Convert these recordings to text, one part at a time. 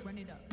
Run it up.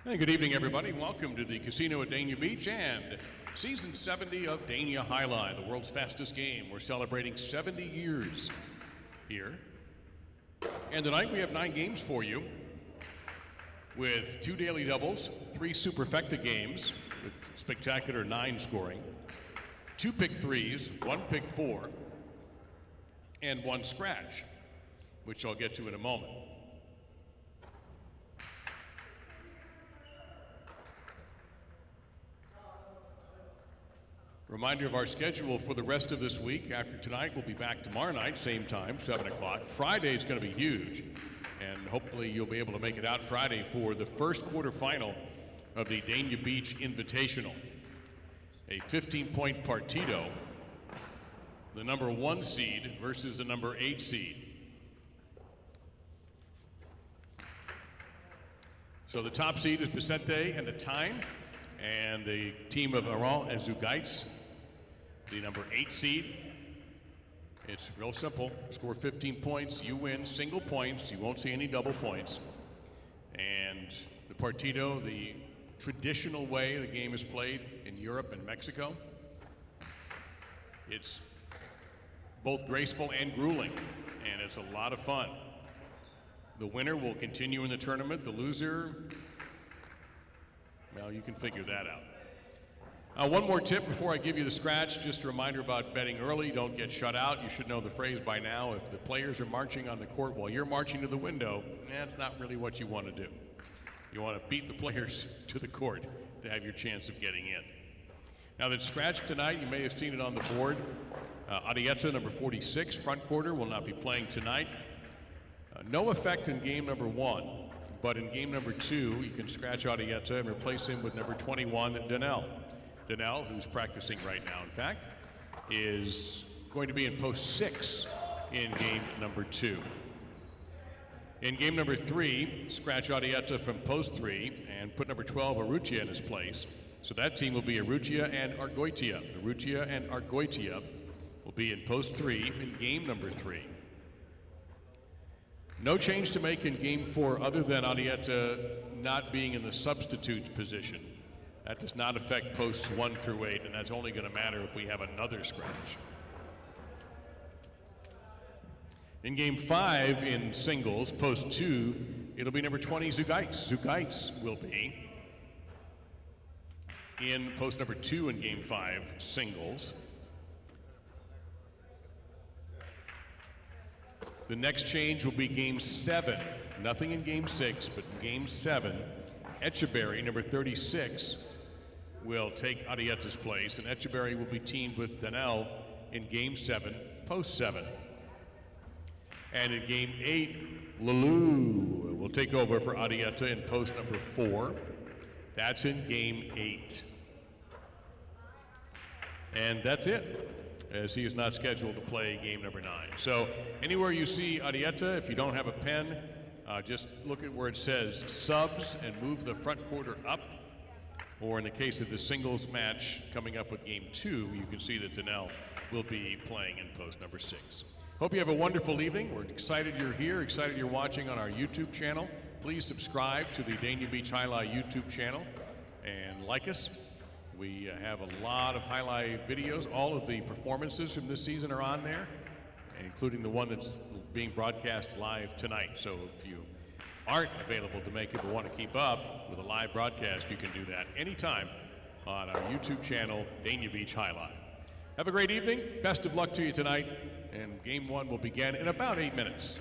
Hey, good evening, everybody. Welcome to the casino at Dania Beach and season 70 of Dania Alai, the world's fastest game. We're celebrating 70 years here. And tonight we have 9 games for you with 2 daily doubles, 3 superfecta games with spectacular 9 scoring, 2 pick 3s, 1 pick 4, and 1 scratch, which I'll get to in a moment. Reminder of our schedule for the rest of this week. After tonight, we'll be back tomorrow night, same time, 7 o'clock. Friday is going to be huge, and hopefully you'll be able to make it out Friday for the first quarterfinal of the Dania Beach Invitational. A 15-point partido, the number 1 seed versus the number 8 seed. So the top seed is Vicente and the time, and the team of Alai and Zugaitz, the number 8 seed. It's real simple. Score 15 points, you win. Single points, you won't see any double points. And the partido, the traditional way the game is played in Europe and Mexico, it's both graceful and grueling, and it's a lot of fun. The winner will continue in the tournament. The loser, well, you can figure that out. One more tip before I give you the scratch, just a reminder about betting early. Don't get shut out. You should know the phrase by now. If the players are marching on the court while you're marching to the window, that's not really what you want to do. You want to beat the players to the court to have your chance of getting in. Now, the scratch tonight, you may have seen it on the board. Arietta, number 46, front quarter, will not be playing tonight. No effect in game number 1. But in game number 2, you can scratch Arietta and replace him with number 21, Dania. Dania, who's practicing right now, in fact, is going to be in post 6 in game number 2. In game number 3, scratch Arietta from post 3 and put number 12, Arrutia, in his place. So that team will be Arrutia and Argoitia. Arrutia and Argoitia will be in post 3 in game number 3. No change to make in game 4 other than Arietta not being in the substitute position. That does not affect posts 1 through 8, and that's only going to matter if we have another scratch. In game 5 in singles, post 2, it'll be number 20, Zugaitz. Zugaitz will be in post number 2 in game 5 singles. The next change will be game 7. Nothing in game 6, but in game 7, Echeberry, number 36, will take Arietta's place, and Echeberry will be teamed with Dania in game 7, post 7. And in game 8, Lalu will take over for Arietta in post number 4. That's in game 8. And that's it, as he is not scheduled to play game number 9. So anywhere you see Arietta, if you don't have a pen, just look at where it says subs and move the front quarter up. Or in the case of the singles match coming up with game 2, you can see that Dania will be playing in post number 6. Hope you have a wonderful evening. We're excited you're here, excited you're watching on our YouTube channel. Please subscribe to the Dania Beach Alai YouTube channel and like us. We have a lot of highlight videos. All of the performances from this season are on there, including the one that's being broadcast live tonight. So if you aren't available to make it but want to keep up with a live broadcast, you can do that anytime on our YouTube channel, Dania Beach Alai. Have a great evening. Best of luck to you tonight. And game 1 will begin in about 8 minutes.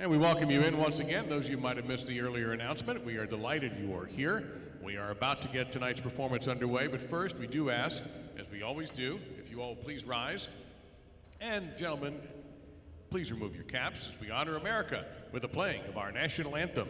And we welcome you in once again. Those of you who might have missed the earlier announcement, we are delighted you are here. We are about to get tonight's performance underway, but first we do ask, as we always do, if you all will please rise. And gentlemen, please remove your caps as we honor America with the playing of our national anthem.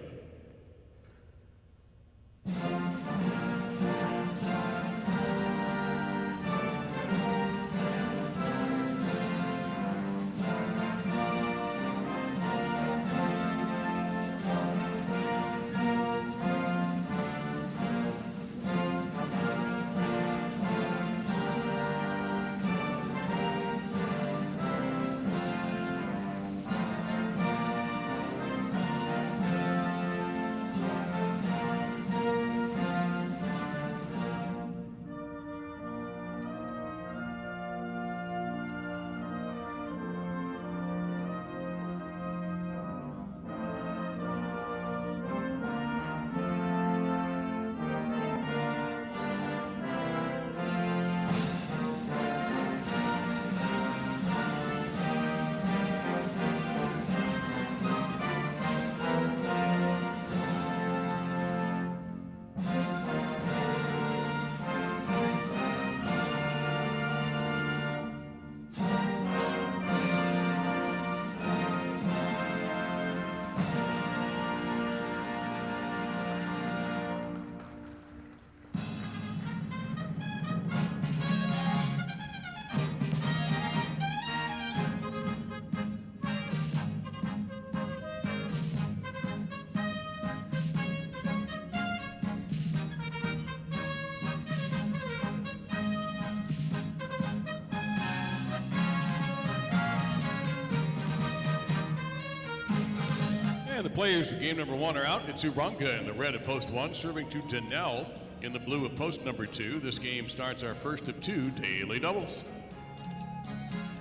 And the players of game number 1 are out. It's Urunga in the red at post 1, serving to Dania in the blue at post number 2. This game starts our first of 2 daily doubles.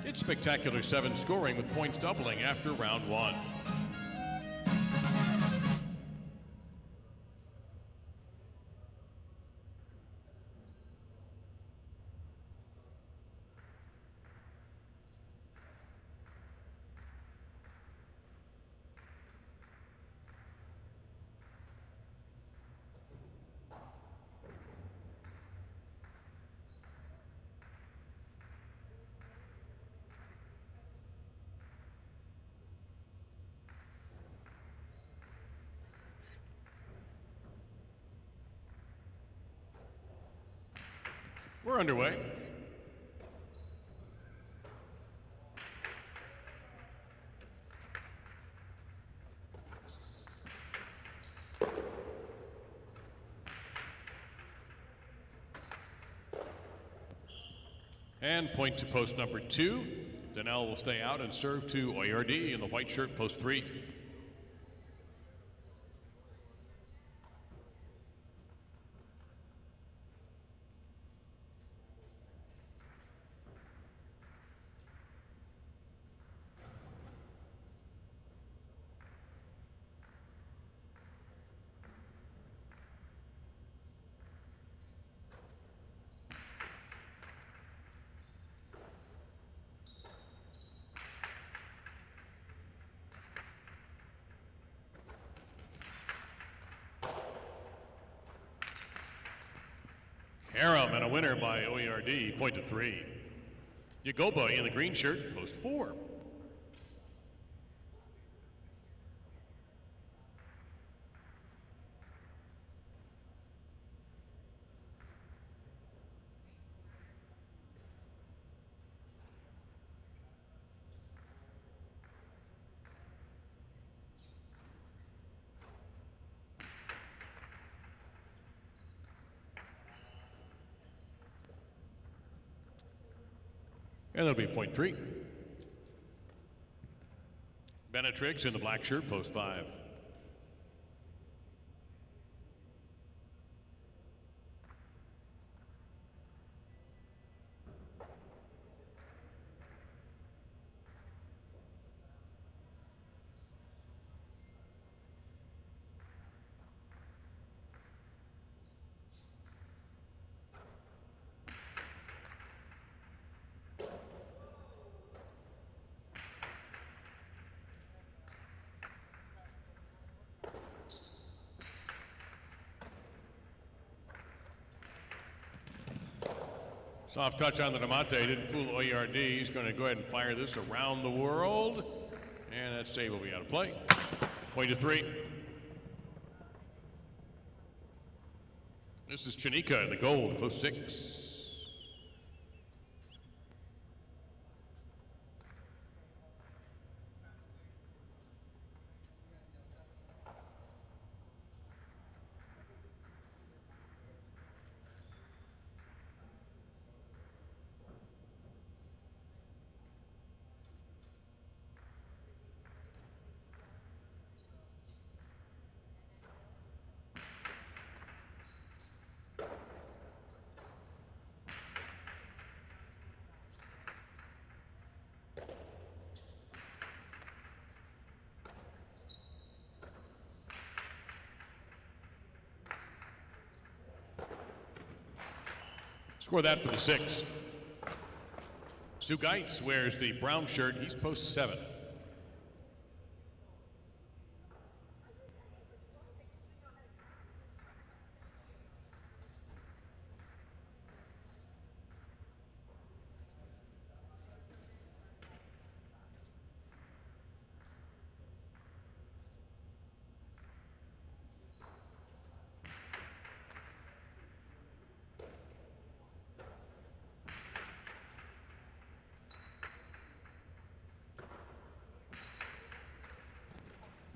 It's spectacular 7 scoring with points doubling after round 1. We're underway. And point to post number 2. Dania will stay out and serve to Oyardi in the white shirt, post 3. Aram and a winner by OERD, point to 3. Yagoba in the green shirt, post 4. And that'll be point 3. Benetrix in the black shirt, post 5. Soft touch on the Damate, didn't fool OERD. He's going to go ahead and fire this around the world. And that save will be out of play. Point to 3. This is Chanika in the gold, post 6. Score that for the 6. Sue Geitz wears the brown shirt. He's post 7.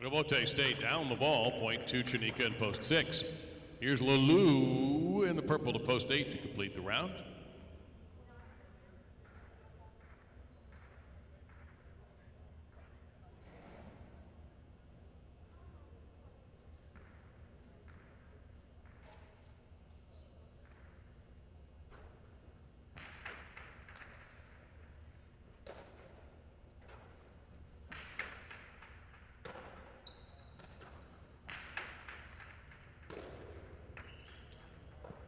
Robote stayed down the ball, point to Chanika in post 6. Here's Lalou in the purple to post 8 to complete the round.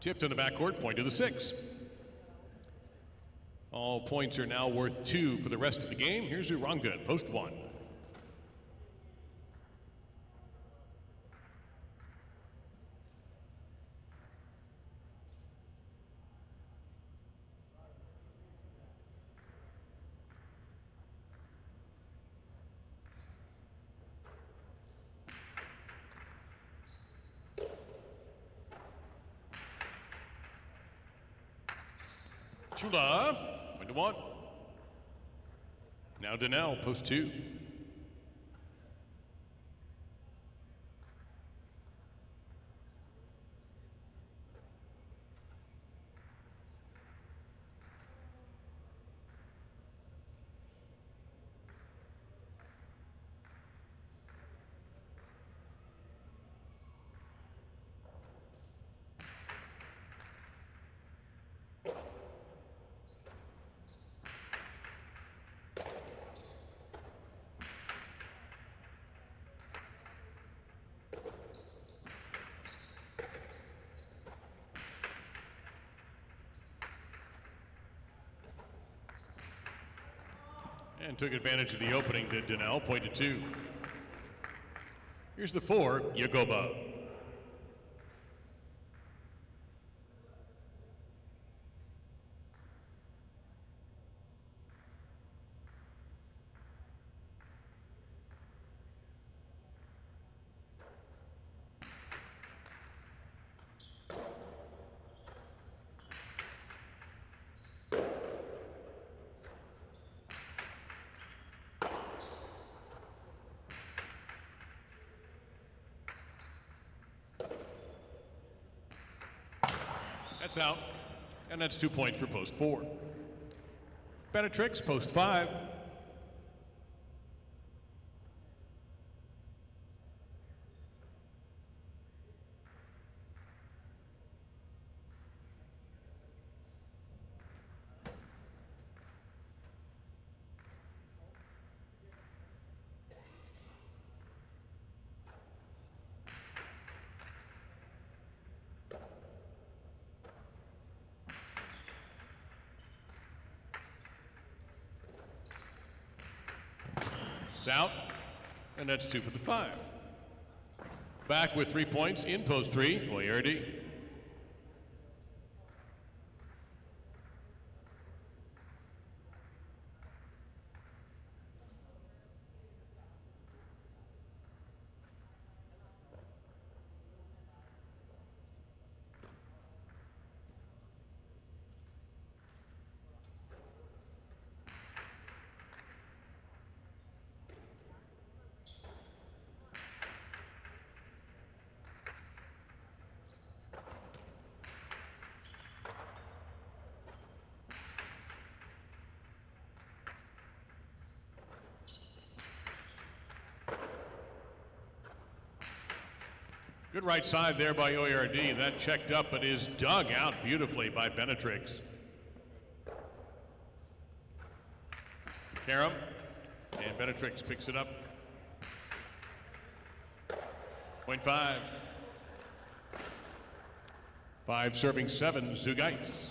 Tipped in the backcourt, point to the 6. All points are now worth 2 for the rest of the game. Here's Uranga, post 1. Chula, point to 1. Now Danielle, post 2. And took advantage of the opening, did Danielle, point to 2. Here's the 4, Yagoba. That's out, and that's 2 points for post 4. Benetrix, post 5. It's out, and that's 2 for the 5. Back with 3 points in post 3, Oyerdi. Good right side there by OARD. That checked up but is dug out beautifully by Benetrix. Karam, and Benetrix picks it up. Point 5. 5 serving 7, Zugaitz.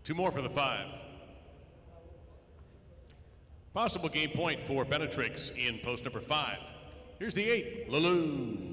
Two more for the 5. Possible game point for Benetrix in post number 5. Here's the 8, Lulu.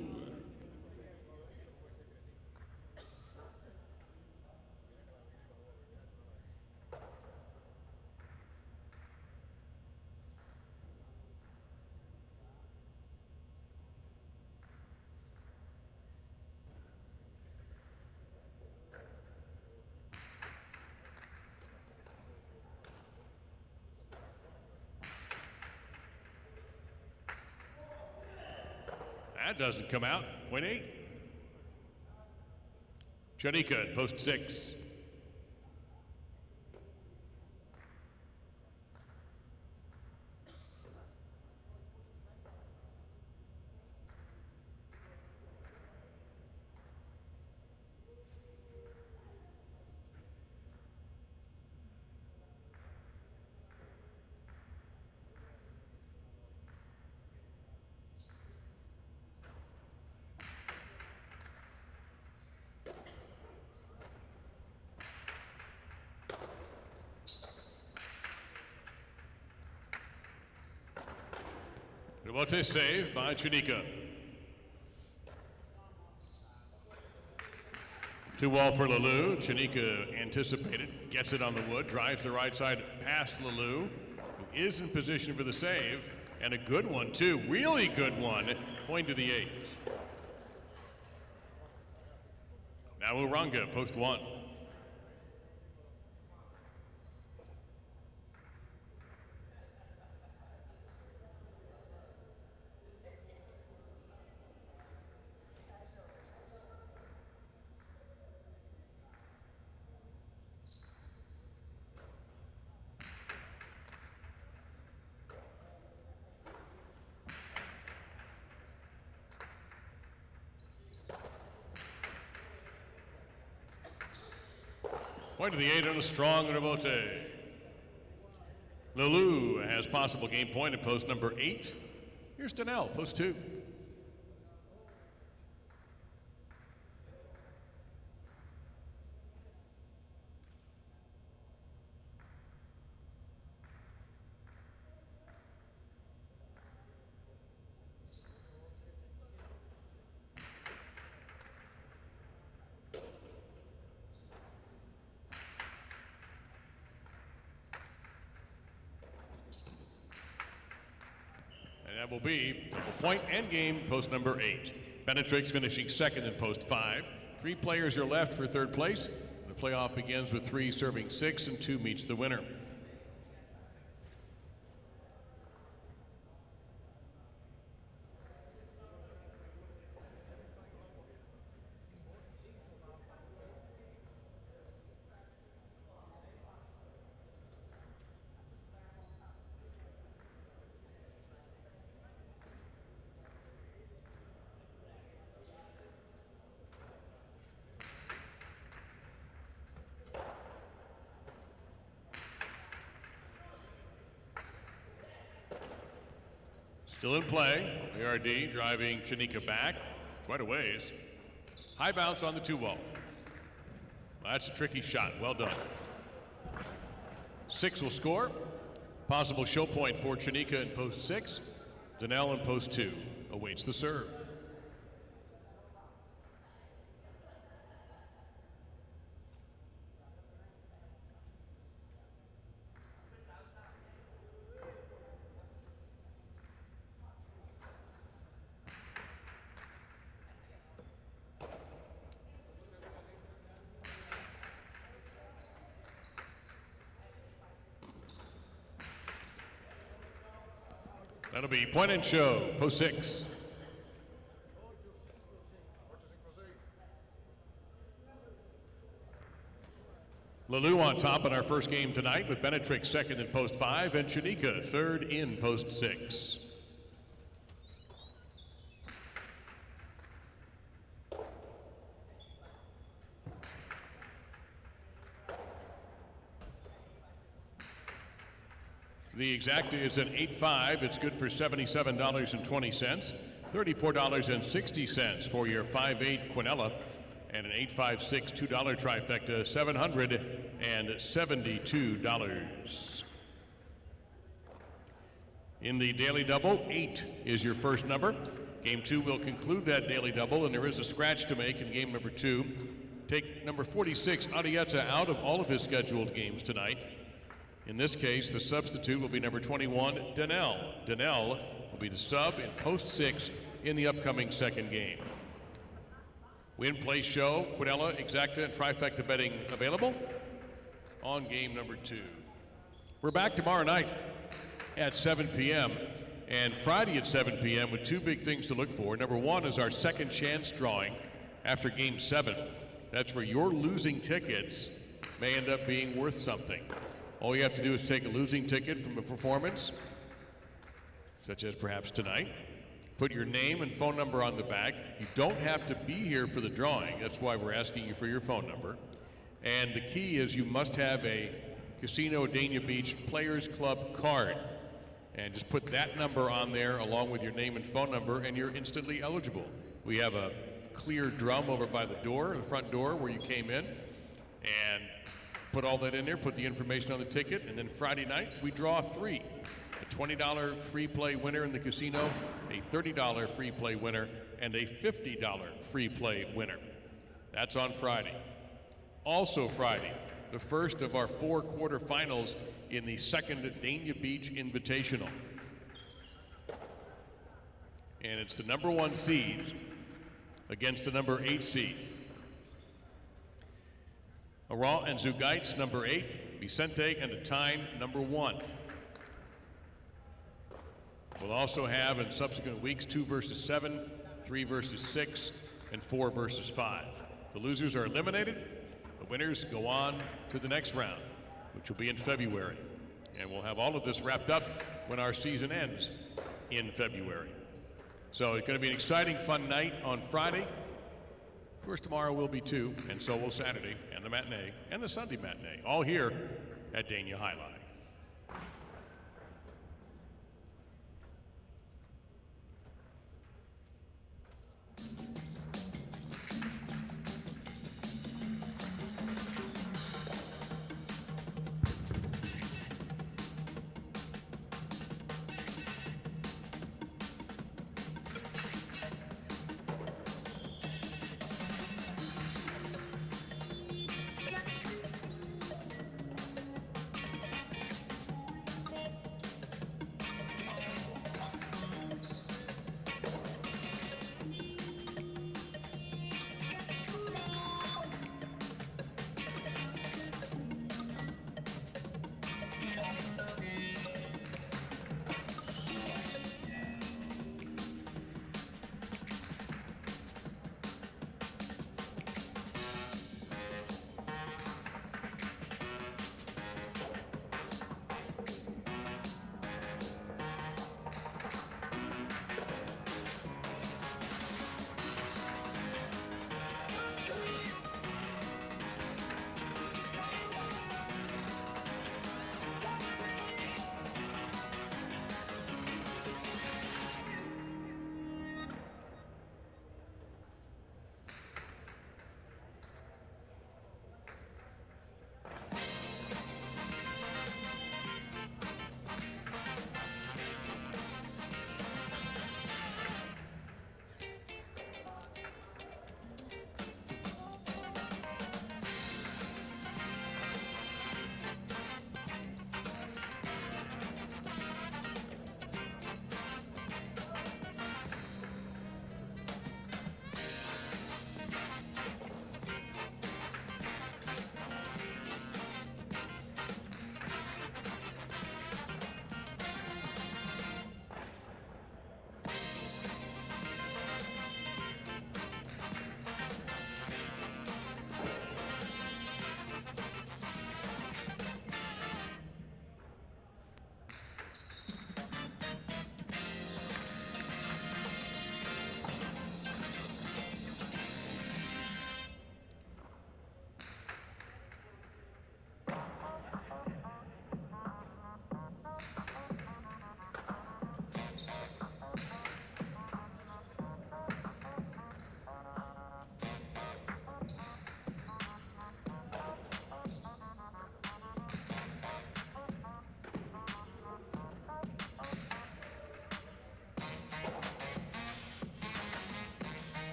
That doesn't come out. Point 8. Janika at post 6. Rebote save by Janika. 2-wall for Lulu. Janika anticipated, gets it on the wood, drives the right side past Lulu, who is in position for the save, and a good one too, really good one, point to the 8. Now Uranga, post 1. Point to the 8 on a strong Rebote. Lulu has possible game point at post number 8. Here's Danielle, post 2. That will be double point and game post number 8. Benetrix finishing second in post 5. 3 players are left for third place. The playoff begins with 3 serving 6 and 2 meets the winner. Still in play, ARD driving Janika back quite a ways. High bounce on the 2-wall. That's a tricky shot, well done. 6 will score. Possible show point for Janika in post 6. Danelle in post 2 awaits the serve. That'll be point and show, post 6. Lalou on top in our first game tonight with Benetrix second in post 5 and Shanika third in post 6. The exacta is an 8.5. It's good for $77.20. $34.60 for your 5.8 Quinella. And an 8.56 $2 trifecta, $772. In the daily double, 8 is your first number. Game 2 will conclude that daily double, and there is a scratch to make in game number 2. Take number 46, Arietta, out of all of his scheduled games tonight. In this case, the substitute will be number 21, Danielle. Danielle will be the sub in post 6 in the upcoming second game. Win, play, show, Quinella, exacta, and trifecta betting available on game number 2. We're back tomorrow night at 7 p.m. and Friday at 7 p.m. with 2 big things to look for. Number 1 is our second chance drawing after game 7. That's where your losing tickets may end up being worth something. All you have to do is take a losing ticket from a performance, such as perhaps tonight. Put your name and phone number on the back. You don't have to be here for the drawing. That's why we're asking you for your phone number. And the key is you must have a Casino Dania Beach Players Club card. And just put that number on there along with your name and phone number, and you're instantly eligible. We have a clear drum over by the door, the front door where you came in. And put all that in there, put the information on the ticket, and then Friday night we draw 3. A $20 free play winner in the casino, a $30 free play winner, and a $50 free play winner. That's on Friday. Also Friday, the first of our 4 quarterfinals in the second Dania Beach Invitational. And it's the number 1 seed against the number 8 seed. Aral and Zugaitz, number 8, Vicente and Atine, number 1. We'll also have in subsequent weeks 2 versus 7, 3 versus 6, and 4 versus 5. The losers are eliminated. The winners go on to the next round, which will be in February. And we'll have all of this wrapped up when our season ends in February. So it's going to be an exciting, fun night on Friday. Of course, tomorrow will be too, and so will Saturday, and the matinee, and the Sunday matinee, all here at Dania Alai.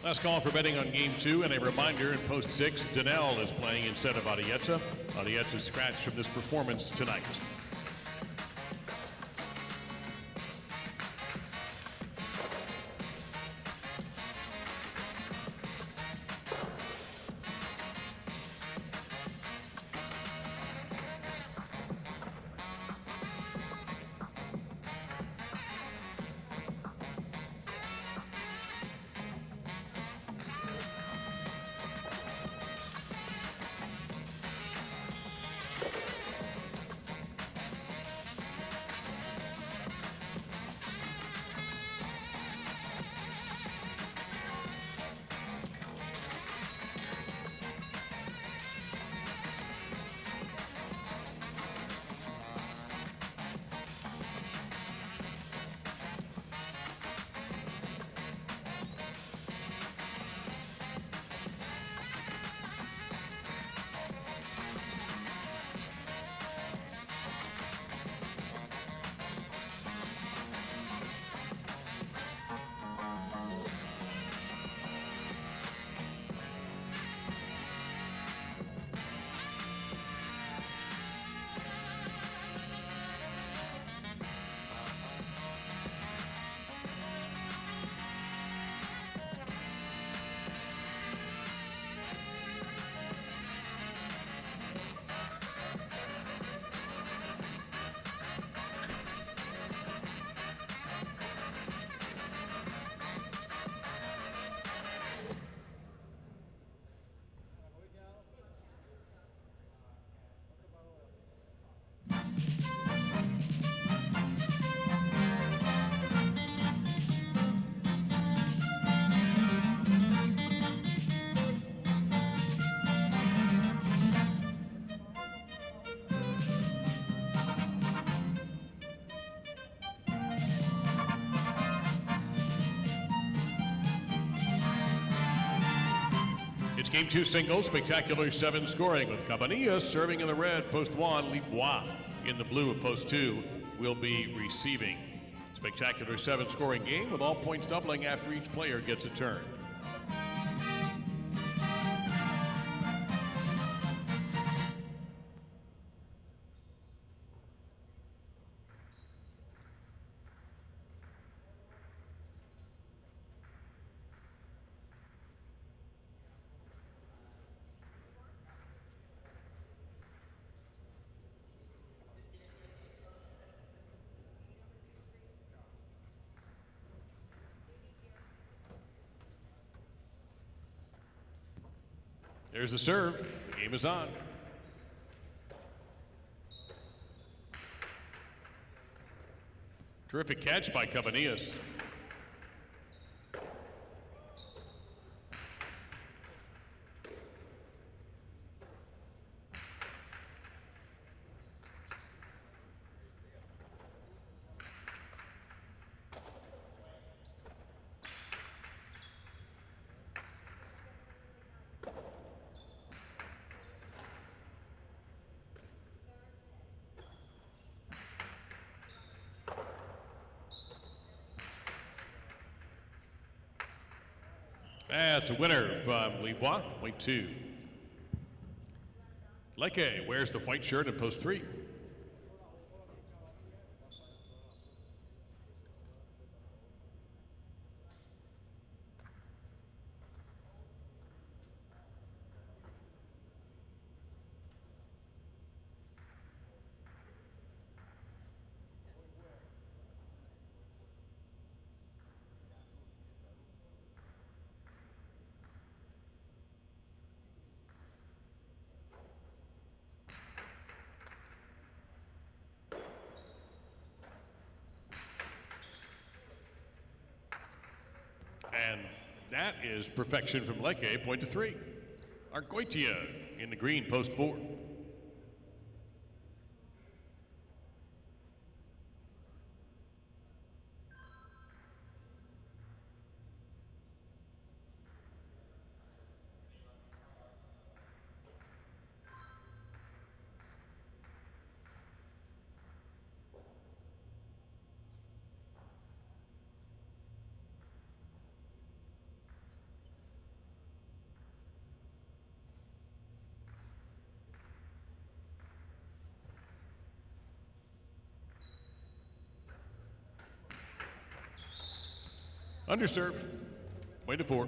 Last call for betting on Game 2, and a reminder in Post 6, Dania is playing instead of Arietta. Arietta scratched from this performance tonight. It's Game 2 singles, spectacular 7 scoring with Cabanillas serving in the red, Post 1, Libois in the blue of Post 2 will be receiving. Spectacular 7 scoring game with all points doubling after each player gets a turn. There's the serve. The game is on. Terrific catch by Cabanillas. That's a winner from Libois, point 2. Leke wears the white shirt at Post 3. And that is perfection from Leke, point to 3. Argoitia in the green, Post 4. Underserve. Way to 4.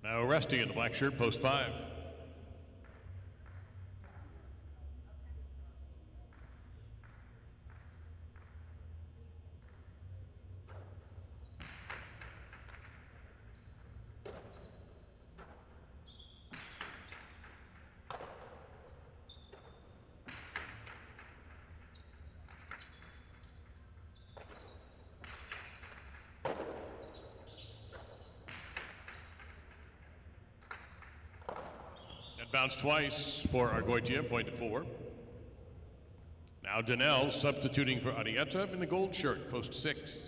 Now Rusty in the black shirt, post 5. Bounce twice for Argoitia, point to 4. Now Danielle substituting for Arietta in the gold shirt, post 6.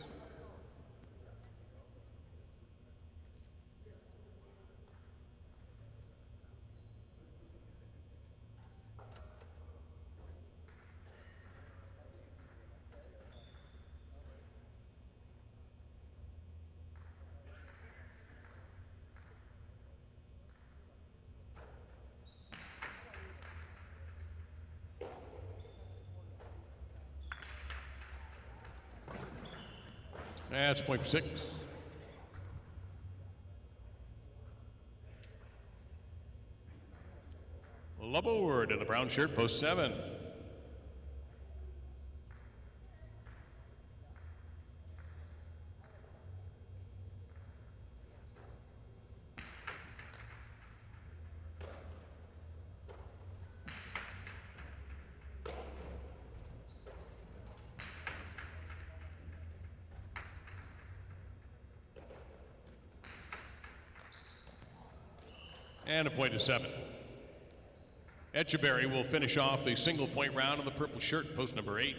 That's point for 6. Lubboard in the brown shirt, post 7. And a point to 7. Etcheberry will finish off the single point round on the purple shirt, post number 8.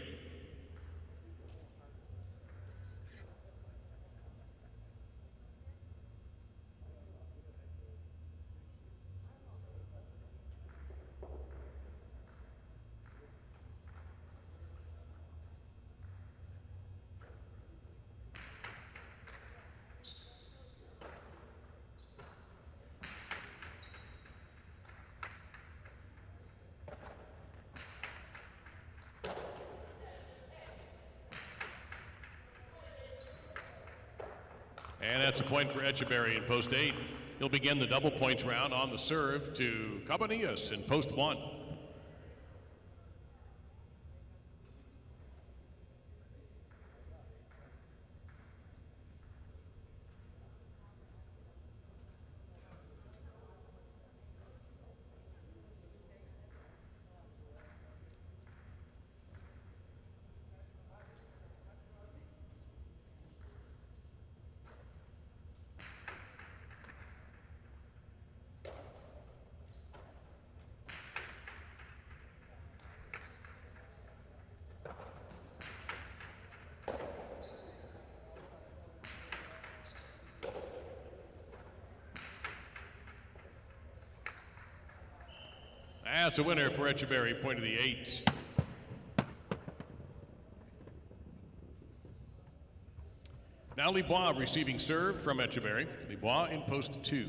And that's a point for Etcheberry in post 8. He'll begin the double points round on the serve to Cabanillas in post 1. That's a winner for Etcheberry, point of the 8. Now Libois receiving serve from Etcheberry. Libois in post 2.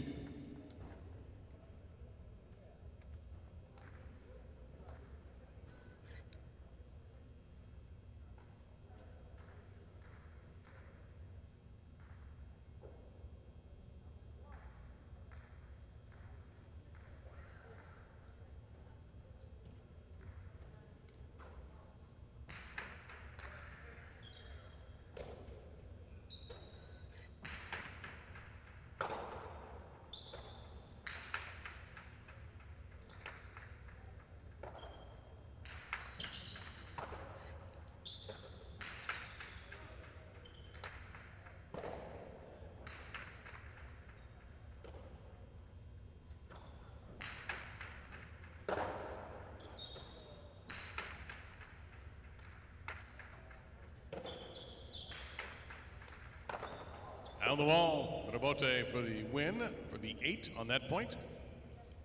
Down the wall, Rabote for the win, for the 8 on that point.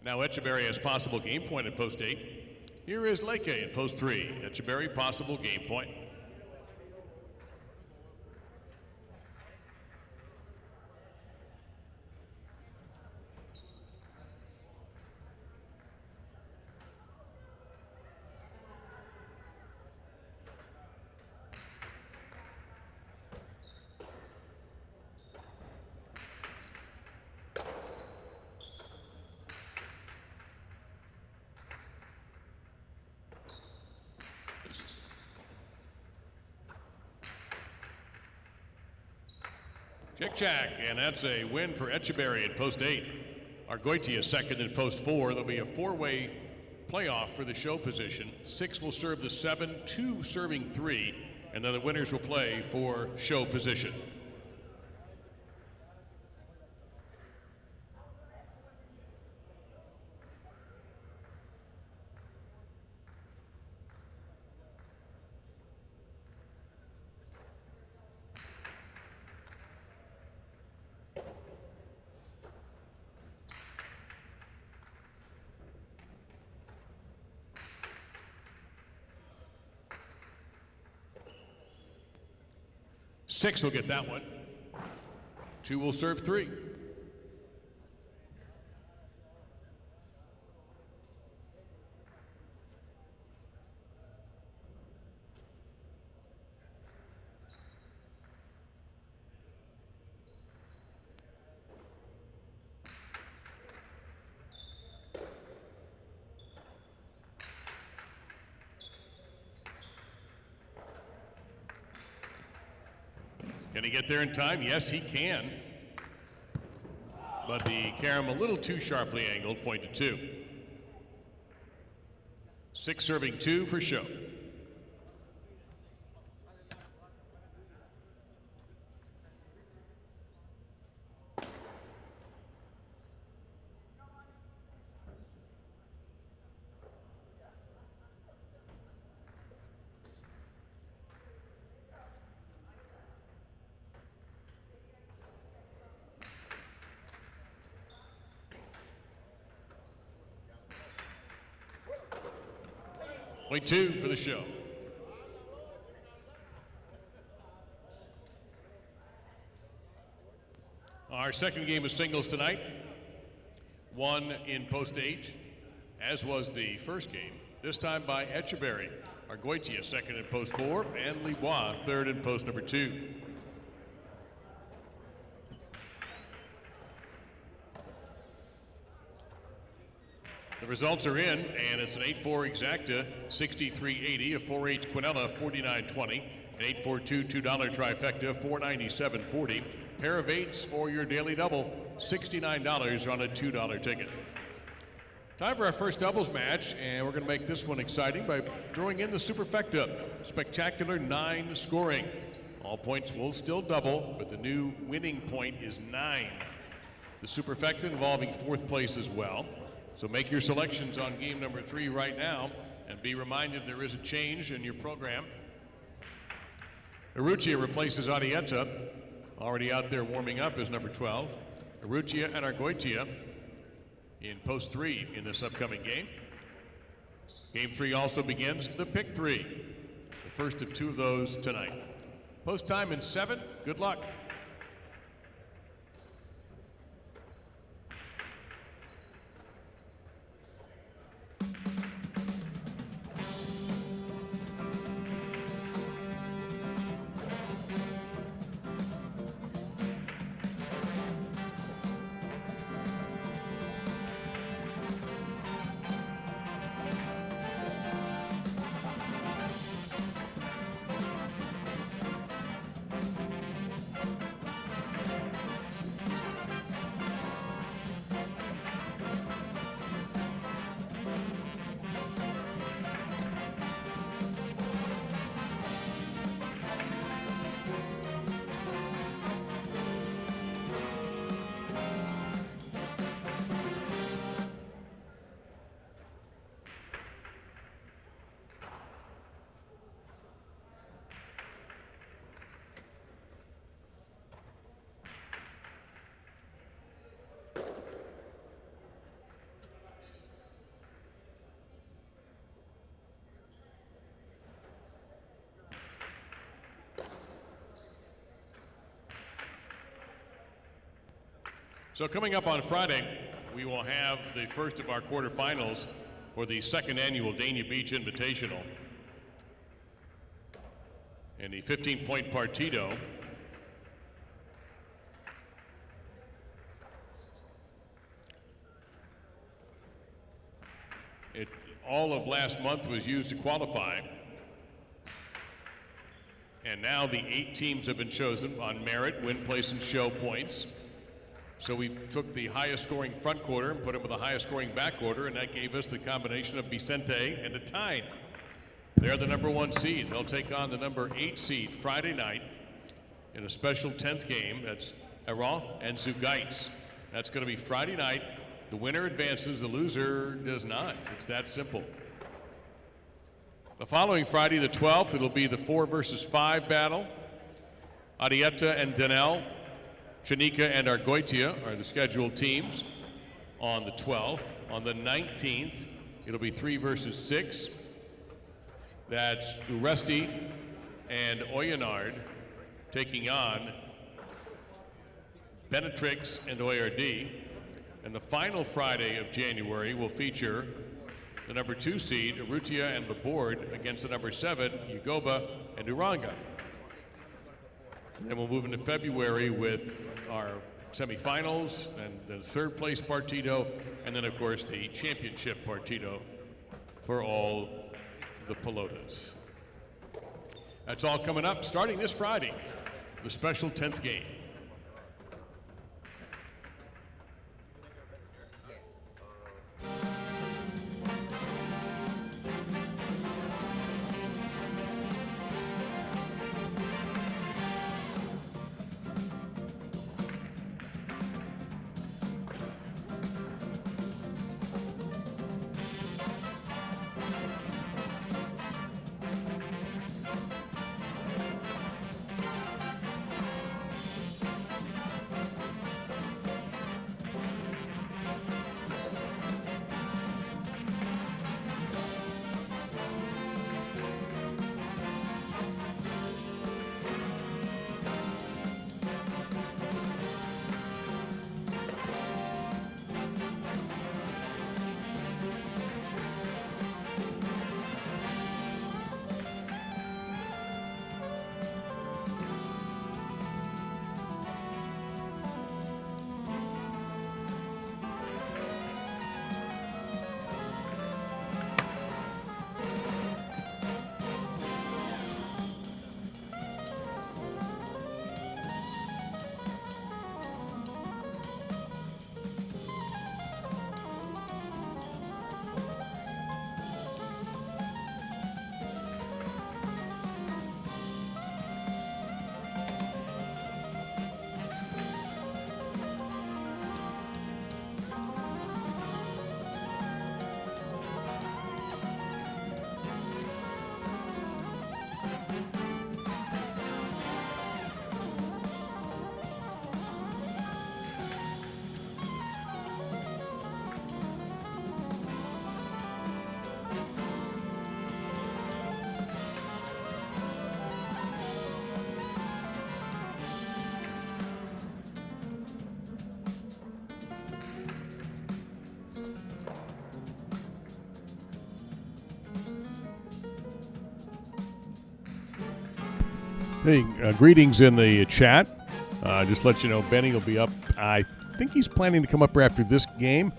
Now Etcheberry has possible game point at post 8. Here is Leke in post 3. Etcheberry possible game point. Check, and that's a win for Etcheberry at post 8. Argoitia second in post 4. There'll be a 4-way playoff for the show position. 6 will serve the 7, 2 serving 3, and then the winners will play for show position. Six will get that one. 2 will serve 3. Can he get there in time? Yes, he can. But the carom a little too sharply angled, point to 2. 6 serving 2 for show. Point 2 for the show. Our second game of singles tonight. 1 in post 8, as was the first game, this time by Etcheberry. Argoitia second in post 4, and Libois third in post number 2. The results are in, and it's an 8-4 exacta, 63.80, a 4-8 quinella, 49.20, an 8-4-2 $2 trifecta, 497.40. Pair of 8s for your daily double, $69 on a $2 ticket. Time for our first doubles match, and we're going to make this one exciting by throwing in the superfecta. Spectacular 9 scoring. All points will still double, but the new winning point is 9. The superfecta involving 4th place as well. So make your selections on game number 3 right now, and be reminded there is a change in your program. Urrutia replaces Arietta, already out there warming up as number 12. Urrutia and Argoitia in post 3 in this upcoming game. Game 3 also begins the pick 3, the first of 2 of those tonight. Post time in 7. Good luck. So coming up on Friday, we will have the first of our quarterfinals for the 2nd annual Dania Beach Invitational. And the 15-point partido. All of last month was used to qualify. And now the 8 teams have been chosen on merit, win, place, and show points. So we took the highest scoring front quarter and put them with the highest scoring back quarter, and that gave us the combination of Vicente and Alai. They're the number 1 seed. They'll take on the number 8 seed Friday night in a special 10th game. That's Iran and Zugaitz. That's going to be Friday night. The winner advances, the loser does not. It's that simple. The following Friday, the 12th, it'll be the 4 versus 5 battle. Arietta and Danel, Chanika and Argoitia are the scheduled teams on the 12th. On the 19th, it'll be 3 versus 6. That's Uresti and Oyenard taking on Benetrix and Oyard. And the final Friday of January will feature the number 2 seed, Urrutia and Laborde, against the number 7, Ugoba and Uranga. And then we'll move into February with our semifinals and the 3rd place partido, and then of course the championship partido for all the pelotas. That's all coming up starting this Friday, the special 10th game. Hey, greetings in the chat. Just let you know, Benny will be up. I think he's planning to come up after this game.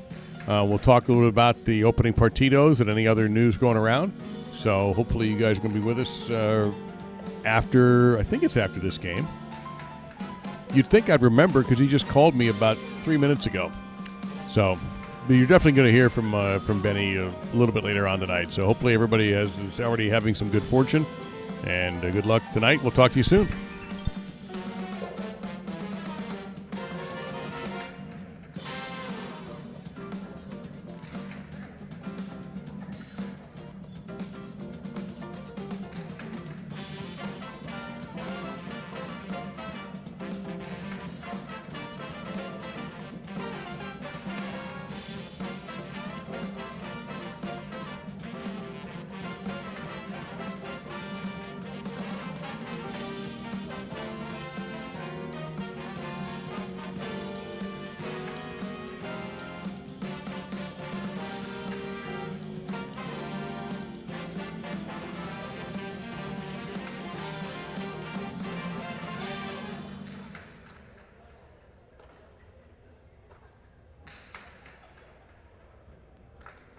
We'll talk a little bit about the opening partidos and any other news going around. So hopefully you guys are going to be with us after, I think it's after this game. You'd think I'd remember because he just called me about 3 minutes ago. So but you're definitely going to hear from Benny a little bit later on tonight. So hopefully everybody is already having some good fortune. And good luck tonight. We'll talk to you soon.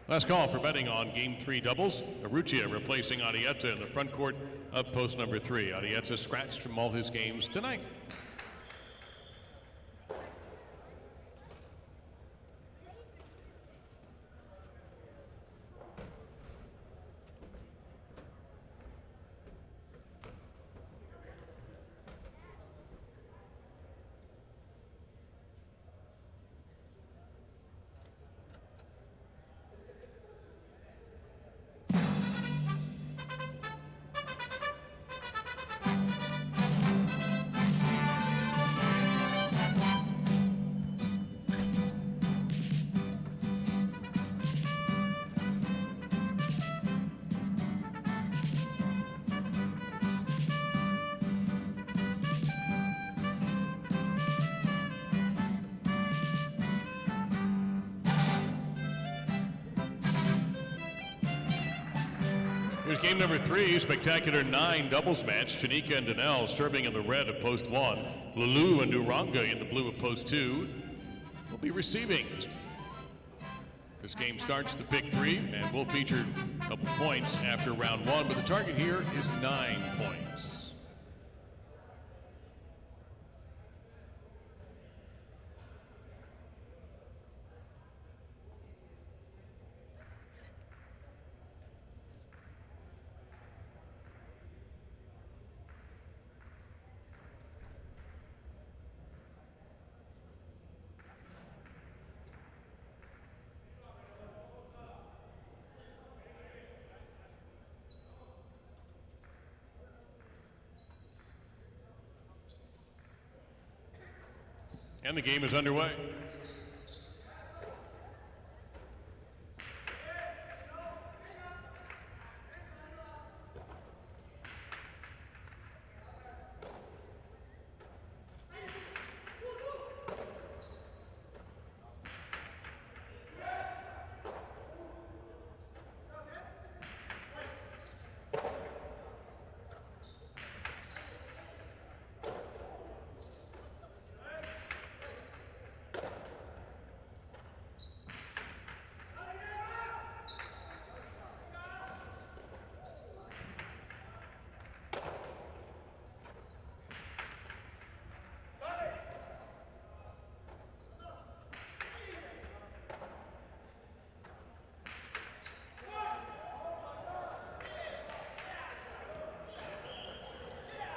Last call for betting on Game 3 doubles. Urrutia replacing Arrieta in the front court of post number 3. Arrieta scratched from all his games tonight. Here's game number 3, spectacular 9 doubles match. Chanika and Danelle serving in the red of post 1. Lulu and Uranga in the blue of post 2 will be receiving. This game starts the big 3 and will feature a couple points after round 1, but the target here is 9 points. And the game is underway.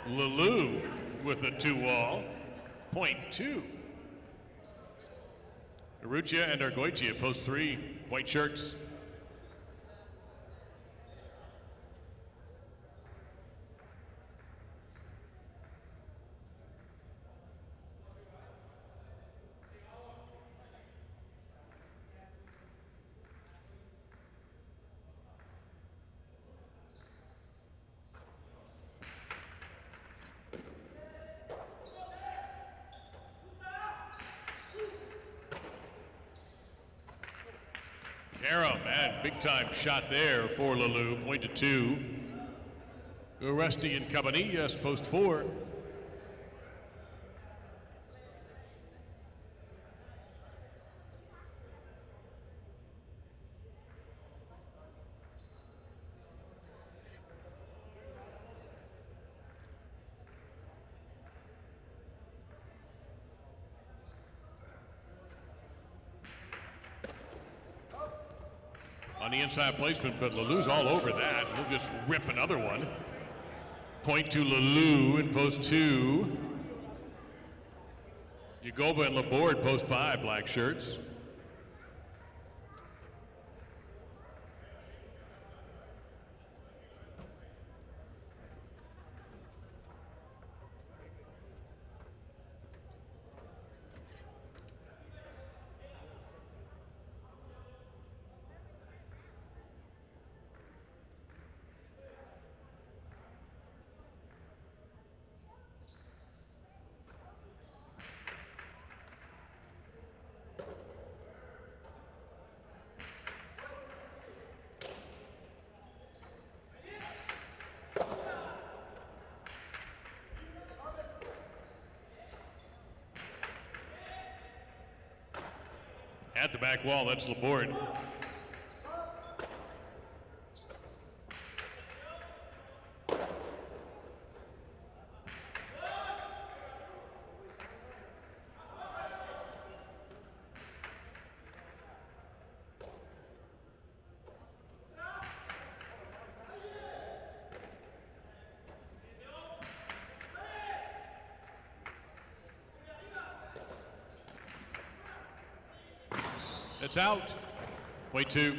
Lulu with a 2-wall, point 2. Urrutia and Argoitia post 3, white shirts. Karam, and big time shot there for Lulu, point to 2. Uresti and Cabanillas, post 4. On the inside placement, but Lulu's all over that. He'll just rip another one. Point to Lulu in post 2. Yagoba and Laborde post 5, black shirts. At the back wall, that's Laborde. It's out. Point 2.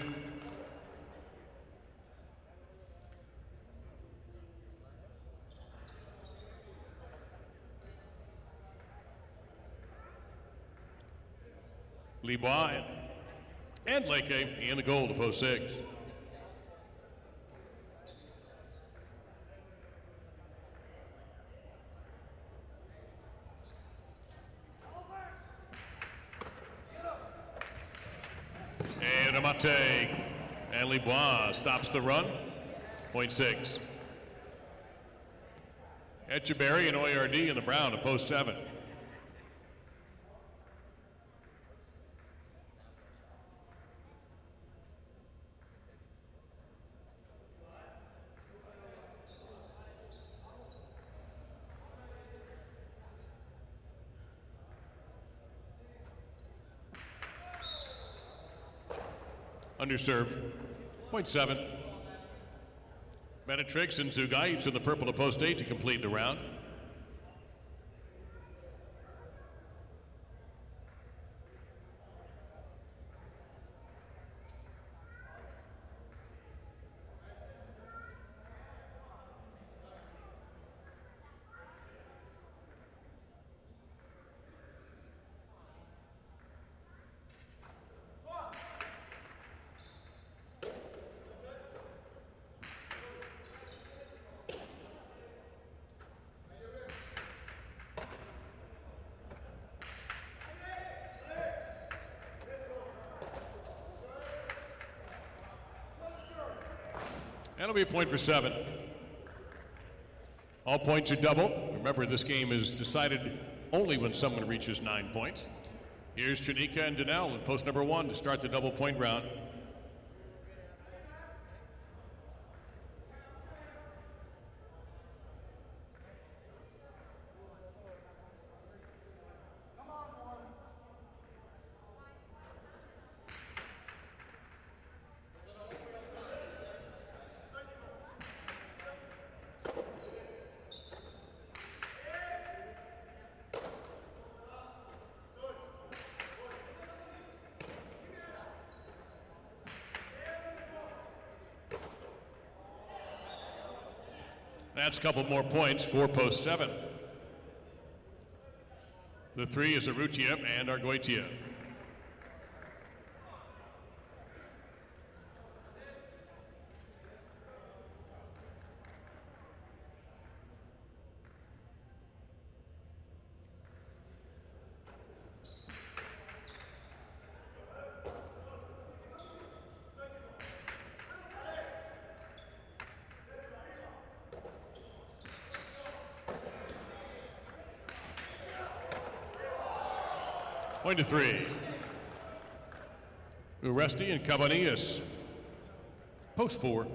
Lebois and Leke in the goal to post 6. And Amate and Lebois stops the run. Point 6. Etcheberry and Oyard in the brown to post 7. Underserve. Point 7. Benetrix and Zugaich in the purple to post 8 to complete the round. That'll be a point for 7. All points are double. Remember, this game is decided only when someone reaches 9 points. Here's Chanika and Donnell in post number 1 to start the double point round. That's a couple more points for post 7. The 3 is Arrutia and Argoitia. Point to 3. Uresti and Cabanillas. Post 4.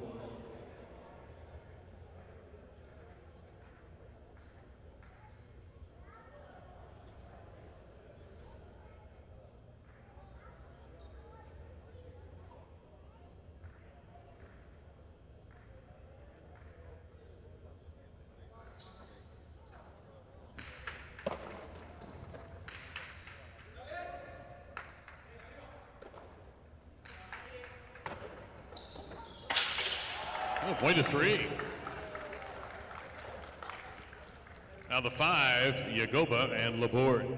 Oh, point to 3. Now the 5, Yagoba and Laborde.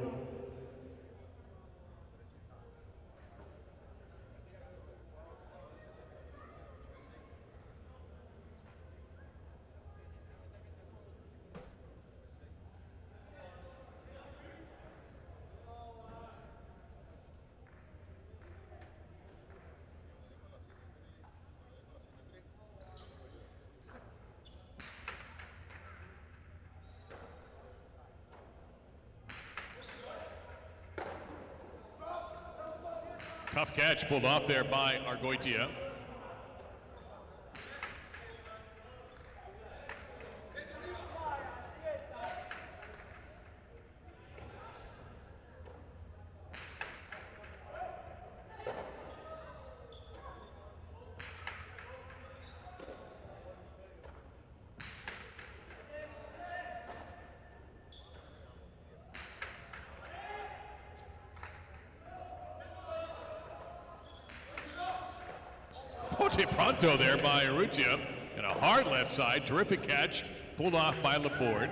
Tough catch pulled off there by Argoitia. bote pronto there by Urrutia. And a hard left side, terrific catch, pulled off by Laborde.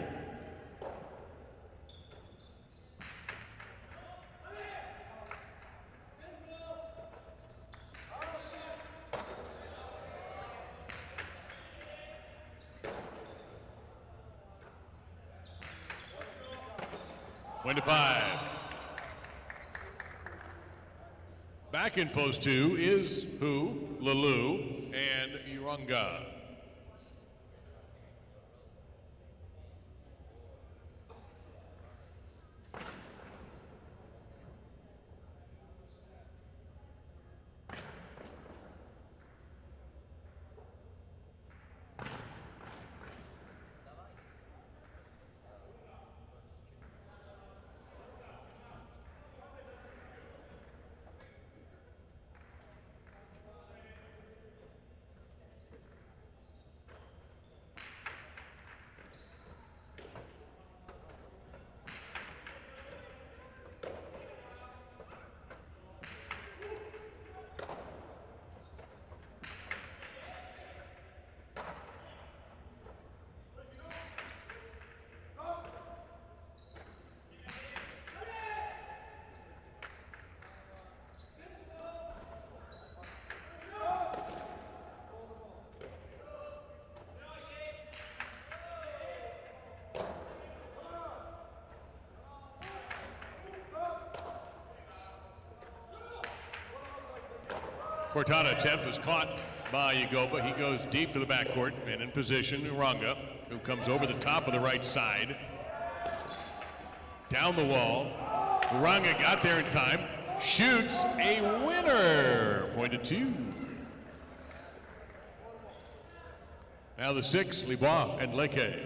Win to 5. Back in post 2 is Lalu, and Uranga. Cortada attempt is caught by Yagoba. He goes deep to the backcourt and in position, Uranga, who comes over the top of the right side. Down the wall. Uranga got there in time. Shoots a winner. Point to 2. Now the 6, Libois and Leke.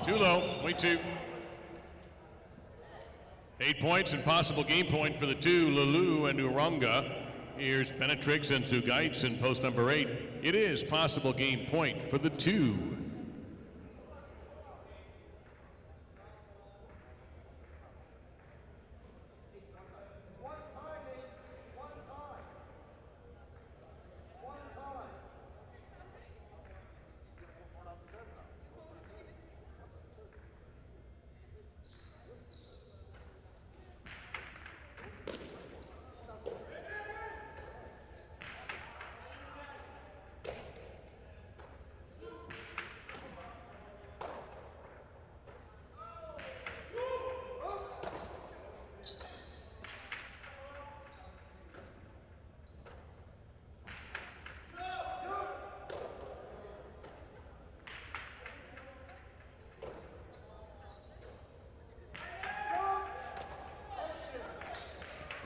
Too low, way 2. 8 points and possible game point for the 2, Lalu and Uranga. Here's Benetrix and Zugaitz in post number 8. It is possible game point for the 2.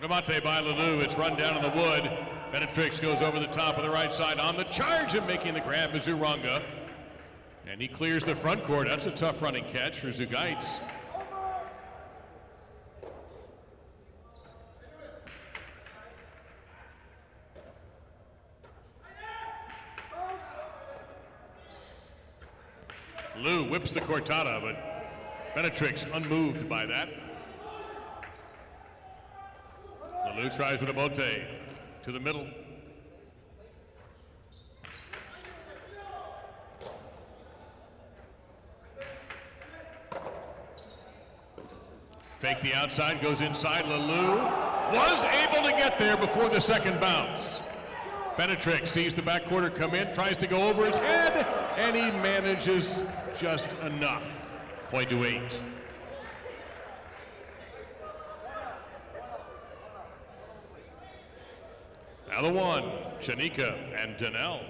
Gamate by Lalu, it's run down in the wood. Benetrix goes over the top of the right side on the charge and making the grab is Uranga. And he clears the front court. That's a tough running catch for Zugaitz. Lou whips the cortada, but Benetrix unmoved by that. Lou tries with a bote to the middle. Fake the outside, goes inside. Lelou was able to get there before the second bounce. Benetrix sees the back quarter come in, tries to go over his head, and he manages just enough. Point to 8. Now the 1, Shanika and Danelle.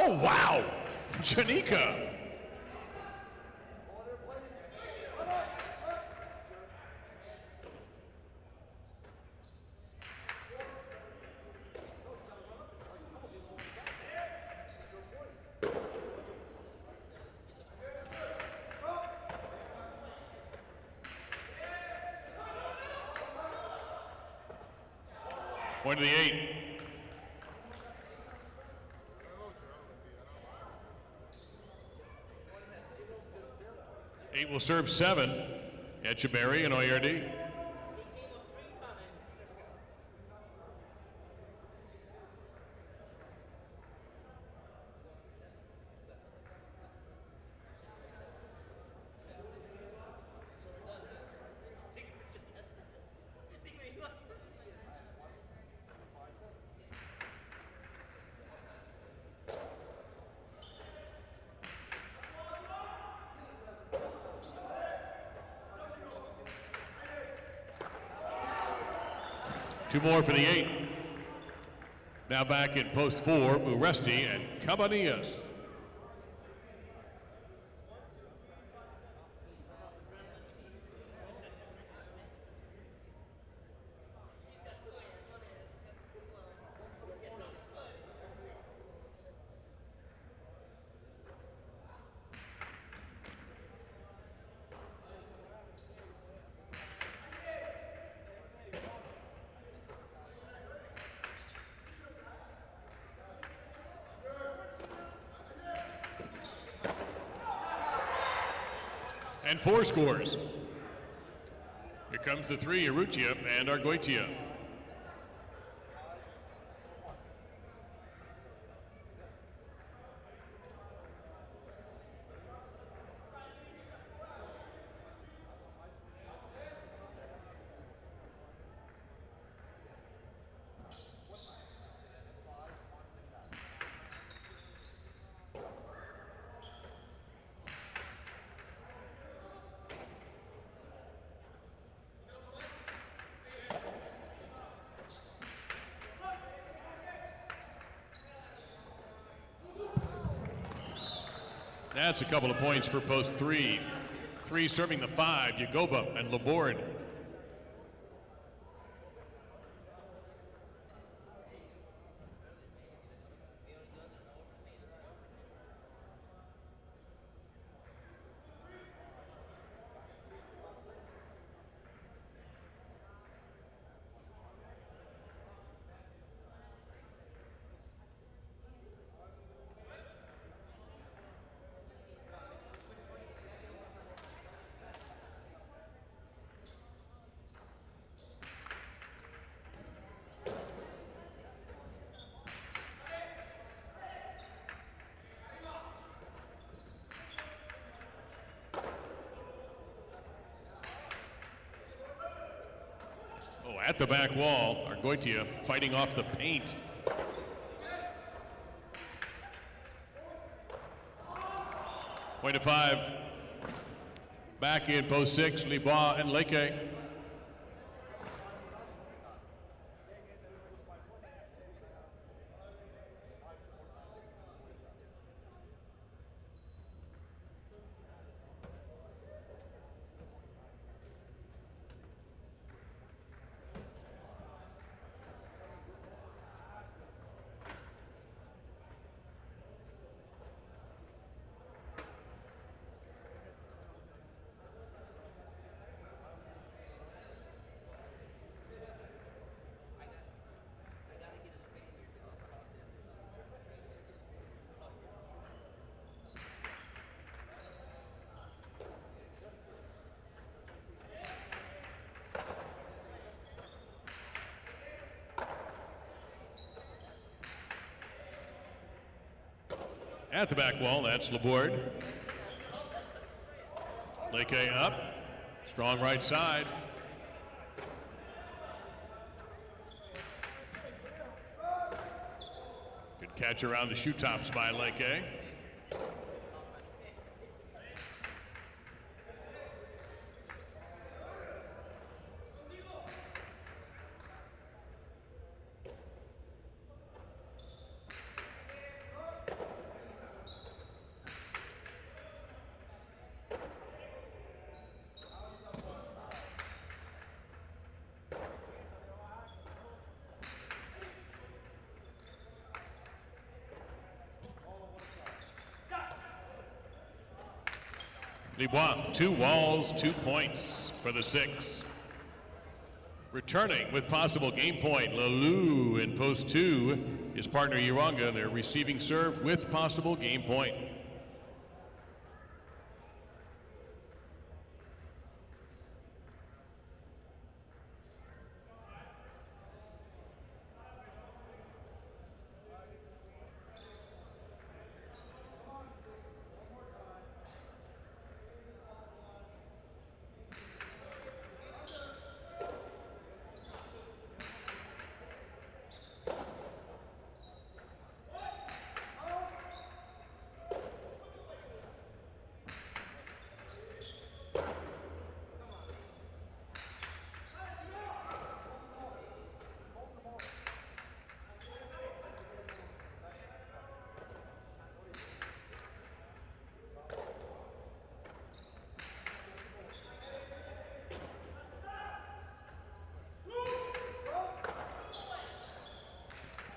Oh, wow, Janika. Point to the 8. 8 will serve 7. Etcheberry and Oyerdi. Two more for the 8. Now back in post 4, Uresti and Cabanillas. And 4 scores. Here comes the 3, Urrutia and Argoitia. That's a couple of points for post 3. 3 serving the 5, Yagoba and Laborde. At the back wall, Argoitia fighting off the paint. Point of 5. Back in post 6, Libois and Leke. At the back wall, that's Laborde. Leke up. Strong right side. Good catch around the shoe tops by Leke. Dubois, 2 walls, 2 points for the 6. Returning with possible game point, Lalou in post 2. His partner Uranga, their receiving serve with possible game point.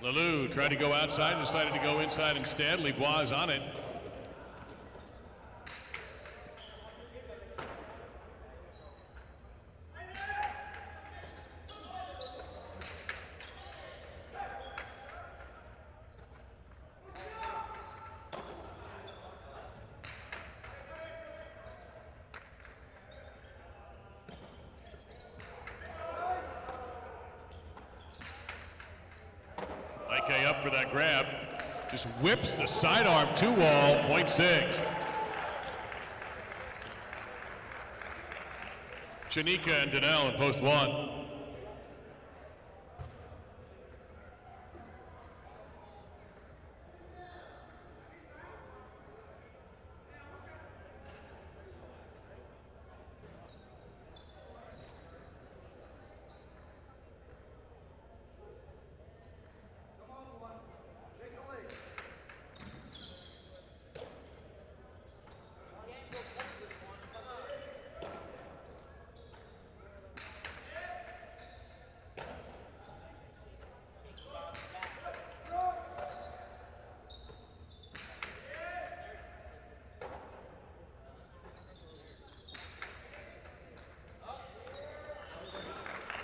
Lalou tried to go outside, decided to go inside instead. Libois is on it. Up for that grab. Just whips the sidearm 2-wall, point 6. Chanika and Danielle in post 1.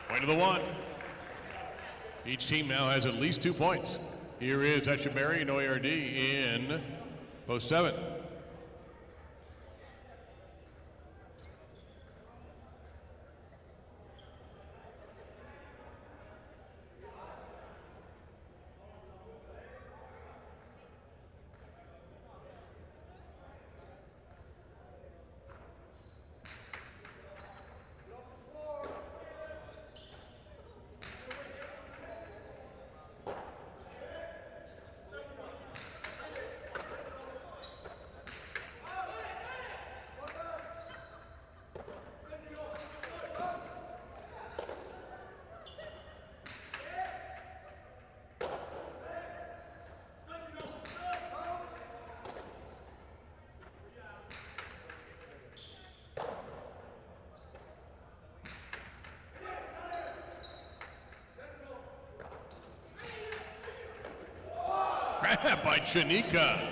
Point of the 1. Each team now has at least 2 points. Here is Echeberry and Oyardi in post 7. by Chanika.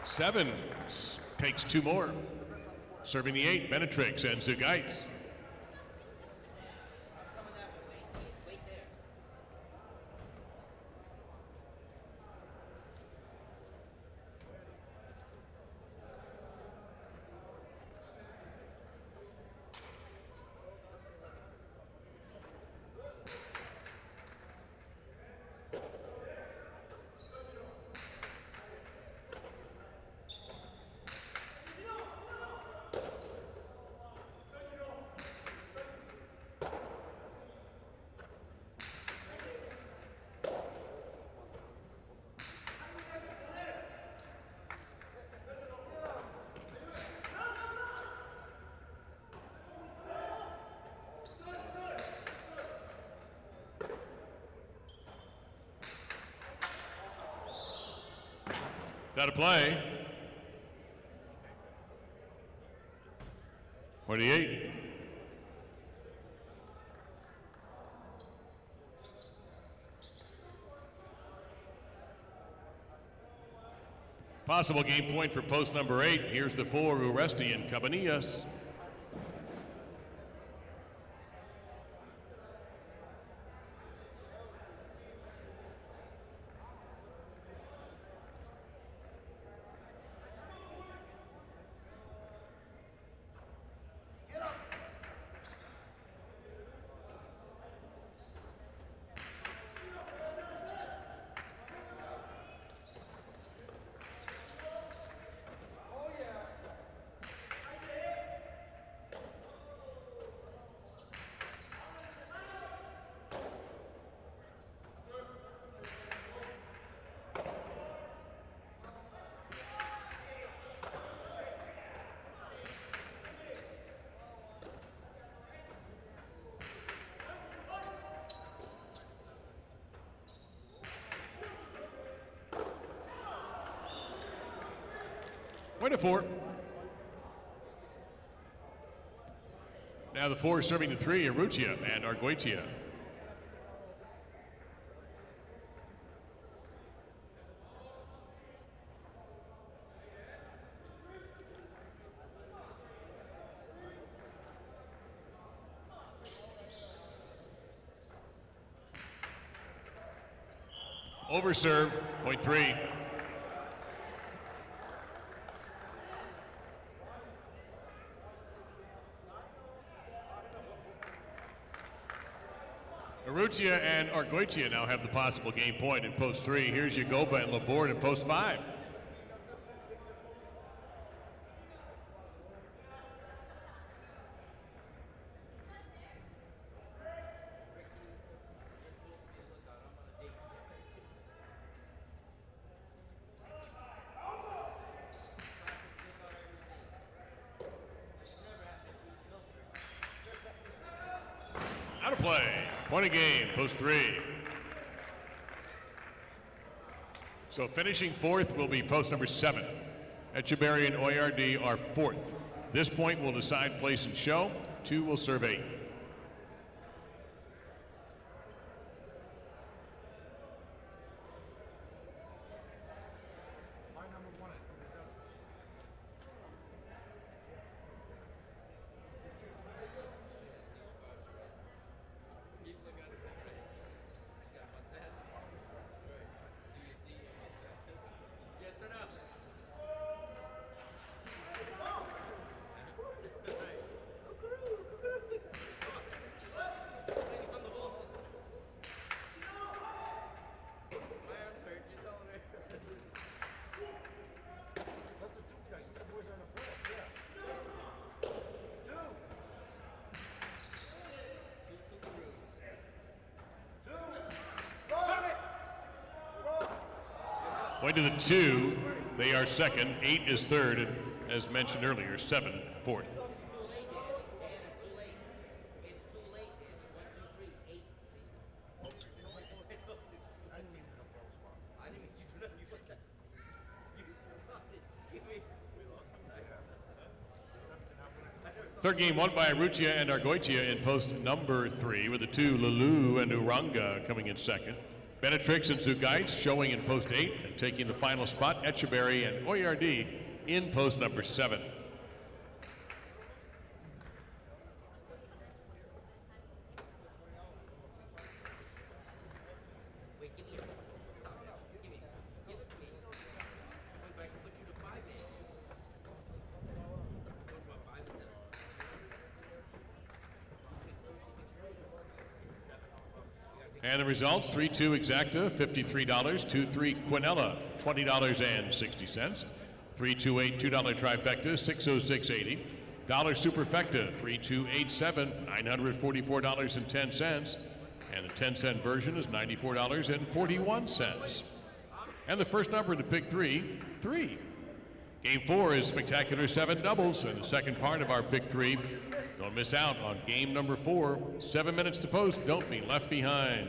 Seven takes two more. Serving the 8, Benetrix and Zugaitz. Out of play. 28. Possible game point for post number 8. Here's the 4, Uresti and Cabanillas. Point of 4. Now the 4 serving the 3, Urrutia and Arguitia. Overserve, point 3. Urrutia and Arguitia now have the possible game point in post 3. Here's Yagoba and Laborde in post 5. Out of play. Point of game, post 3. So finishing 4th will be post number 7. Echeverry and Oyardi are 4th. This point will decide place and show. 2 will serve 8. Point to the 2, they are 2nd, 8 is 3rd, and as mentioned earlier, 7, 4th. Third game won by Arrutia and Argoitia in post number 3, with the 2 Lulu and Uranga coming in second. Benetrix and Zugaitz showing in post 8 and taking the final spot. Echeverry and Oyardi in post number 7. And the results, 3-2 Exacta, $53, 2-3 Quinella, $20.60, 3-2-8 $2 trifecta, $606.80, dollar superfecta, 3-2-8-7, $944.10, and the 10-cent version is $94.41. And the first number in the Pick 3, 3. Game 4 is Spectacular 7 doubles, and the second part of our Pick 3. Don't miss out on game number 4. 7 minutes to post. Don't be left behind.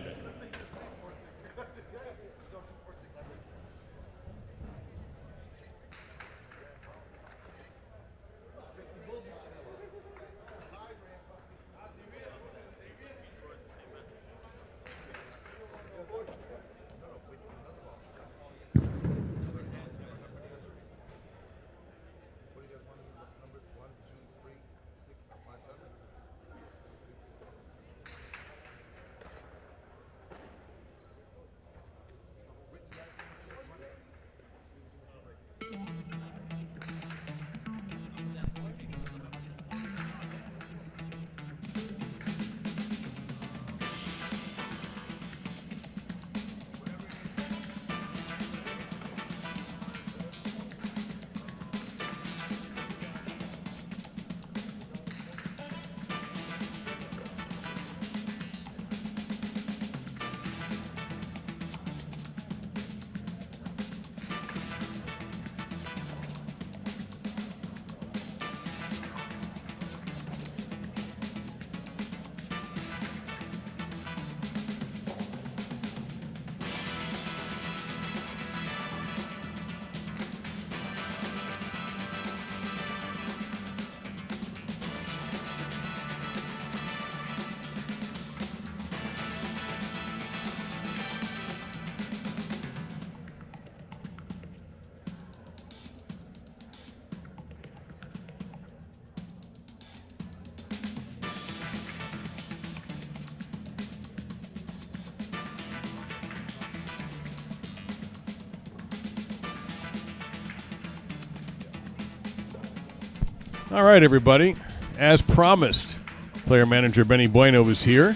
All right, everybody. As promised, player manager Benny Bueno was here.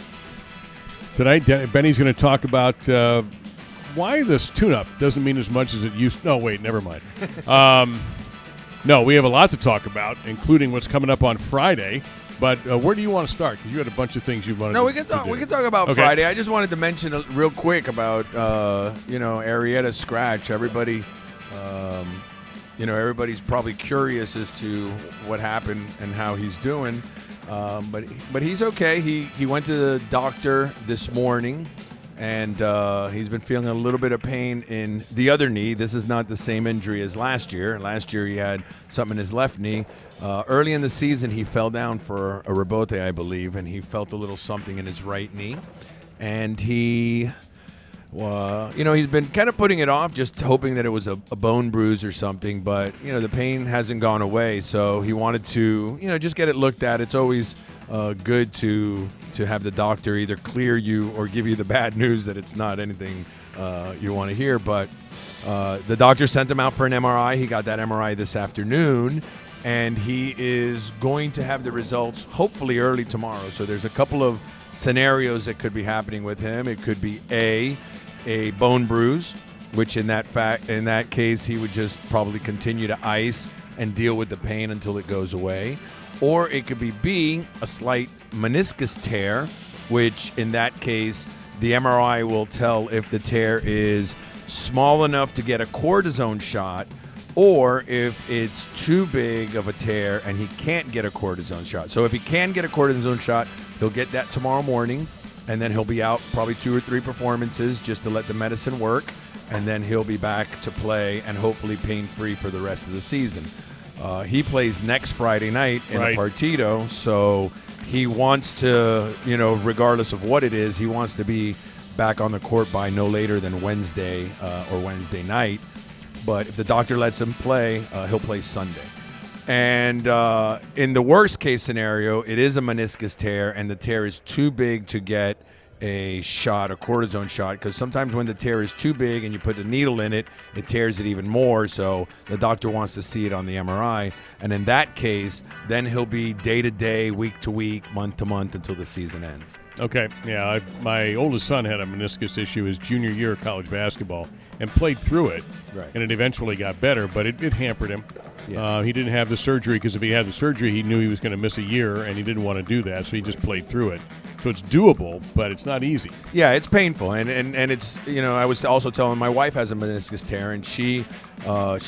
Tonight, Benny's going to talk about why this tune-up doesn't mean as much as it used to. No, wait, never mind. No, we have a lot to talk about, including what's coming up on Friday. But where do you want to start? Because you had a bunch of things you wanted to do. No, we can talk about Friday. I just wanted to mention real quick about, Arrieta's scratch. Everybody, everybody's probably curious as to what happened and how he's doing. But he's okay. He went to the doctor this morning, and he's been feeling a little bit of pain in the other knee. This is not the same injury as last year. Last year he had something in his left knee. Early in the season he fell down for a rebote, I believe, and he felt a little something in his right knee. And he's been kind of putting it off, just hoping that it was a bone bruise or something. But, the pain hasn't gone away, so he wanted to, just get it looked at. It's always good to have the doctor either clear you or give you the bad news that it's not anything you want to hear. But the doctor sent him out for an MRI. He got that MRI this afternoon, and he is going to have the results hopefully early tomorrow. So there's a couple of scenarios that could be happening with him. It could be a bone bruise, which in that case he would just probably continue to ice and deal with the pain until it goes away. Or it could be B, a slight meniscus tear, which in that case the MRI will tell if the tear is small enough to get a cortisone shot, or if it's too big of a tear and he can't get a cortisone shot. So if he can get a cortisone shot, he'll get that tomorrow morning, and then he'll be out probably 2 or 3 performances just to let the medicine work, and then he'll be back to play and hopefully pain-free for the rest of the season. He plays next Friday night in Right. a partido, so he wants to, regardless of what it is, he wants to be back on the court by no later than Wednesday or Wednesday night. But if the doctor lets him play, he'll play Sunday. And in the worst case scenario, it is a meniscus tear, and the tear is too big to get a cortisone shot, because sometimes when the tear is too big and you put a needle in it, it tears it even more. So the doctor wants to see it on the MRI. And in that case, then he'll be day to day, week to week, month to month until the season ends. Okay, yeah, my oldest son had a meniscus issue his junior year of college basketball and played through it, Right. and it eventually got better, but it hampered him. Yeah. He didn't have the surgery, because if he had the surgery, he knew he was going to miss a year, and he didn't want to do that, so he just played through it. So it's doable, but it's not easy. Yeah, it's painful, and it's, I was also telling my wife has a meniscus tear, and she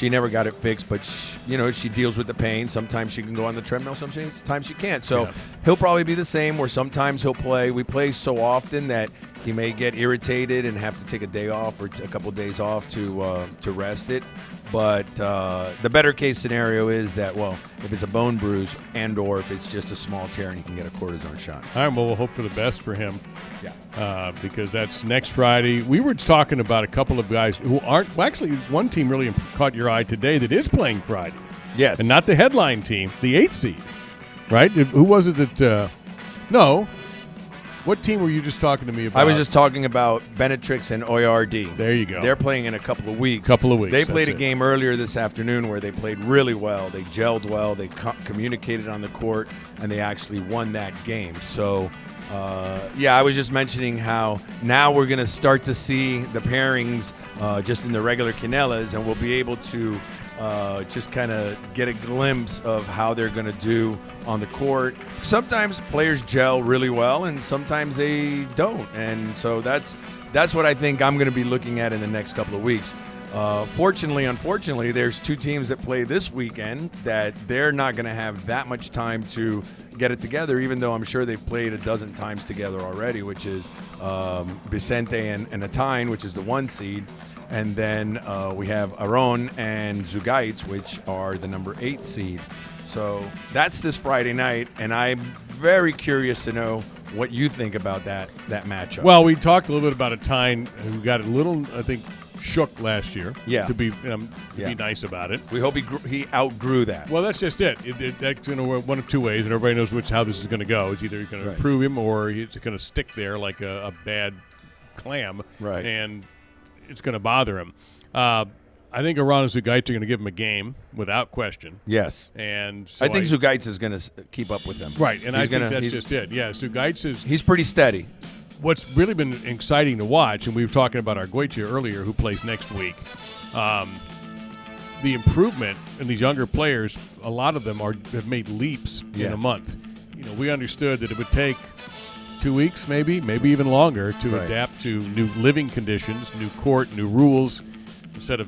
never got it fixed, but she deals with the pain. Sometimes she can go on the treadmill, sometimes she can't. So Yeah. He'll probably be the same, where sometimes he'll play. We play so often that he may get irritated and have to take a day off or a couple days off to rest it. But the better case scenario is that, if it's a bone bruise or if it's just a small tear and he can get a cortisone shot. All right, well, we'll hope for the best for him. Yeah. Because that's next Friday. We were talking about a couple of guys who aren't – well, actually, one team really caught your eye today that is playing Friday. Yes. And not the headline team, the 8th seed, right? Who was it that no. What team were you just talking to me about? I was just talking about Benetrix and ORD. There you go. They're playing in a couple of weeks. They played a game earlier this afternoon where they played really well. They gelled well. They communicated on the court, and they actually won that game. So, I was just mentioning how now we're going to start to see the pairings just in the regular Quinellas, and we'll be able to just kind of get a glimpse of how they're going to do on the court. Sometimes players gel really well, and sometimes they don't. And so that's what I think I'm going to be looking at in the next couple of weeks. Unfortunately, there's two teams that play this weekend that they're not going to have that much time to get it together, even though I'm sure they've played a dozen times together already, which is Vicente and Atine, which is the 1 seed. And then we have Aron and Zugaitz, which are the number 8 seed. So that's this Friday night, and I'm very curious to know what you think about that matchup. Well, we talked a little bit about Atine, who got a little, I think, shook last year. Yeah. To be nice about it. We hope he outgrew that. Well, that's just it. That's going to work one of two ways, and everybody knows how this is going to go. It's either going to improve him, or he's going to stick there like a bad clam, Right. And it's going to bother him. I think Aron and Zugaitz are going to give him a game without question. Yes. And so I think Zugaitz is going to keep up with them. Right, and I think that's just it. Yeah, Zugaitz is – he's pretty steady. What's really been exciting to watch, and we were talking about Arguetia earlier, who plays next week, the improvement in these younger players, a lot of them have made leaps in a month. We understood that it would take 2 weeks, maybe even longer, to adapt to new living conditions, new court, new rules, instead of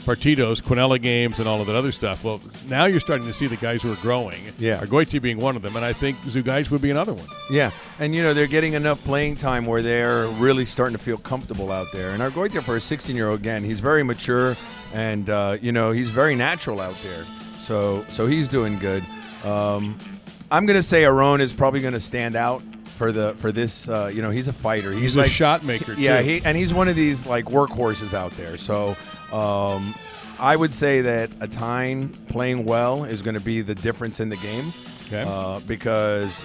partidos, Quinella games, and all of that other stuff. Well, now you're starting to see the guys who are growing. Yeah. Arguetia being one of them, and I think Zugaitz would be another one. Yeah, and they're getting enough playing time where they're really starting to feel comfortable out there. And Arguetia, for a 16-year-old, again, he's very mature, and he's very natural out there. So he's doing good. I'm going to say Aron is probably going to stand out for this. He's a fighter. He's a shot maker, too. Yeah, he's one of these workhorses out there. So I would say that Atine playing well is going to be the difference in the game. Okay. Because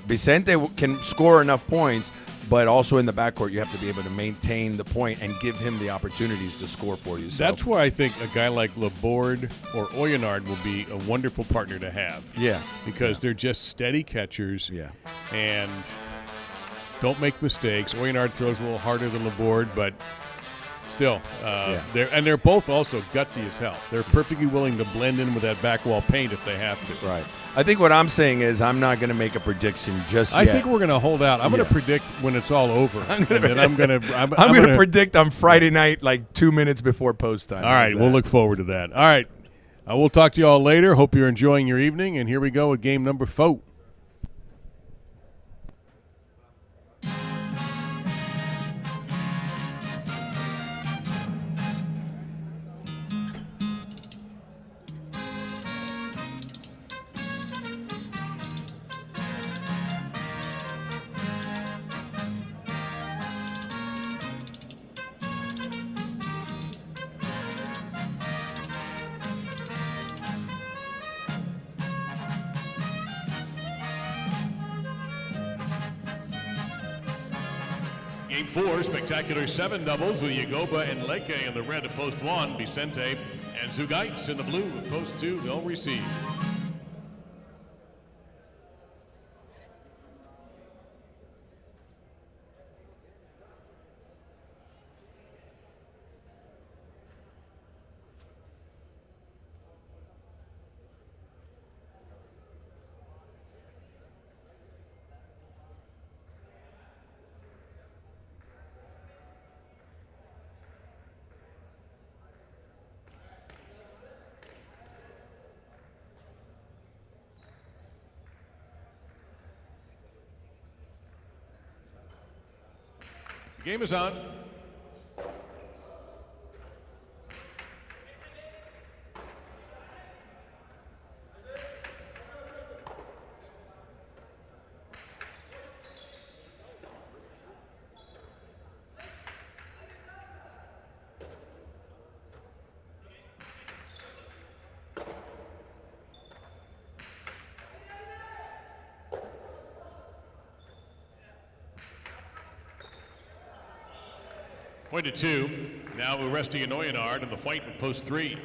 Vicente can score enough points, but also in the backcourt you have to be able to maintain the point and give him the opportunities to score for you. So that's where I think a guy like Laborde or Oyonard will be a wonderful partner to have. Yeah. Because they're just steady catchers. Yeah. And don't make mistakes. Oyonard throws a little harder than Laborde, but still, they're both also gutsy as hell. They're perfectly willing to blend in with that back wall paint if they have to. Right. I think what I'm saying is I'm not going to make a prediction just yet. I think we're going to hold out. I'm going to predict when it's all over. I'm going to predict on Friday night, 2 minutes before post time. All right, we'll look forward to that. All right, we'll talk to you all later. Hope you're enjoying your evening, and here we go with game number 4. Game 4, spectacular 7 doubles with Yagoba and Leke in the red at post 1. Vicente and Zugaitz in the blue at post 2. They'll receive. Game is on. Point to 2. Now Uresti and Oyenard in the fight with post 3.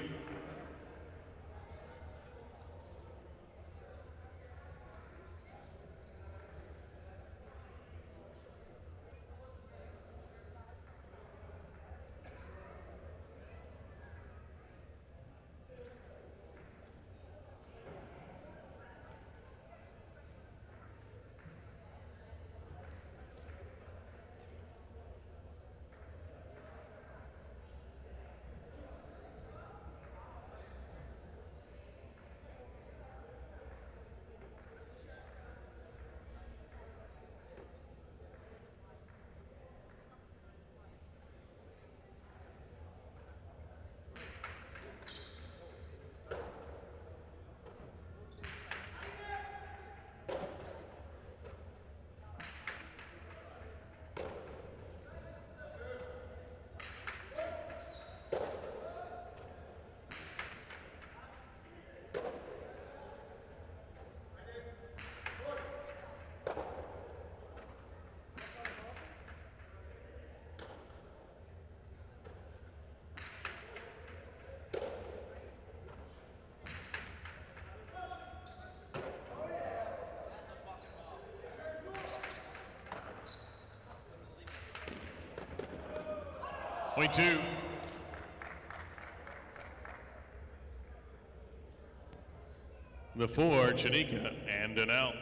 Point 2. The 4, Chanika and Daniel.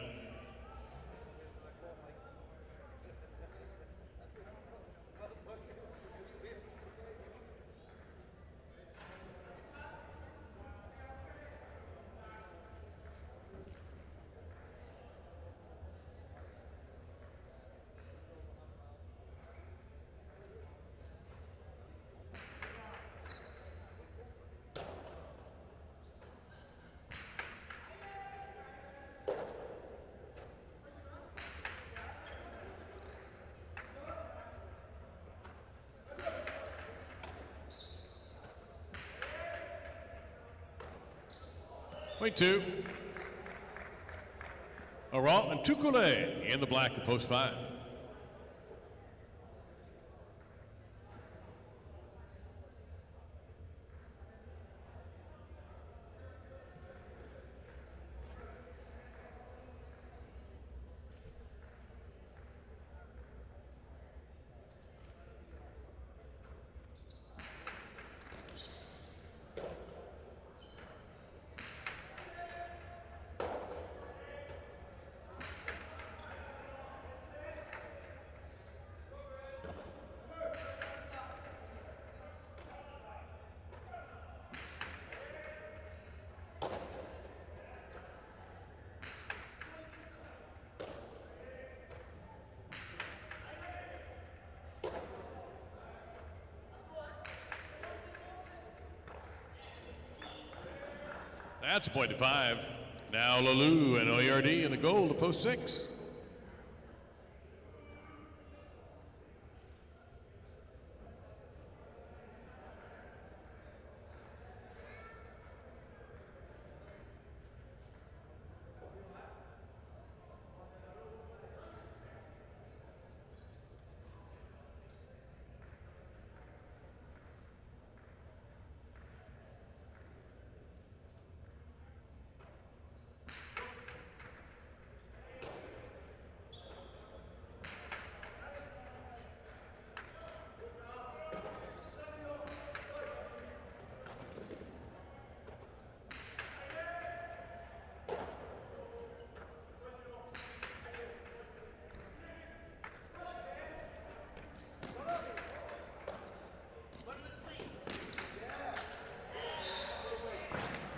Point 2. Aral and Tukule in the black at post 5. That's a point to 5. Now Lalu and Oyardi in the goal to post 6.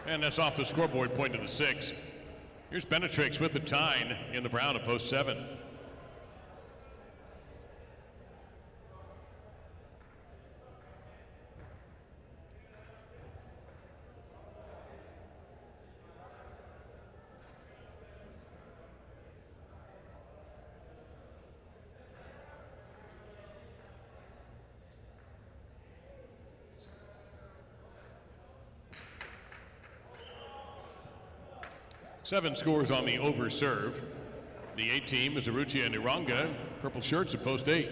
And that's off the scoreboard, point to the 6. Here's Benetrix with the Tyne in the brown at post 7. Seven scores on the over serve. The 8 team is Aruchia and Iranga, purple shirts at post 8.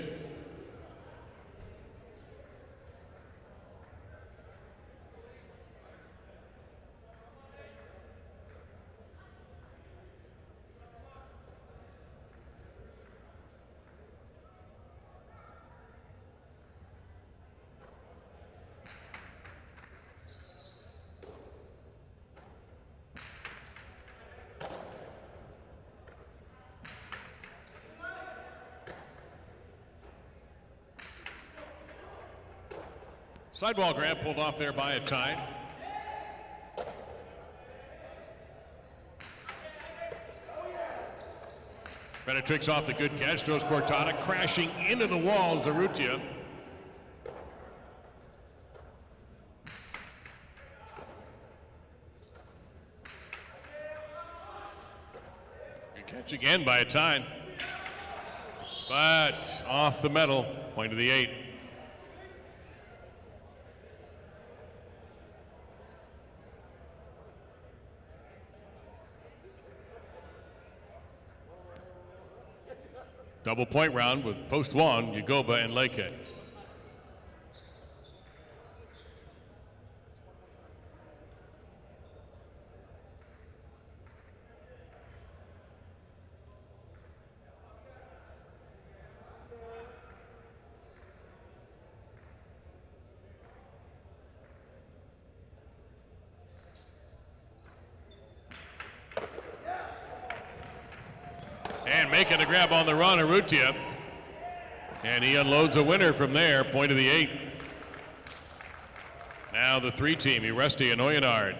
Sidewall grab pulled off there by a Tyne. Benetrix off the good catch, throws Cortada crashing into the wall. Zarutia. Good catch again by a Tyne. But off the metal, point to the 8. Double point round with post 1, Yagoba and Leke. And making the grab on the run, Arutia. And he unloads a winner from there, point of the 8. Now the 3 team, Uresti and Oyenard.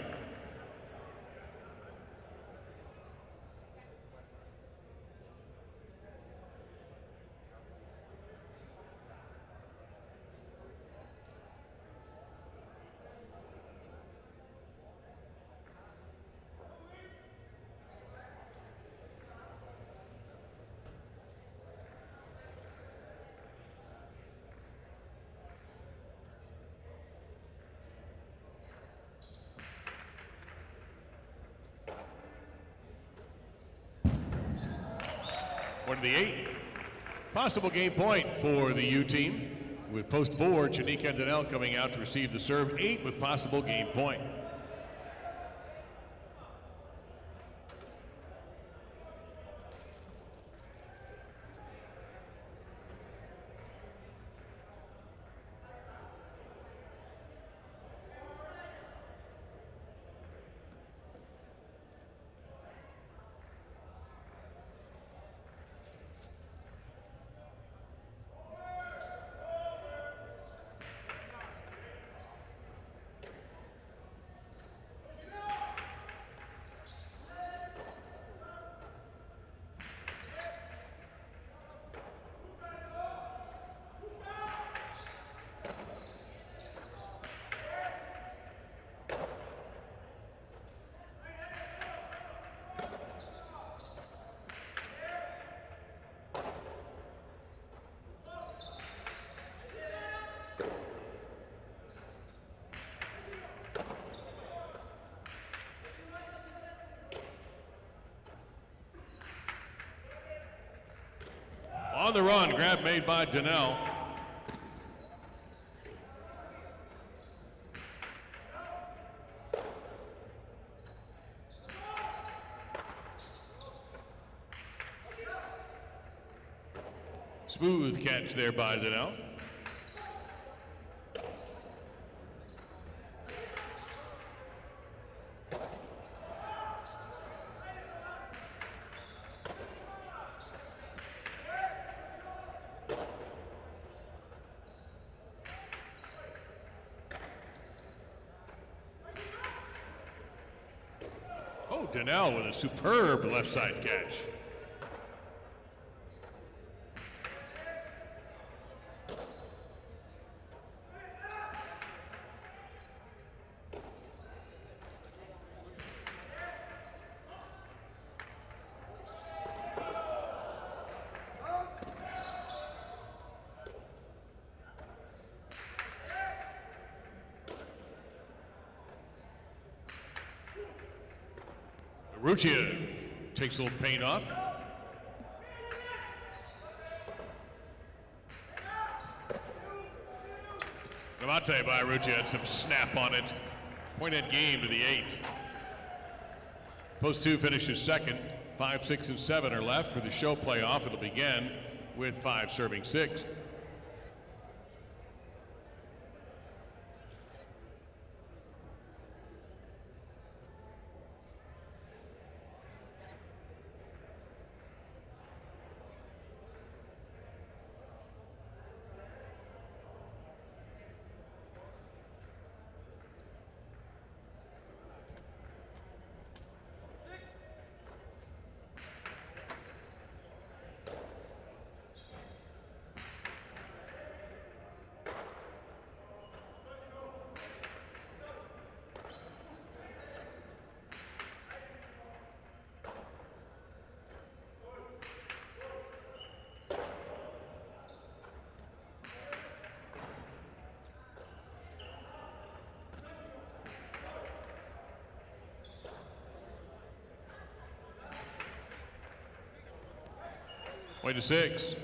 One to the 8. Possible game point for the U team with post 4, Chanika and Donnell coming out to receive the serve. 8 with possible game point. On the run, grab made by Donnell. Smooth catch there by Donnell. Oh, Dania with a superb left side catch. Ruccia takes a little paint off. Navate by Ruccia had some snap on it. Point at game to the 8. Post 2 finishes second. 5, 6, and 7 are left for the show playoff. It'll begin with 5 serving 6. Way to 6.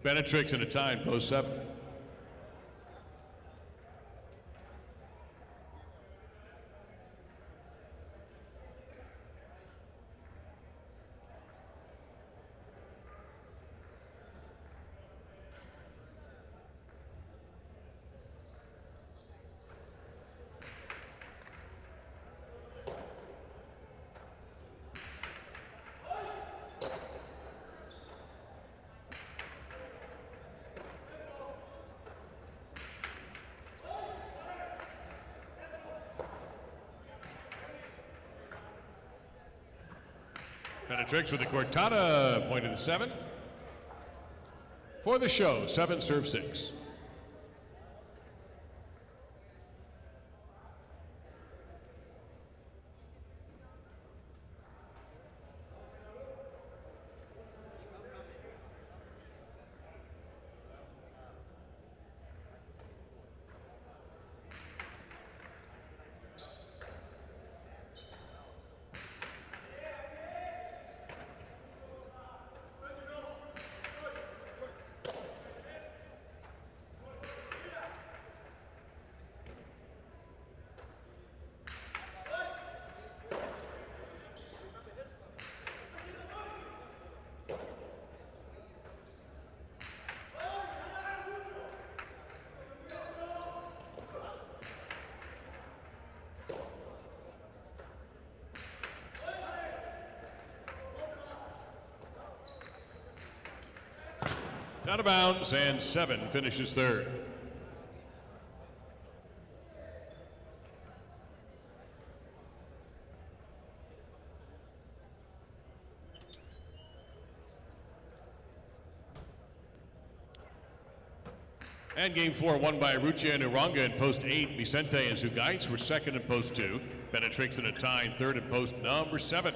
Benetrix in a tie, post 7. Benetrix with the cortada, point to the 7. For the show, 7 serve 6. Out of bounds, and 7 finishes third. And game 4 won by Ruccia and Uranga in post 8. Vicente and Zugaitz were second in post 2. Benetrix in a tie in third in post number 7.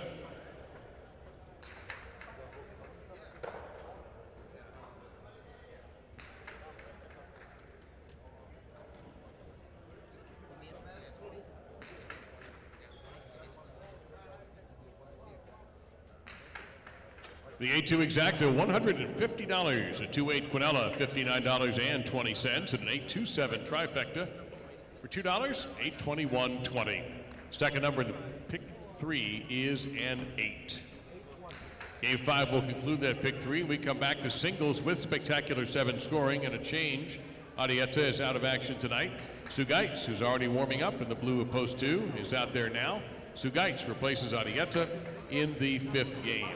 The 8-2 exacta, $150. A 2-8 Quinella, $59.20. And an 8-2-7 trifecta for $2, $821.20. Second number in the pick 3 is an 8. Game 5 will conclude that pick 3. We come back to singles with spectacular 7 scoring and a change. Arietta is out of action tonight. Zugaitz, who's already warming up in the blue of post 2, is out there now. Zugaitz replaces Arietta in the 5th game.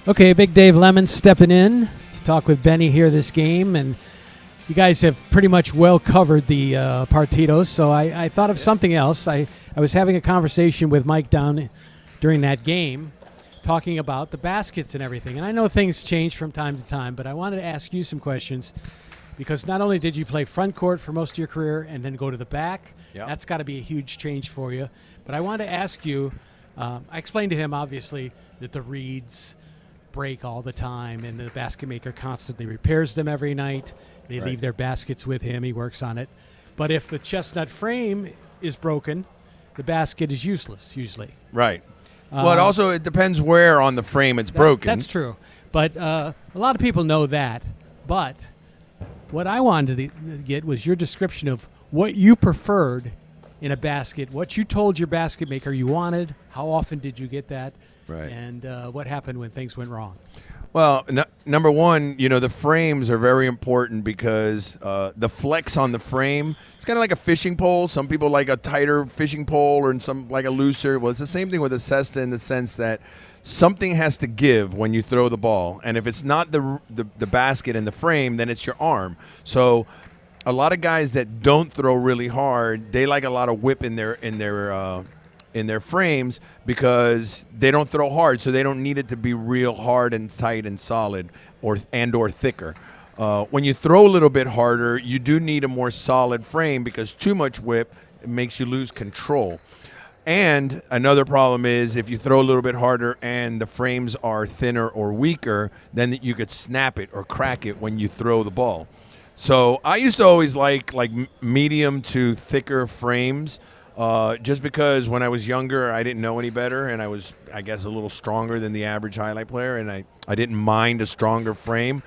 Okay, Big Dave Lemon stepping in to talk with Benny here this game, and you guys have pretty much well covered the partidos, so I thought of something else. I was having a conversation with Mike down during that game, talking about the baskets and everything, and I know things change from time to time, but I wanted to ask you some questions, because not only did you play front court for most of your career and then go to the back, that's got to be a huge change for you, but I wanted to ask you, I explained to him, obviously, that the reeds break all the time, and the basket maker constantly repairs them every night. They leave their baskets with him. He works on it. But if the chestnut frame is broken, the basket is useless usually. Right. Well, it depends where on the frame it's broken. That's true. But a lot of people know that. But what I wanted to get was your description of what you preferred in a basket, what you told your basket maker you wanted, how often did you get that, and what happened when things went wrong. Well, number one, the frames are very important because the flex on the frame, it's kind of like a fishing pole. Some people like a tighter fishing pole, and some like a looser. Well, it's the same thing with a cesta in the sense that something has to give when you throw the ball. And if it's not the basket and the frame, then it's your arm. So a lot of guys that don't throw really hard, they like a lot of whip in their frames because they don't throw hard, so they don't need it to be real hard and tight and solid or thicker. When you throw a little bit harder, you do need a more solid frame because too much whip makes you lose control. And another problem is if you throw a little bit harder and the frames are thinner or weaker, then you could snap it or crack it when you throw the ball. So I used to always like medium to thicker frames. Just because when I was younger, I didn't know any better, and I was, I guess, a little stronger than the average highlight player, and I didn't mind a stronger frame.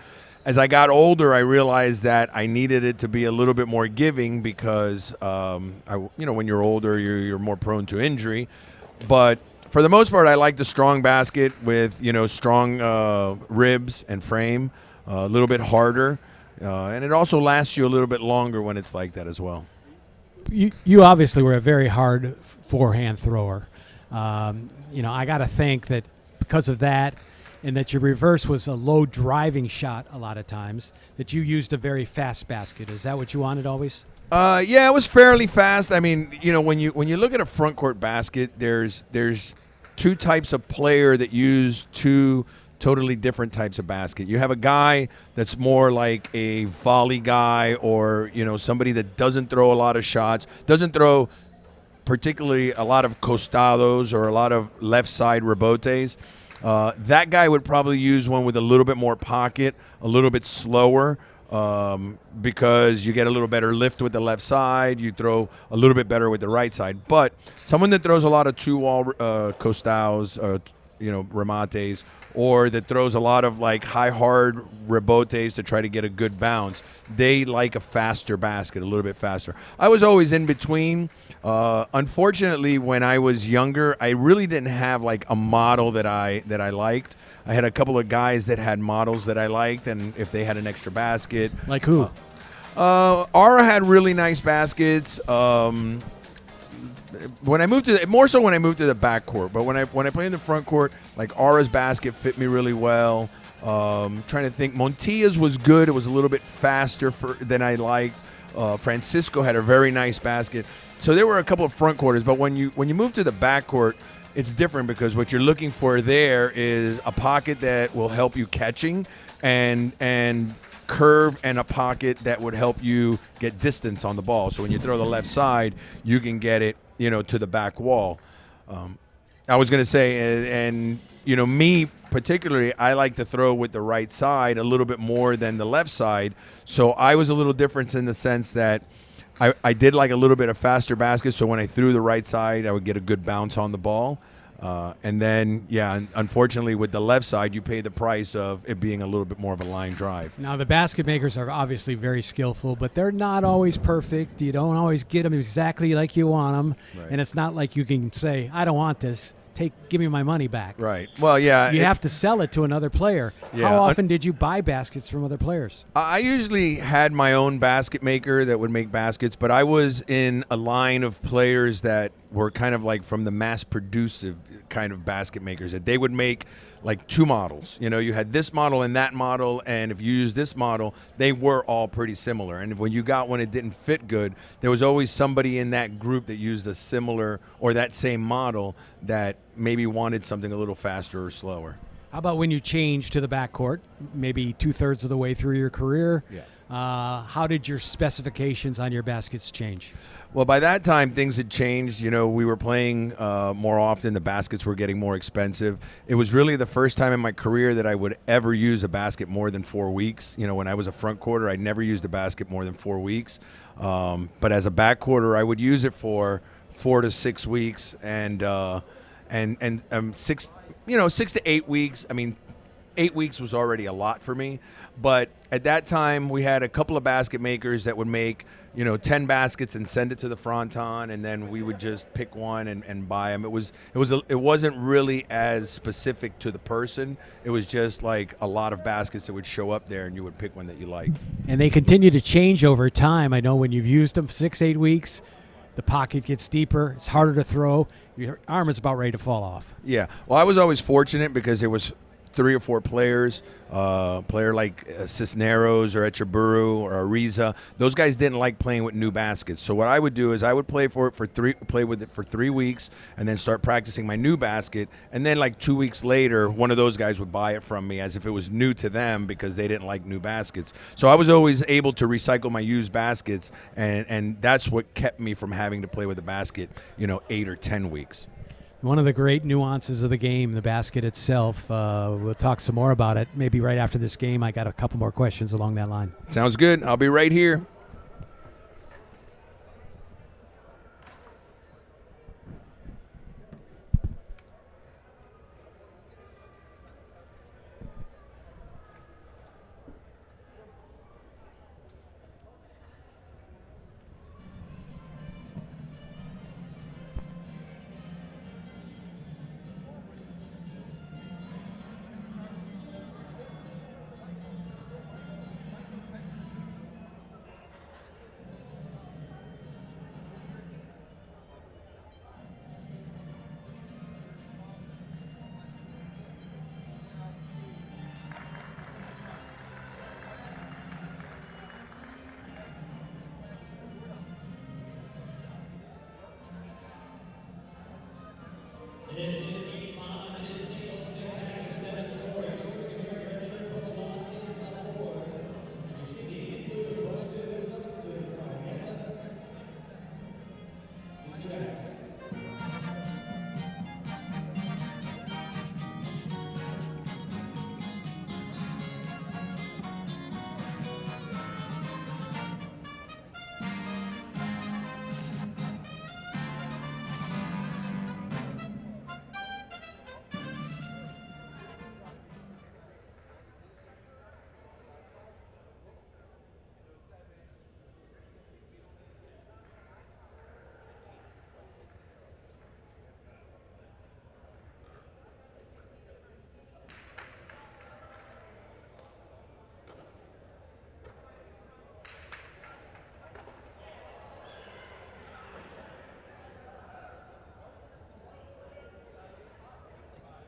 As I got older, I realized that I needed it to be a little bit more giving because, when you're older, you're more prone to injury. But for the most part, I like the strong basket with, strong ribs and frame, a little bit harder, and it also lasts you a little bit longer when it's like that as well. You obviously were a very hard forehand thrower. I got to think that because of that, and that your reverse was a low driving shot a lot of times, that you used a very fast basket. Is that what you wanted always? Yeah, it was fairly fast. I mean, when you look at a front court basket, there's two types of player that use two totally different types of basket. You have a guy that's more like a volley guy, or somebody that doesn't throw a lot of shots, doesn't throw particularly a lot of costados or a lot of left side rebotes. That guy would probably use one with a little bit more pocket, a little bit slower, because you get a little better lift with the left side. You throw a little bit better with the right side. But someone that throws a lot of two-wall costados, remates, or that throws a lot of like high hard rebotes to try to get a good bounce, they like a faster basket, a little bit faster. I was always in between. Unfortunately, when I was younger, I really didn't have like a model that I liked. I had a couple of guys that had models that I liked, and if they had an extra basket. Like who? Ara had really nice baskets. When I moved to more so when I moved to the back court, but when I played in the front court, like Ara's basket fit me really well. Trying to think, Montilla's was good. It was a little bit faster than I liked. Francisco had a very nice basket. So there were a couple of front quarters, but when you move to the back court, it's different because what you're looking for there is a pocket that will help you catching and curve, and a pocket that would help you get distance on the ball. So when you throw the left side, you can get it, to the back wall. I was going to say, and me particularly, I like to throw with the right side a little bit more than the left side. So I was a little different in the sense that I did like a little bit of faster basket. So when I threw the right side, I would get a good bounce on the ball. And then, unfortunately, with the left side, you pay the price of it being a little bit more of a line drive. Now, the basket makers are obviously very skillful, but they're not always perfect. You don't always get them exactly like you want them. Right. And it's not like you can say, I don't want this. Give me my money back. Right. Well, yeah. You have to sell it to another player. Yeah. How often did you buy baskets from other players? I usually had my own basket maker that would make baskets, but I was in a line of players that were kind of like from the mass kind of basket makers, that they would make like 2 models. You know, you had this model and that model, and if you use this model, they were all pretty similar. And when you got one that didn't fit good, there was always somebody in that group that used a similar or that same model that maybe wanted something a little faster or slower. How about when you changed to the backcourt, maybe 2/3 of the way through your career? Yeah. How did your specifications on your baskets change? Well, by that time, things had changed. You know, we were playing more often. The baskets were getting more expensive. It was really the first time in my career that I would ever use a basket more than 4 weeks. You know, when I was a front quarter, I never used a basket more than 4 weeks. But as a back quarter, I would use it for 4 to 6 weeks, and 6 to 8 weeks. I mean, 8 weeks was already a lot for me. But at that time, we had a couple of basket makers that would make, 10 baskets and send it to the fronton, and then we would just pick one and buy them. It wasn't really as specific to the person. It was just like a lot of baskets that would show up there, and you would pick one that you liked. And they continue to change over time. I know when you've used them 6-8 weeks, the pocket gets deeper. It's harder to throw. Your arm is about ready to fall off. Yeah. Well, I was always fortunate because there was 3 or 4 players, player like Cisneros or Echeburu or Ariza. Those guys didn't like playing with new baskets. So what I would do is I would play with it for 3 weeks, and then start practicing my new basket. And then like 2 weeks later, one of those guys would buy it from me as if it was new to them because they didn't like new baskets. So I was always able to recycle my used baskets, and that's what kept me from having to play with a basket, 8 or 10 weeks. One of the great nuances of the game, the basket itself. We'll talk some more about it maybe right after this game. I got a couple more questions along that line. Sounds good. I'll be right here.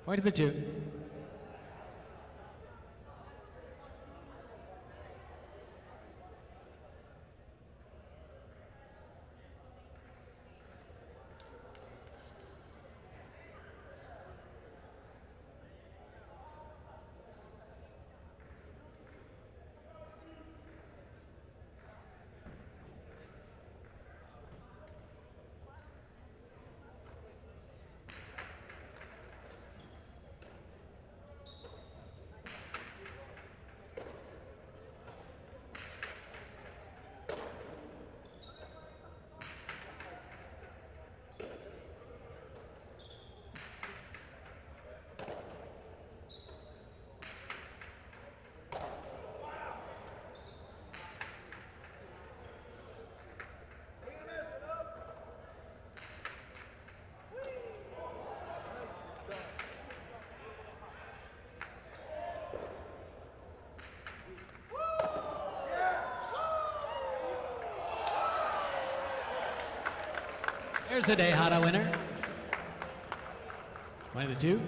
Point to the 2. There's a Dania winner. Point the 2.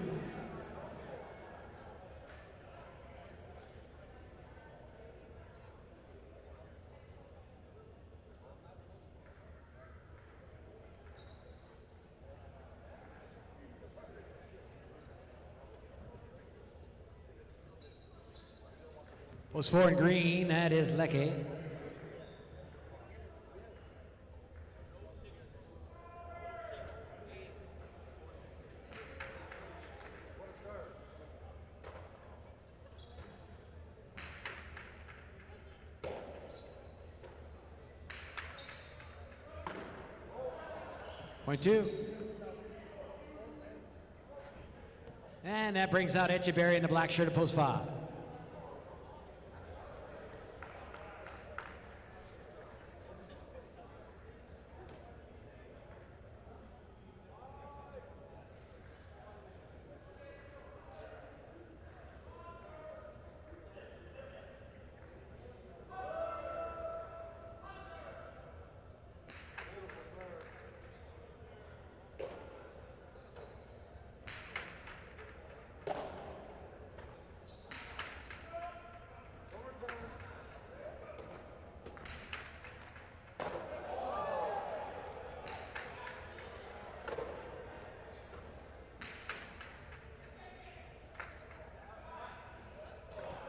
Post 4 in green, that is Leckie. Point 2. And that brings out Echeverry in the black shirt at post 5.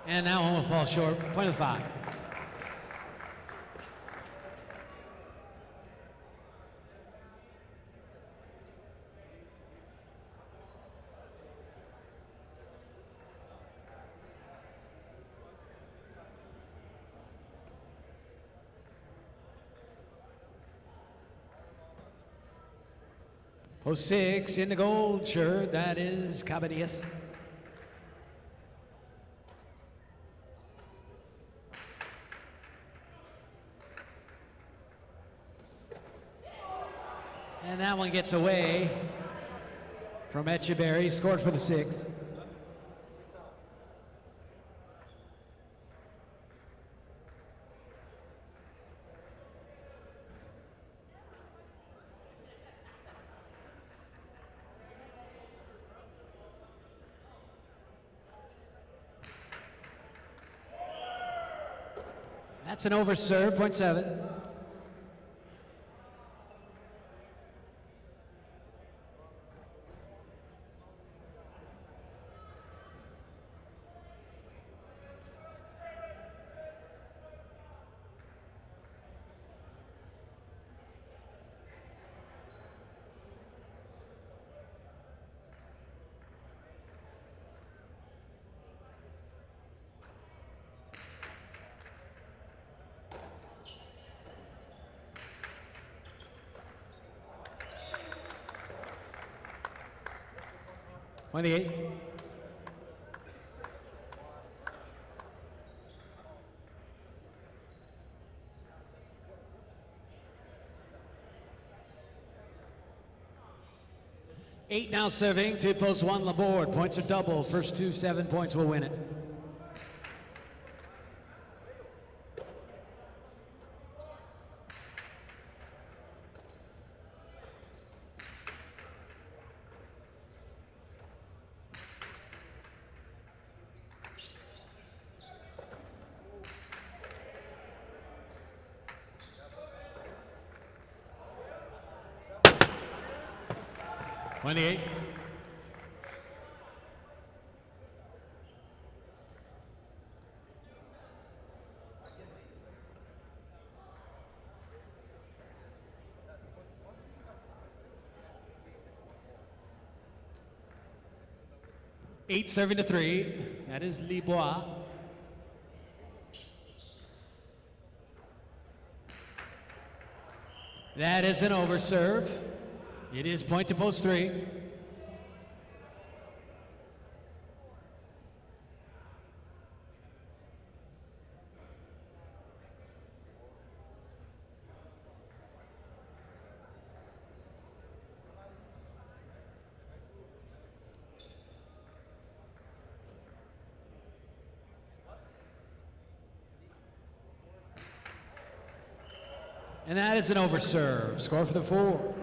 And now home will fall short. Point of 5. Post 6 in the gold shirt, that is Cabanillas. And that one gets away from Echeverry, scored for the 6. That's an overserve, point 7. Point the 8. Eight now serving, 2 posts, 1 Laborde. Points are double. First 2, 7 points will win it. Point the 8. Eight serving to 3. That is Libois. That is an overserve. It is point to post 3. And that is an overserve. Score for the 4.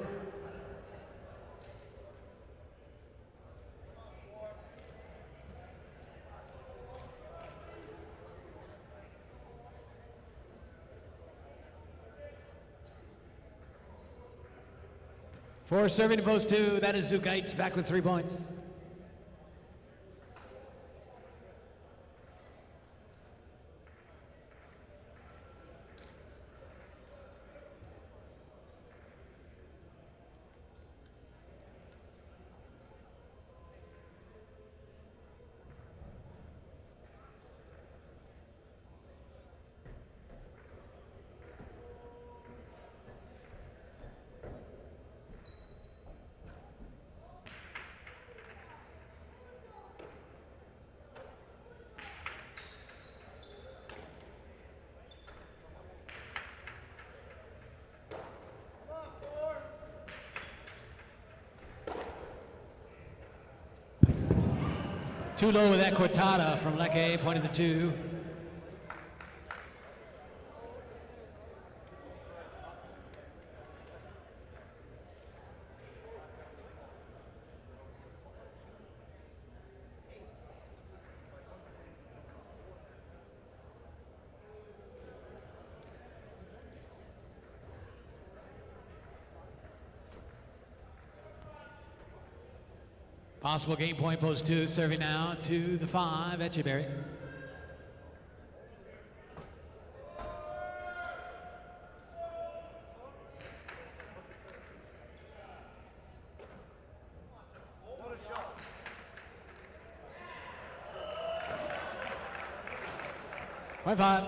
For serving to post 2, that is Zugaitz back with 3 points. Too low with that cortada from Lecce, pointing the 2. Possible game point, post 2, serving now to the 5, Echeverry. Point 5.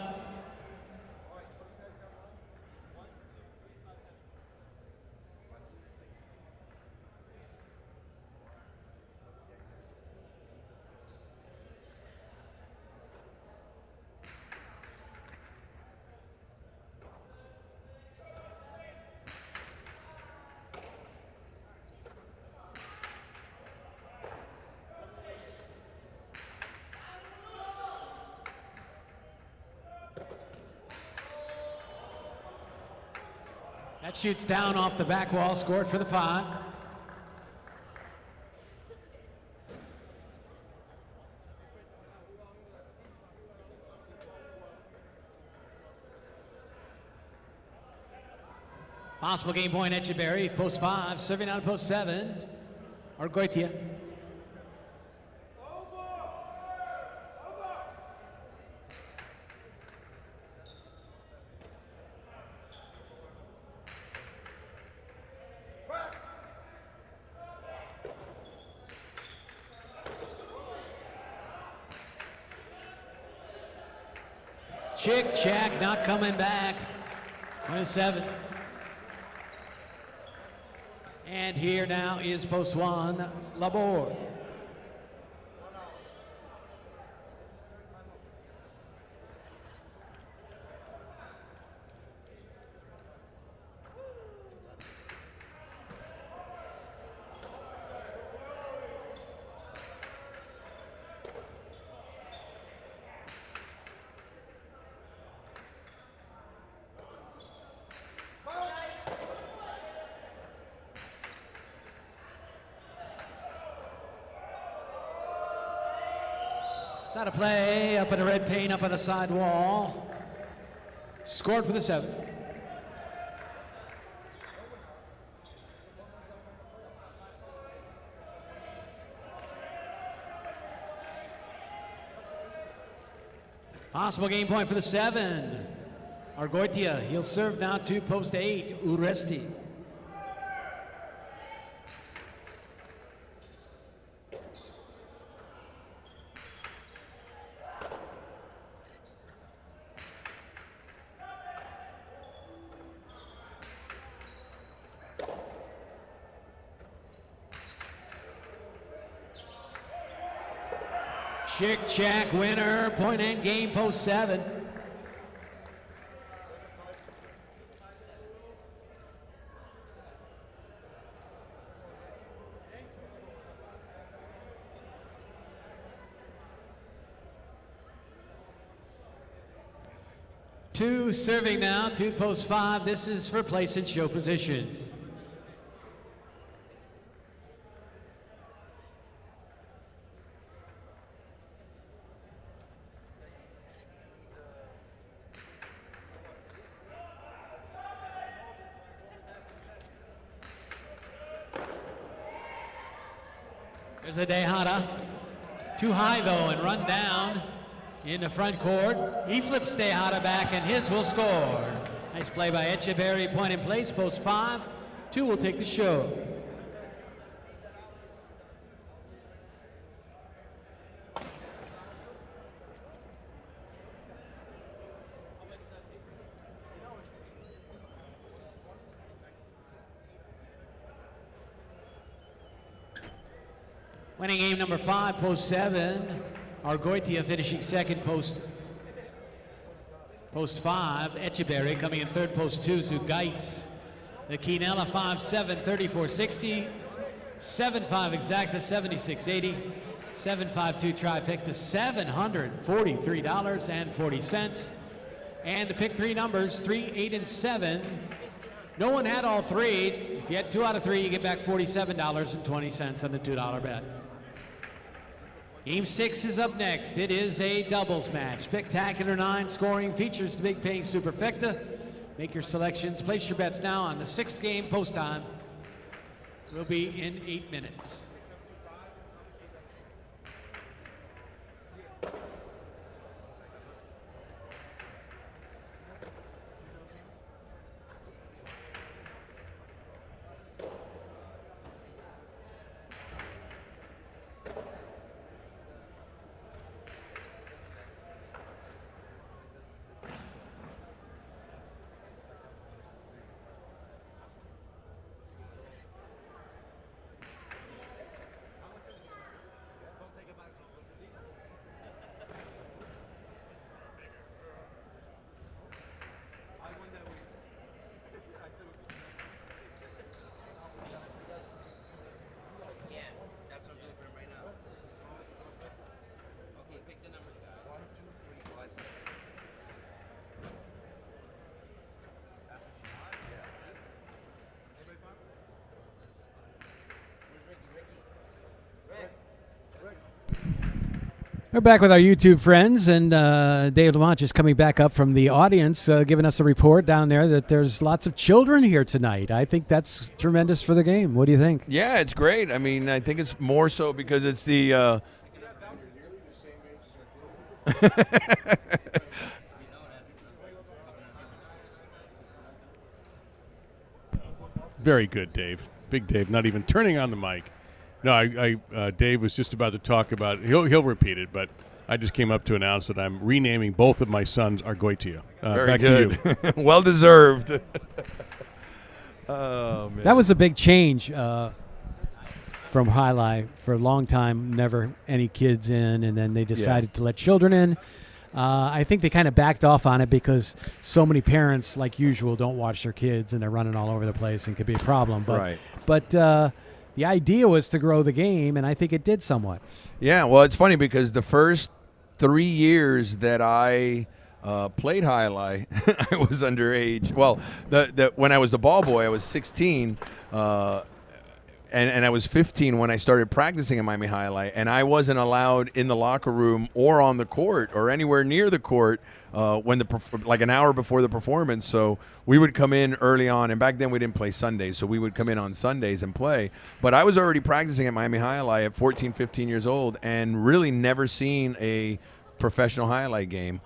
That shoots down off the back wall, scored for the 5. Possible game point, Echeverry, post 5, serving out of post 7, Argoitia. Chick Jack not coming back. 27. And here now is post 1, Labor. It's out of play, up in the red paint, up on the side wall. Scored for the 7. Possible game point for the 7. Argoitia, he'll serve now to post 8, Uresti. Chick Jack winner, point and game, post 7. Two serving now, 2 post 5. This is for place and show positions. There's a Tejada. Too high, though, and run down in the front court. He flips Tejada back, and his will score. Nice play by Echeverry, point in place, post 5. 2 will take the show. Winning game number 5, post 7. Argoitia finishing second, post 5. Echeverry coming in third, post 2. Zugaitz. The Quinella 5-7, 34-60. 7-5 exacta, 76-80. 7-5-2 trifecta, $743.40. And to pick 3 numbers, 3, 8, and 7. No one had all 3. If you had 2 out of 3, you get back $47.20 on the $2 bet. Game 6 is up next. It is a doubles match. Spectacular 9 scoring, features the big paying superfecta. Make your selections. Place your bets now on the 6th game. Post time will be in 8 minutes. We're back with our YouTube friends, and Dave Lamont is coming back up from the audience, giving us a report down there that there's lots of children here tonight. I think that's tremendous for the game. What do you think? Yeah, it's great. I mean, I think it's more so because it's the Very good, Dave. Big Dave, not even turning on the mic. No, Dave was just about to talk about. He'll repeat it, but I just came up to announce that I'm renaming both of my sons Argoitia. Very back good. to you. Well deserved. Oh man, that was a big change from Alai. For a long time, never any kids in, and then they decided to let children in. I think they kind of backed off on it because so many parents, like usual, don't watch their kids, and they're running all over the place and could be a problem. But the idea was to grow the game, and I think it did somewhat. Yeah, well, it's funny because the first 3 years that I played Alai, I was underage. Well, when I was the ball boy, I was 16, and I was 15 when I started practicing at Miami Alai, and I wasn't allowed in the locker room or on the court or anywhere near the court like an hour before the performance. So we would come in early on, and back then we didn't play Sundays, so we would come in on Sundays and play. But I was already practicing at Miami Alai at 14, 15 years old, and really never seen a professional Alai game.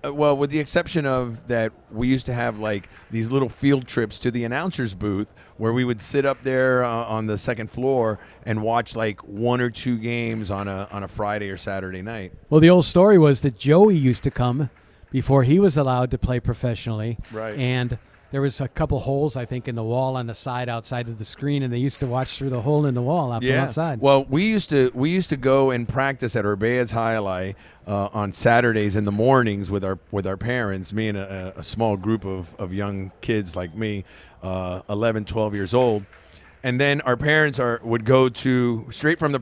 Well, with the exception of that, we used to have like these little field trips to the announcer's booth where we would sit up there on the second floor and watch like 1 or 2 games on a Friday or Saturday night. Well, the old story was that Joey used to come before he was allowed to play professionally. Right. And there was a couple holes, I think, in the wall on the side outside of the screen, and they used to watch through the hole in the wall from outside. Well, we used to go and practice at Urbea's Alai on Saturdays in the mornings with our parents, me and a small group of young kids like me, 11, 12 years old. And then our parents would go to straight from the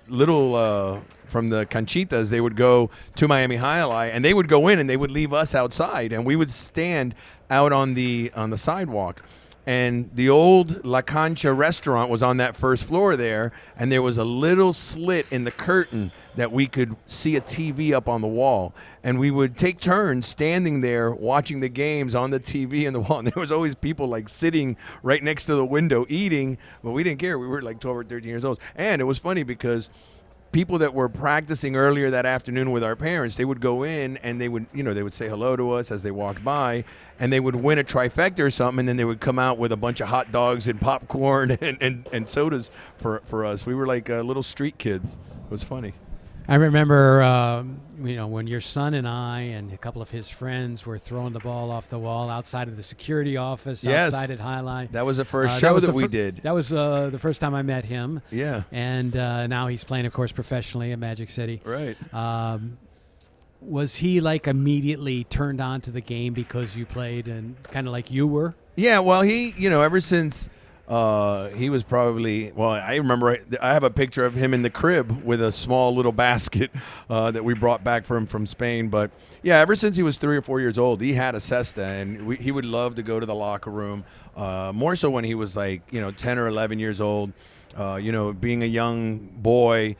little from the canchitas, they would go to Miami Alai, and they would go in and they would leave us outside, and we would stand out on the sidewalk. And the old La Concha restaurant was on that first floor there, and there was a little slit in the curtain that we could see a TV up on the wall. And we would take turns standing there watching the games on the TV and the wall. And there was always people like sitting right next to the window eating, but we didn't care. We were like 12 or 13 years old. And it was funny because people that were practicing earlier that afternoon with our parents, they would go in and they would say hello to us as they walked by, and they would win a trifecta or something, and then they would come out with a bunch of hot dogs and popcorn and sodas for us. We were like little street kids. It was funny. I remember, when your son and I and a couple of his friends were throwing the ball off the wall outside of the security office, outside at Highlight. That was the first show that we did. That was the first time I met him. Yeah. And now he's playing, of course, professionally at Magic City. Right. Was he like immediately turned on to the game because you played and kind of like you were? Yeah, well, he, ever since he was probably, I remember I have a picture of him in the crib with a small little basket that we brought back from Spain. But, yeah, ever since he was 3 or 4 years old, he had a cesta, and he would love to go to the locker room, more so when he was like, 10 or 11 years old. Being a young boy,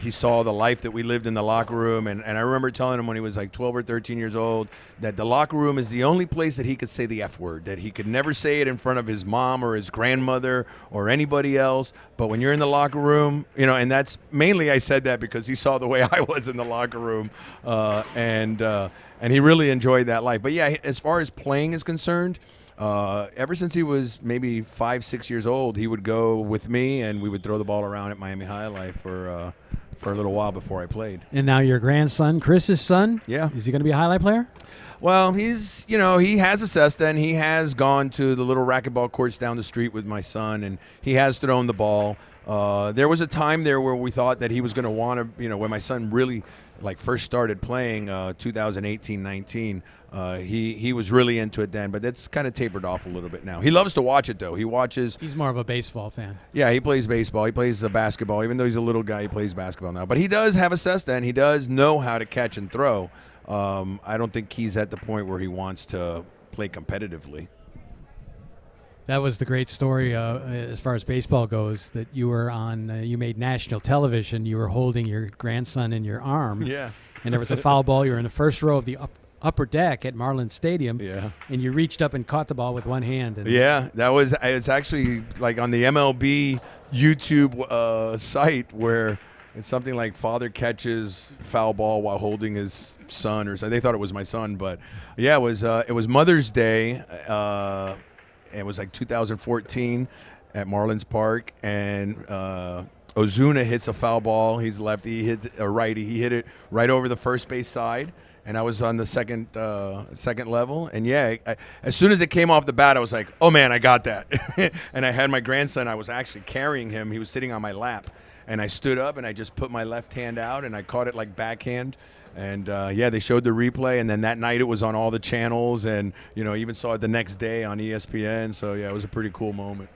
he saw the life that we lived in the locker room. And I remember telling him when he was like 12 or 13 years old that the locker room is the only place that he could say the F word, that he could never say it in front of his mom or his grandmother or anybody else. But when you're in the locker room, and that's mainly I said that because he saw the way I was in the locker room. And he really enjoyed that life. But, yeah, as far as playing is concerned, ever since he was maybe 5, 6 years old, he would go with me, and we would throw the ball around at Miami Highlight for a little while before I played. And now your grandson, Chris's son, is he going to be a Highlight player? Well, he's, he has a cesta, and he has gone to the little racquetball courts down the street with my son, and he has thrown the ball. There was a time there where we thought that he was going to want to, when my son really first started playing, 2018-19. He was really into it then, but that's kind of tapered off a little bit now. He loves to watch it, though. He's more of a baseball fan. Yeah, he plays baseball. He plays basketball. Even though he's a little guy, he plays basketball now. But he does have a cesta, and he does know how to catch and throw. I don't think he's at the point where he wants to play competitively. That was the great story as far as baseball goes, that you were you made national television. You were holding your grandson in your arm. Yeah. And there was a foul ball. You were in the first row of the upper deck at Marlins Stadium. Yeah. And you reached up and caught the ball with one hand. And it's actually like on the MLB YouTube site where it's something like father catches foul ball while holding his son or something. They thought it was my son, but yeah, it was Mother's Day. It was like 2014 at Marlins Park, and Ozuna hits a foul ball. He's lefty. He hit a righty. He hit it right over the first base side, and I was on the second level. And as soon as it came off the bat, I was like, "Oh man, I got that!" And I had my grandson. I was actually carrying him. He was sitting on my lap, and I stood up and I just put my left hand out and I caught it like backhand. And, they showed the replay, and then that night it was on all the channels, and, even saw it the next day on ESPN. So, yeah, it was a pretty cool moment.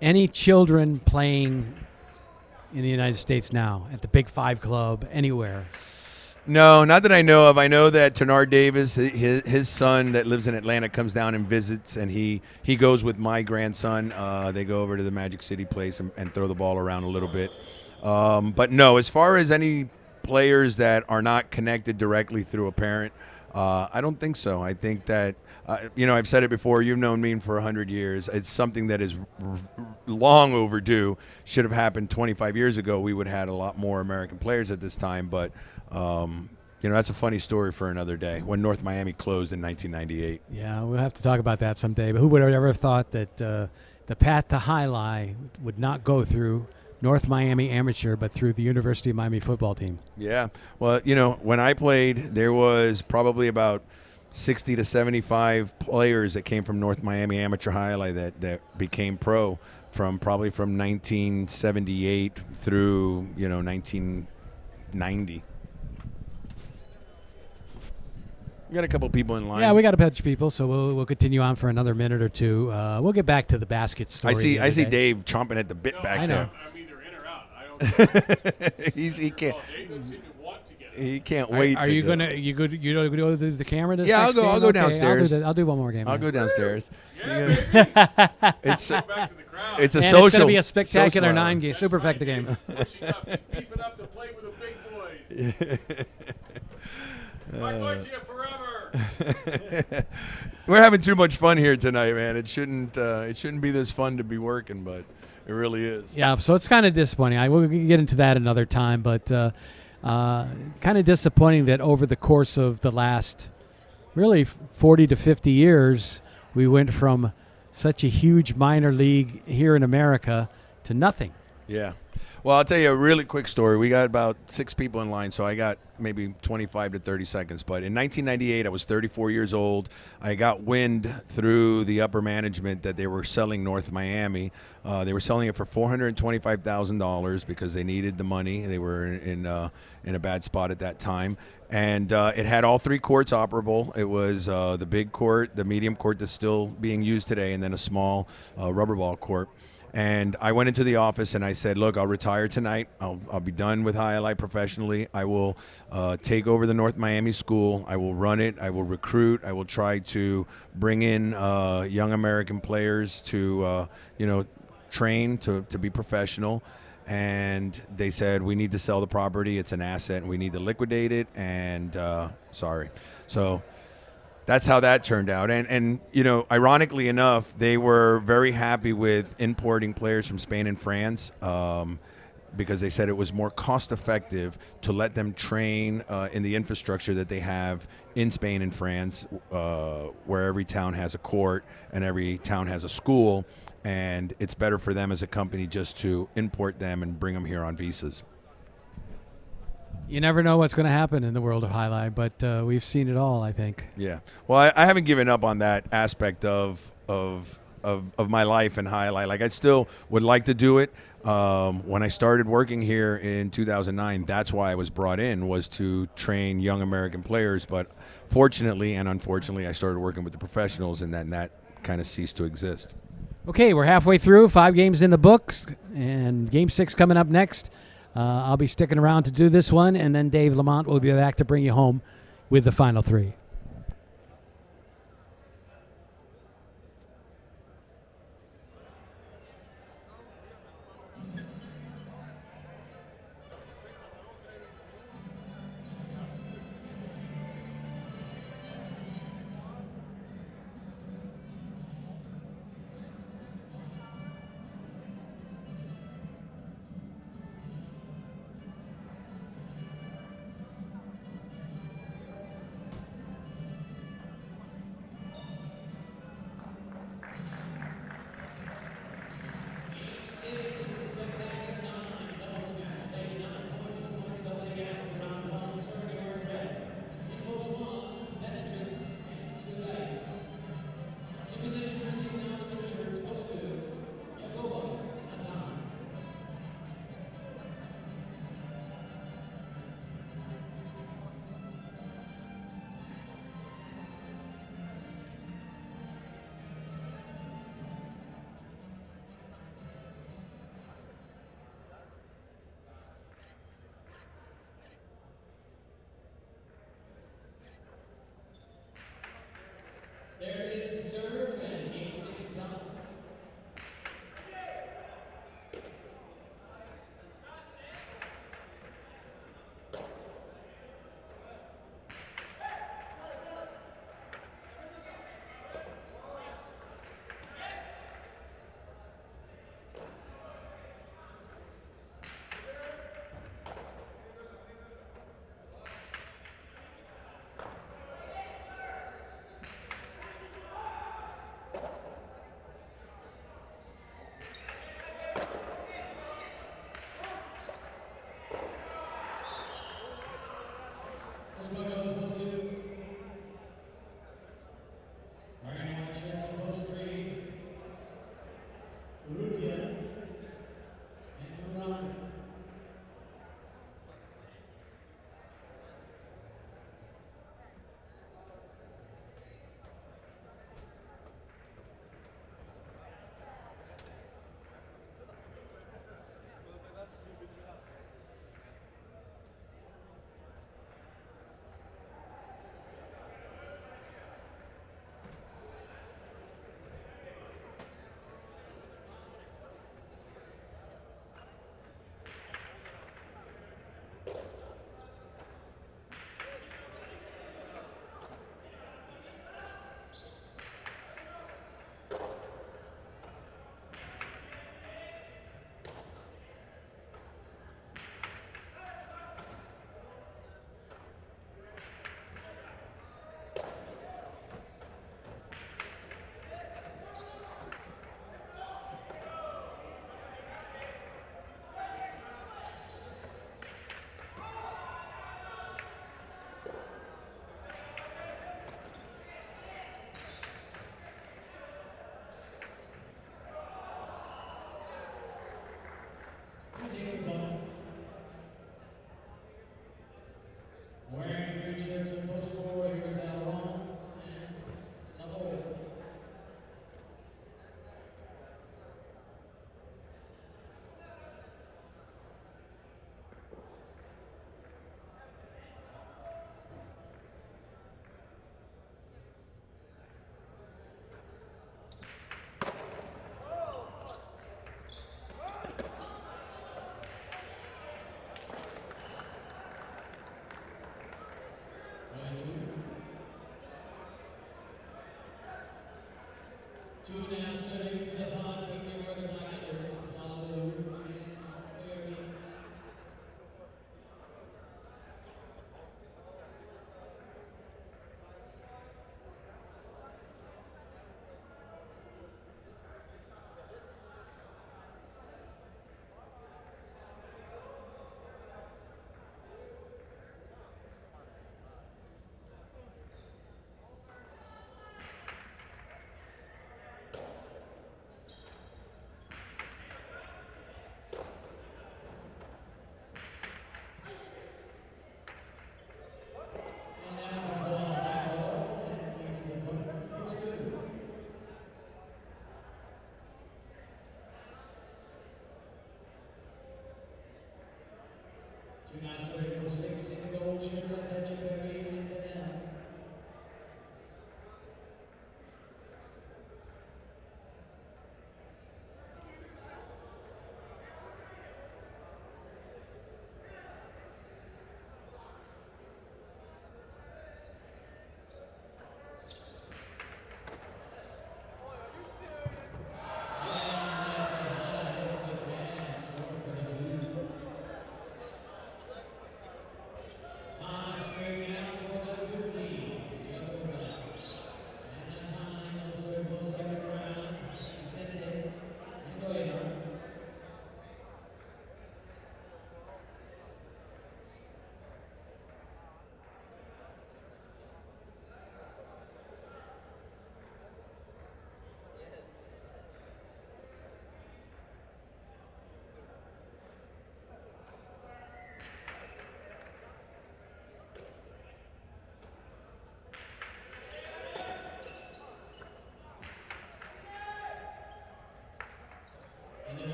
Any children playing in the United States now at the Big Five Club, anywhere? No, not that I know of. I know that Tenard Davis, his son that lives in Atlanta, comes down and visits, and he goes with my grandson. They go over to the Magic City place and throw the ball around a little bit. But, no, as far as any players that are not connected directly through a parent, I don't think so. I think that, I've said it before, you've known me for 100 years. It's something that is long overdue. Should have happened 25 years ago. We would have had a lot more American players at this time. But, that's a funny story for another day, when North Miami closed in 1998. Yeah, we'll have to talk about that someday. But who would have ever thought that the path to Highlight would not go through North Miami Amateur, but through the University of Miami football team? Yeah. Well, when I played, there was probably about 60 to 75 players that came from North Miami Amateur Highlight that became pro from 1978 through, 1990. We got a couple people in line. Yeah, we got a bunch of people, so we'll continue on for another minute or two. We'll get back to the basket story. I see Dave chomping at the bit back there. I'm either in or out. I don't know. He can't. Dave doesn't seem to want to get he can't wait. Are you gonna go to the camera? This Yeah, next I'll game? go Okay, downstairs. I'll do one more game. I'll then. go downstairs. Yeah, baby. It's Go back to the crowd. it's a And social. it's gonna be a spectacular social hour. 9-game, superfecta game. Pushing up, just beefing up to play with the big boys. I've liked you forever. We're having too much fun here tonight, man. It shouldn't be this fun to be working, but it really is. Yeah, so it's kind of disappointing. We'll get into that another time, but kind of disappointing that over the course of the last really 40 to 50 years, we went from such a huge minor league here in America to nothing. Yeah. Well, I'll tell you a really quick story. We got about 6 people in line, so I got maybe 25 to 30 seconds. But in 1998, I was 34 years old. I got wind through the upper management that they were selling North Miami. They were selling it for $425,000 because they needed the money. They were in a bad spot at that time. And it had all 3 courts operable. It was the big court, the medium court that's still being used today, and then a small rubber ball court. And I went into the office and I said, look, I'll retire tonight. I'll be done with Alai professionally. I will take over the North Miami school. I will run it. I will recruit. I will try to bring in young American players to, train to be professional. And they said, we need to sell the property. It's an asset and we need to liquidate it. And sorry. So that's how that turned out. And ironically enough, they were very happy with importing players from Spain and France because they said it was more cost effective to let them train in the infrastructure that they have in Spain and France, where every town has a court and every town has a school. And it's better for them as a company just to import them and bring them here on visas. You never know what's going to happen in the world of highlight, but we've seen it all, I think. Yeah. Well, I haven't given up on that aspect of my life in highlight. Like, I still would like to do it. When I started working here in 2009, that's why I was brought in, was to train young American players. But fortunately and unfortunately, I started working with the professionals, and then that kind of ceased to exist. Okay, we're halfway through. 5 games in the books, and Game 6 coming up next. I'll be sticking around to do this one, and then Dave Lamont will be back to bring you home with the final 3.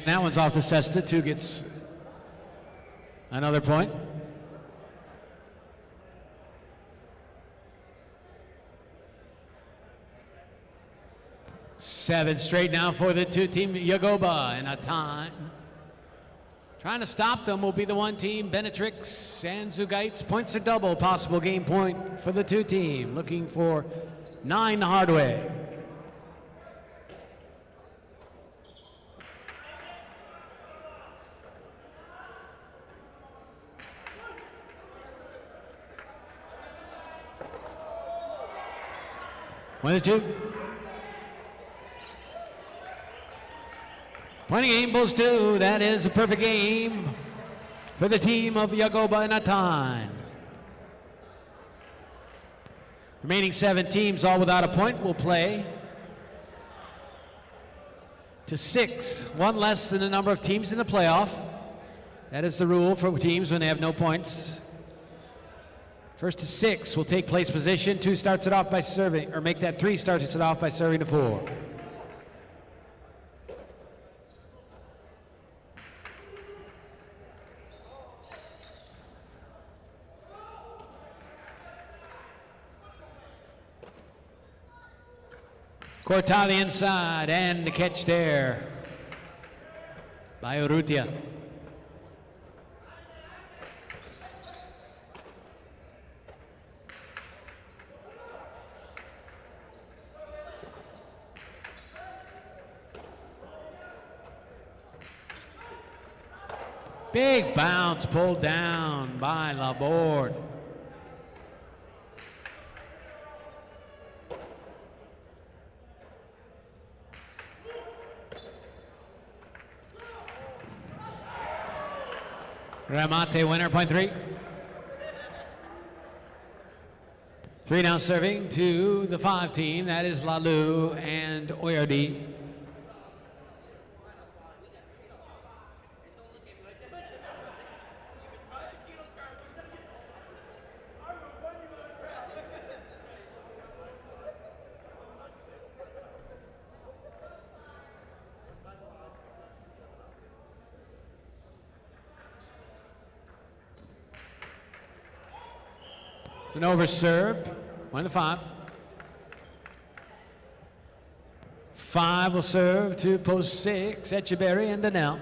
That one's off the cesta. Two gets another point. Seven straight now for the two team Yagoba, and a time. Trying to stop them will be the one team Benetrix and Zugaitz. Points are double. Possible game point for the two team. Looking for 9 the hard way. One and two. Pointing game, Bulls 2. That is a perfect game for the team of Yagoba and Atan. Remaining 7 teams, all without a point, will play to 6. One less than the number of teams in the playoff. That is the rule for teams when they have no points. First to 6 will take place position. 2 starts it off by serving, or make that 3 starts it off by serving to 4. Corta the inside, and the catch there by Urrutia. Big bounce pulled down by Laborde. Ramate winner, point 3. 3 now serving to the 5 team. That is Lalu and Oyardi. It's an over serve, 1 to 5. 5 will serve to post 6, Etcheberry and Dania.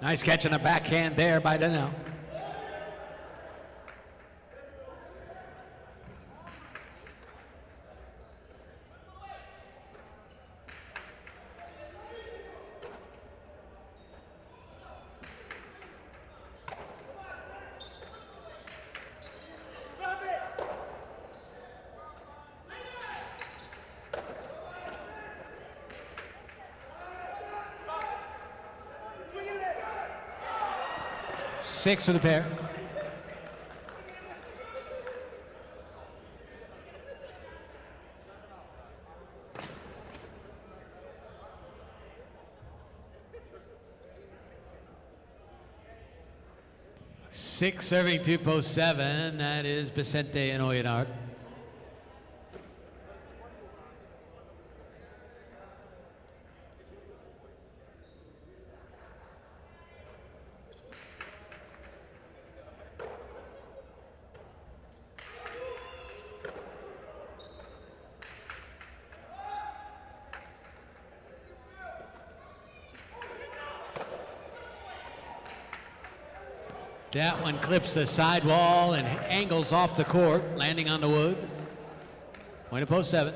Nice catch on the backhand there by Dania. Six for the pair. Six serving to post 7. That is Vicente and Oyenard. That one clips the sidewall and angles off the court, landing on the wood. Point of post 7.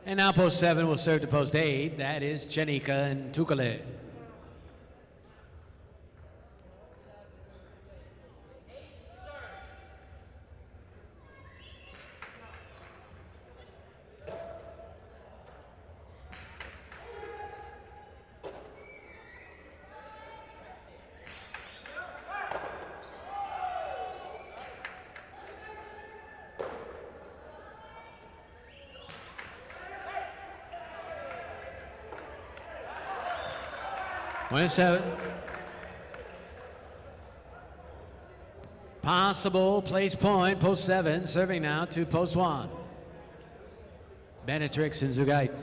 And now post 7 will serve to post 8. That is Chanika and Tukale. Point of 7. Possible place point, post 7, serving now to post 1. Benetrix and Zugait.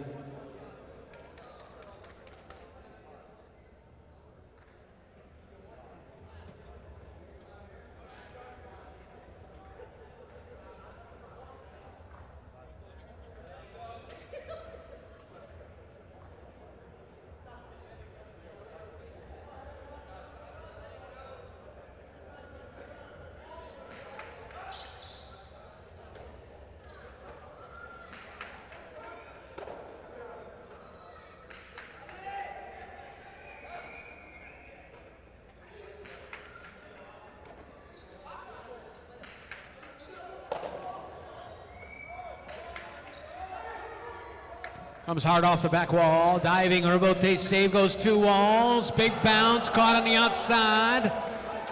Comes hard off the back wall, diving, Rebote save, goes 2 walls, big bounce, caught on the outside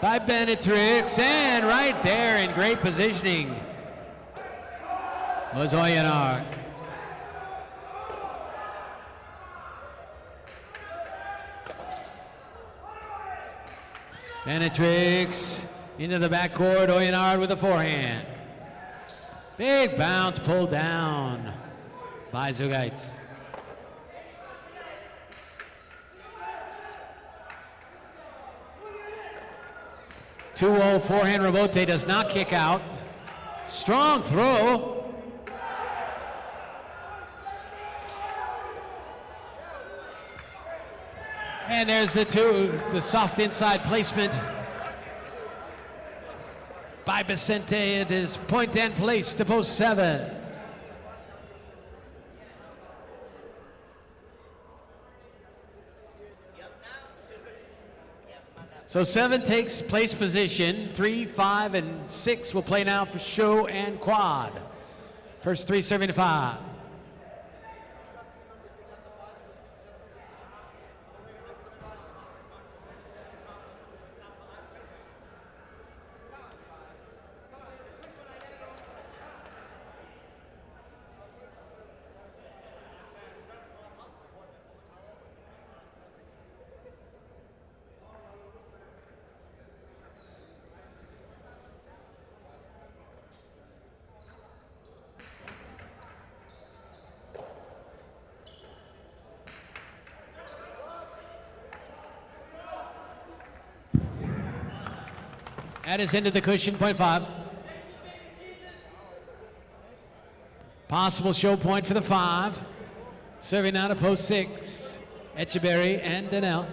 by Benetrix, and right there in great positioning was Oyenard. Benetrix into the backcourt, Oyenard with a forehand. Big bounce pulled down by Zugait. 2-0 forehand, Rebote does not kick out. Strong throw. And there's the soft inside placement by Vicente. It is point and place to post 7. So 7 takes place position. 3, 5, and 6 will play now for show and quad. First 3 serving to 5. That is into the cushion, point 5. Possible show point for the 5. Serving now to post 6. Echeberry and Daniel.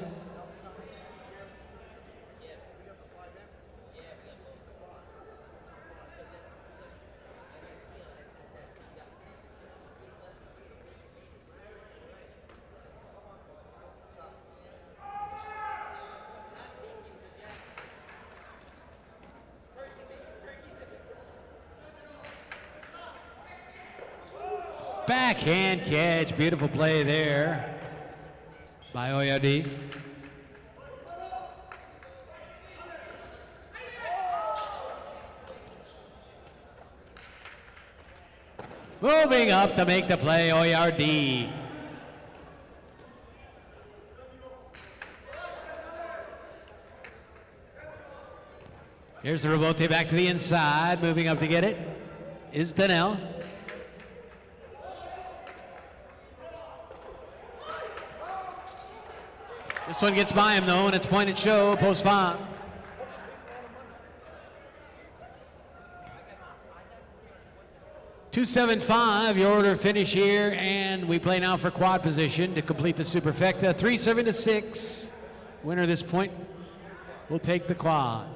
Backhand catch, beautiful play there by Oyardi. Moving up to make the play, Oyardi. Here's the rebote back to the inside, moving up to get it is Daniel. This one gets by him though, and it's point and show, post 5. $275, your order finish here, and we play now for quad position to complete the superfecta. 3-7-6. Winner this point will take the quad.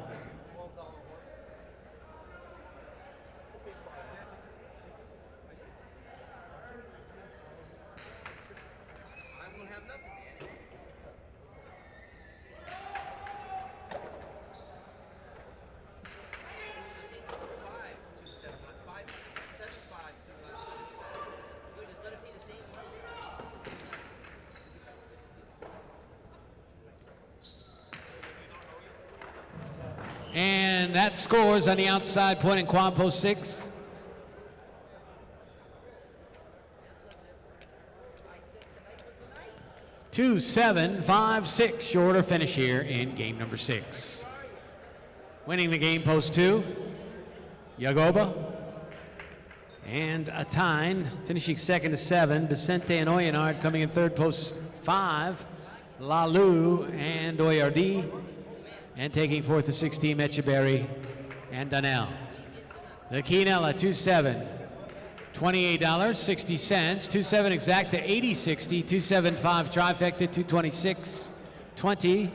And that scores on the outside point in quad post 6. Two, 7, 5, 6. Your order finish here in game number 6. Winning the game post 2, Yagoba. And Atine finishing second to 7. Vicente and Oyenard coming in third post 5. Lalu and Oyardi. And taking fourth to 6 team, Echeberry and Daniel. The Quinella 2-7, $28.60. 2-7 exact to 80.60. 2-7-5 trifecta 226.20.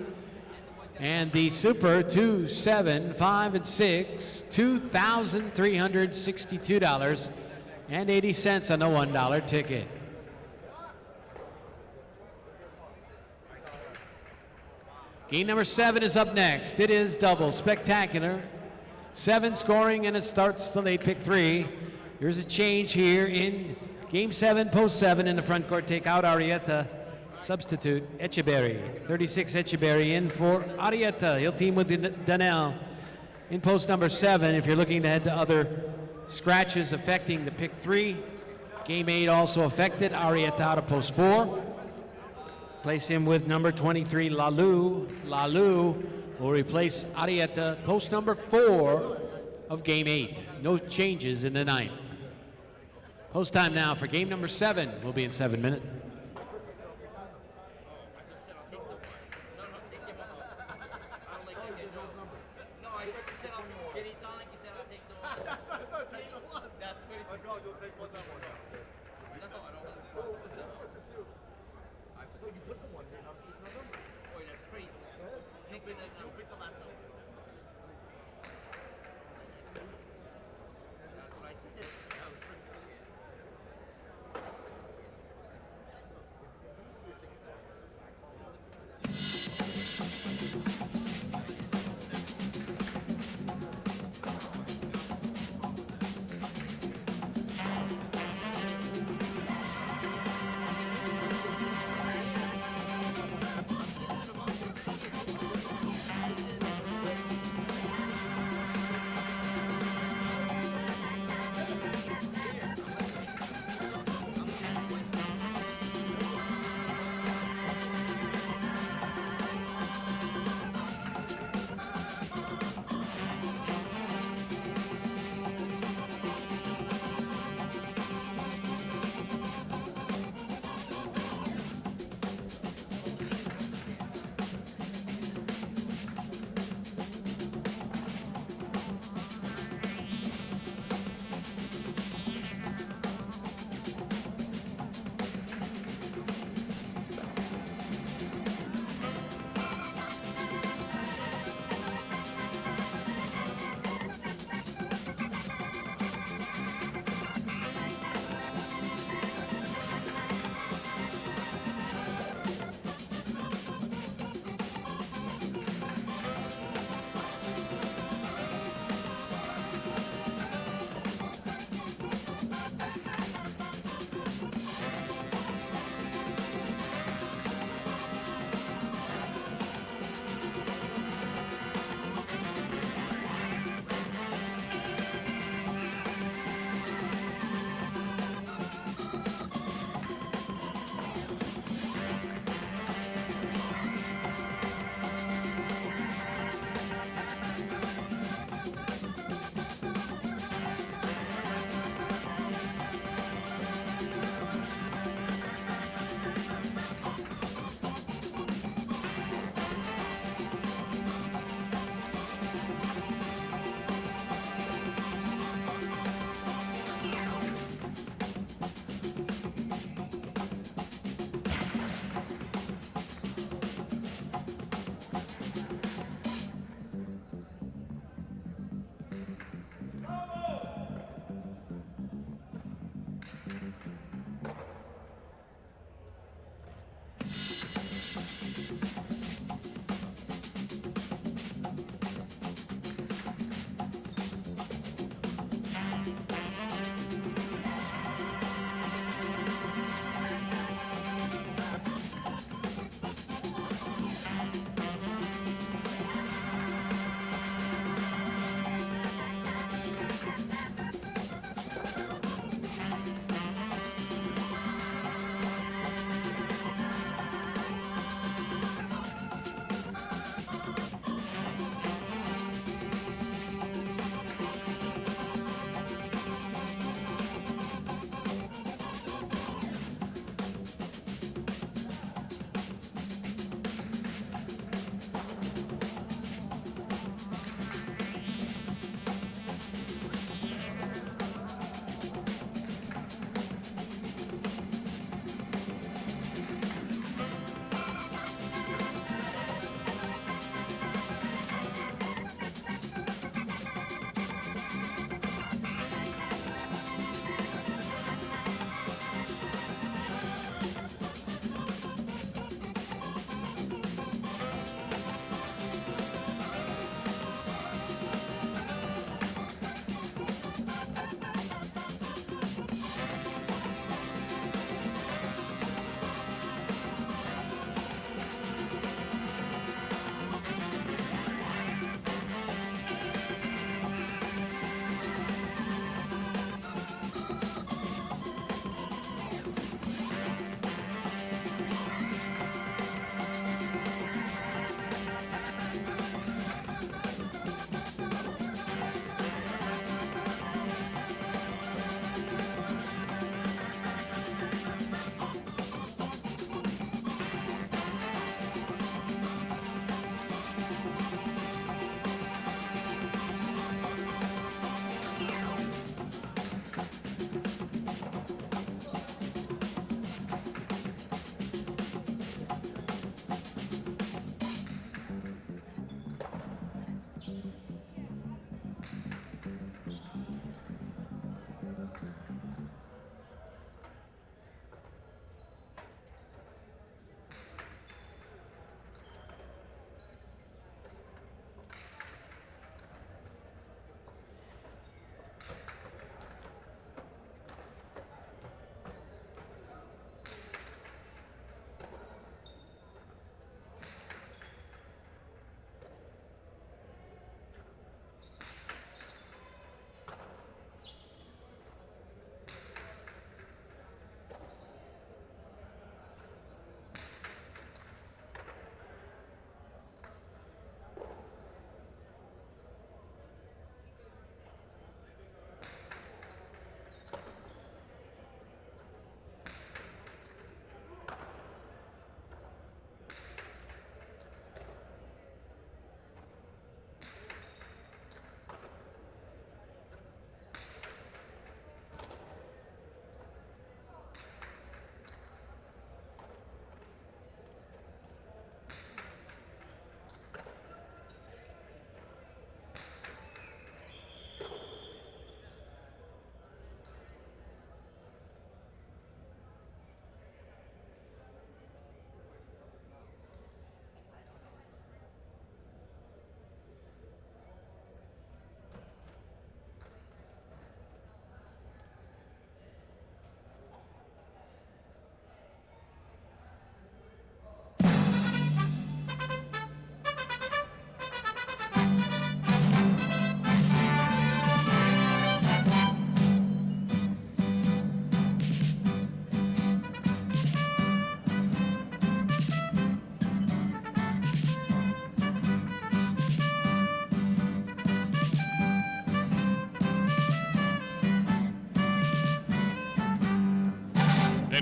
And the Super 2-7, 5 and 6, $2,362.80 on the $1 ticket. Game number 7 is up next. It is double spectacular. 7 scoring, and it starts the late pick 3. Here's a change here in game 7, post 7 in the front court. Take out Arrieta, substitute Echeberry. 36 Echeberry in for Arrieta. He'll team with Daniel in post number 7. If you're looking to head to other scratches affecting the pick 3, game 8 also affected. Arrieta out of post 4. Place him with number 23, Lalu. Lalu will replace Arrieta, post number 4 of game 8. No changes in the 9th. Post time now for game number 7. We'll be in 7 minutes.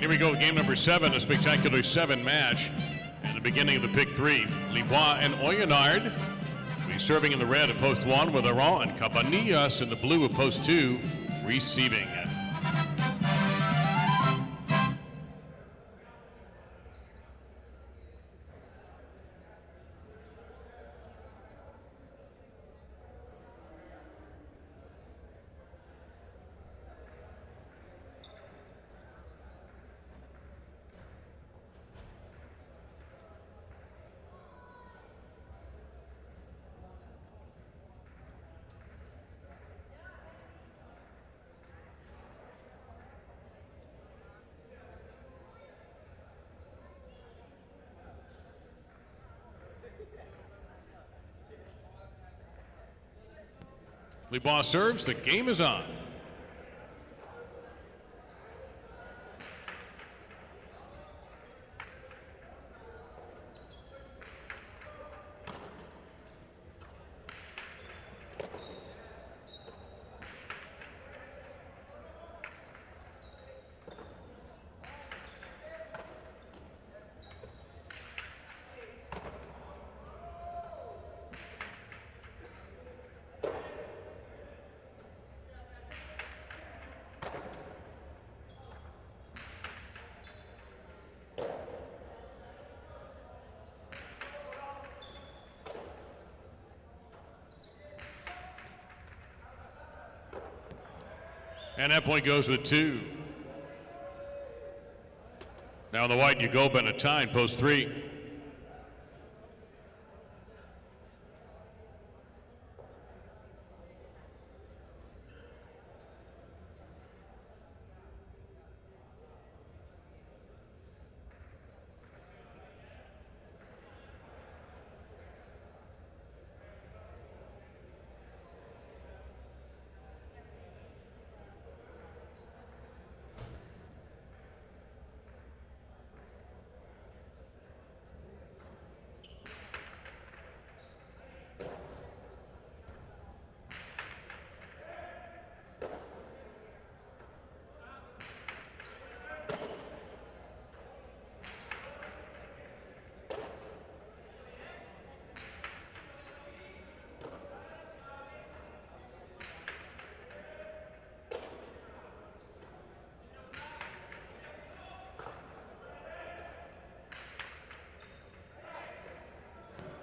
Here we go, game number 7, a spectacular 7 match. And the beginning of the pick 3, Libois and Oyonard will be serving in the red at post 1 with Aron and Cabanillas in the blue at post 2, receiving. Libois serves, the game is on. And that point goes with 2. Now in the white, Yagoba and a tie, post 3.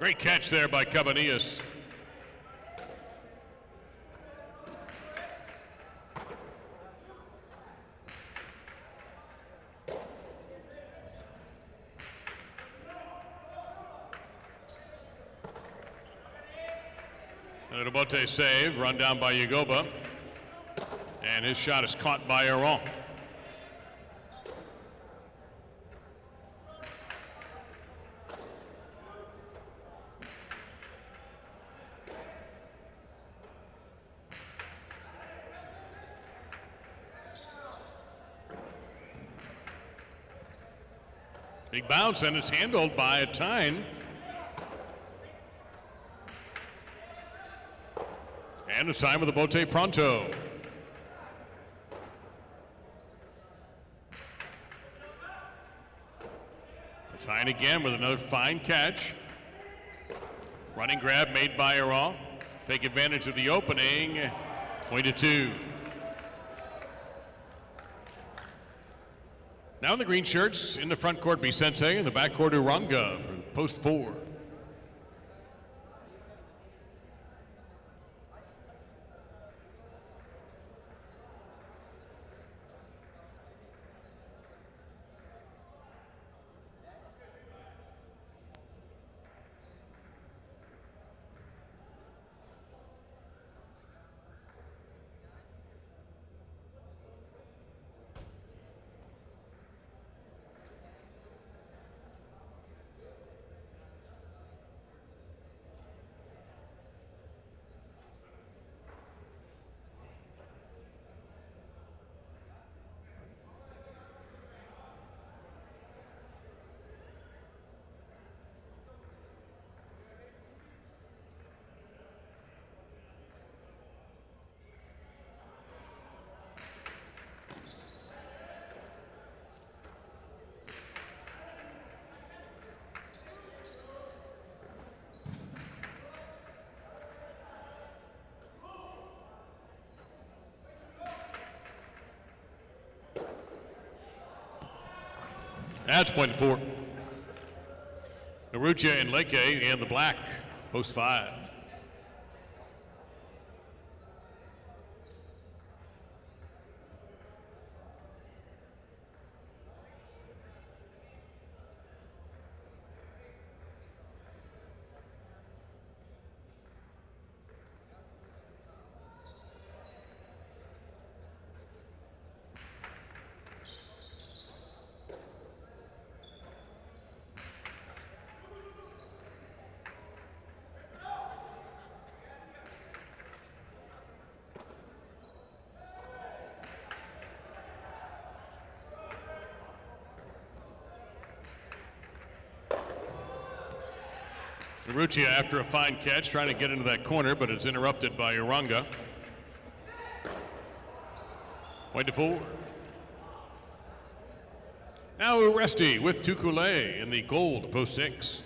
Great catch there by Cabanillas. And a Bote save, run down by Yagoba. And his shot is caught by Aron. Big bounce, and it's handled by a Tyne. And a time with the Bote Pronto. A Tyne again with another fine catch. Running grab made by Aron. Take advantage of the opening. Point to 2. Now in the green shirts, in the front court, Vicente, in the back court, Uranga for post 4. That's point 4. Narucha and Leke in the black, post 5. Narucha after a fine catch, trying to get into that corner, but it's interrupted by Uranga. Point to 4. Now Uresti with Tukule in the gold, post 6.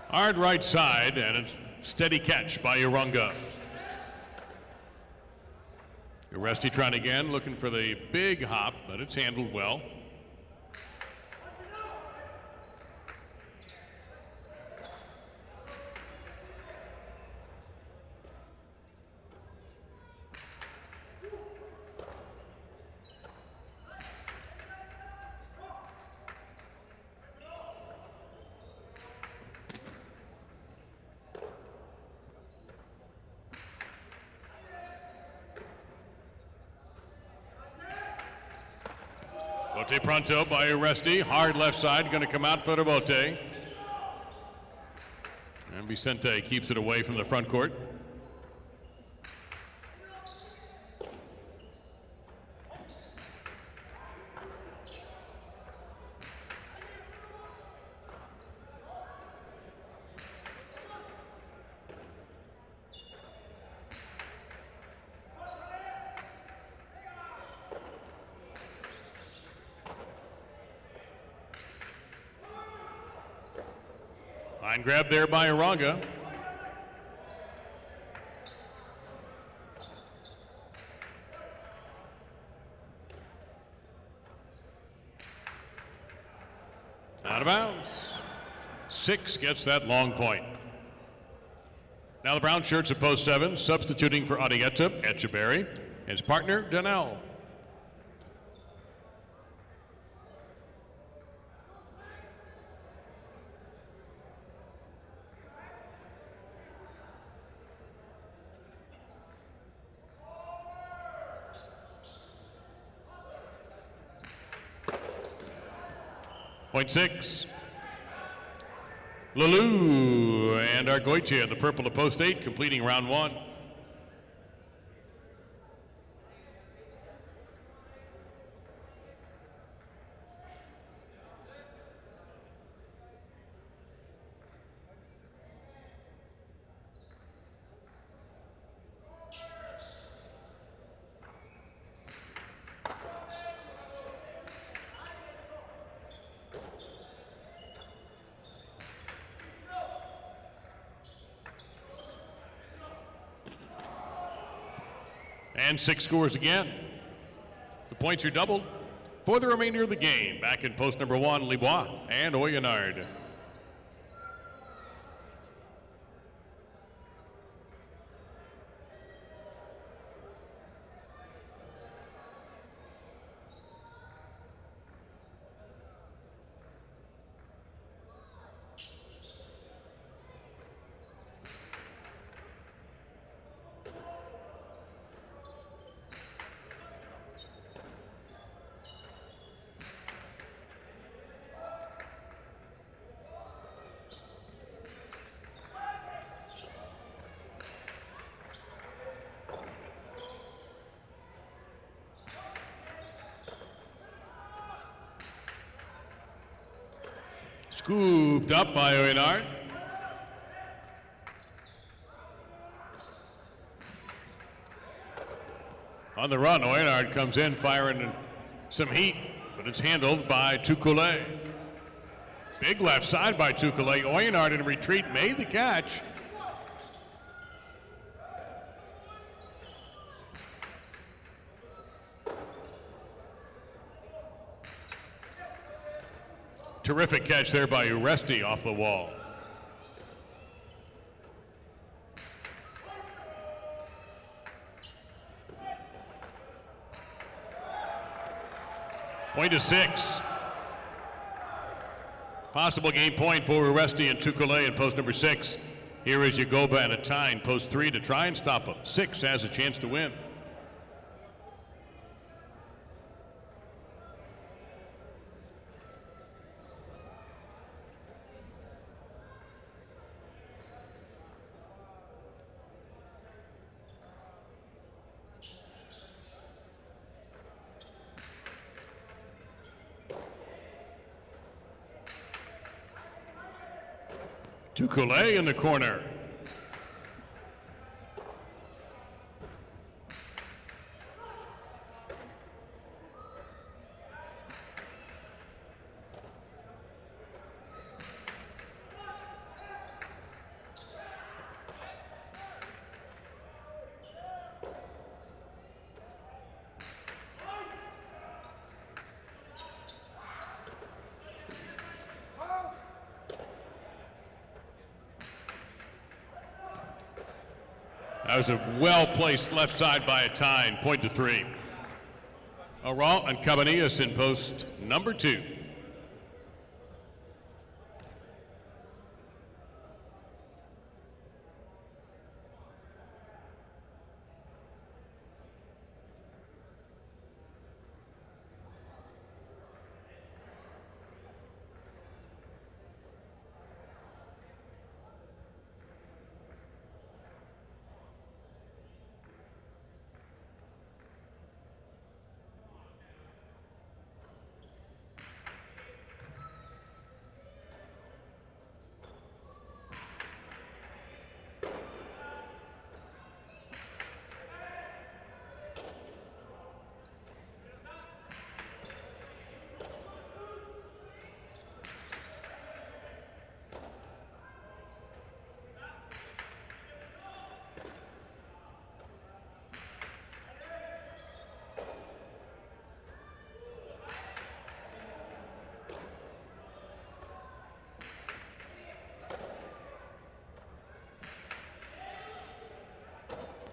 Hard right side, and a steady catch by Uranga. Uresti trying again, looking for the big hop, but it's handled well. Bote pronto by Uresti. Hard left side, going to come out for the Bote. And Vicente keeps it away from the front court. Fine grab there by Uranga. Out of bounds. 6 gets that long point. Now the brown shirts at post 7, substituting for Adieta, Echeberry, his partner, Dania. Point 6. Lalou and Argoitia in the purple at post 8, completing round 1. And 6 scores again. The points are doubled for the remainder of the game. Back in post number 1, Libois and Oyonard. Scooped up by Oyenard. On the run, Oyenard comes in firing some heat, but it's handled by Tukule. Big left side by Tukule. Oyenard in retreat made the catch. Terrific catch there by Uresti off the wall. Point to 6. Possible game point for Uresti and Tukule in post number 6. Here is Yagoba and Atine, post 3 to try and stop him. 6 has a chance to win. Tukule in the corner. That was a well-placed left side by Atine, point to 3. Aral and Cabanillas in post number 2.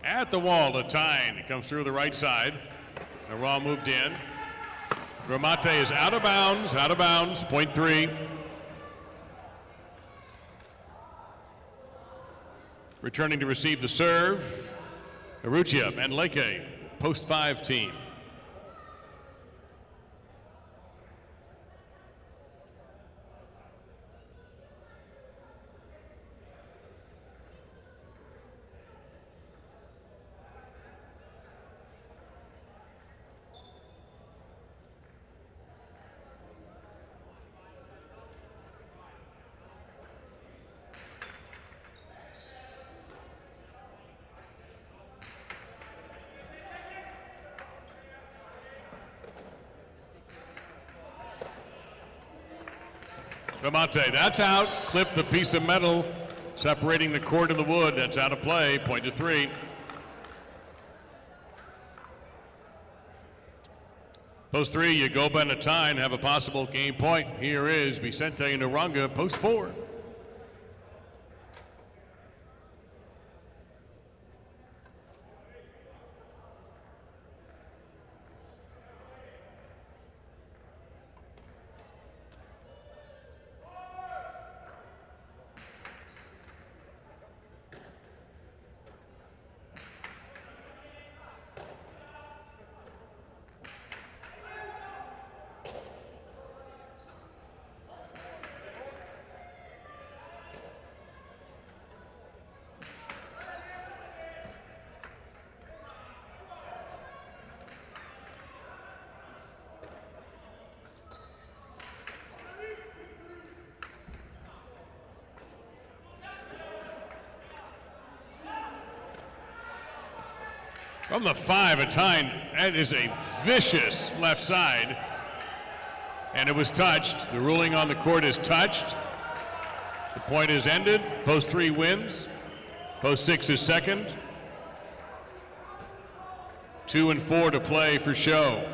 At the wall, Atine comes through the right side. Aral moved in. Gramate is out of bounds, point 3. Returning to receive the serve, Aruchia and Leke, post 5 team. Gramate, that's out. Clipped the piece of metal separating the cord and the wood. That's out of play. Point to 3. Post 3, Yagoba and Atine have a possible game point. Here is Vicente and Uranga, post 4. From the 5, a tying. That is a vicious left side. And it was touched. The ruling on the court is touched. The point is ended. Post 3 wins. Post 6 is second. 2 and 4 to play for show.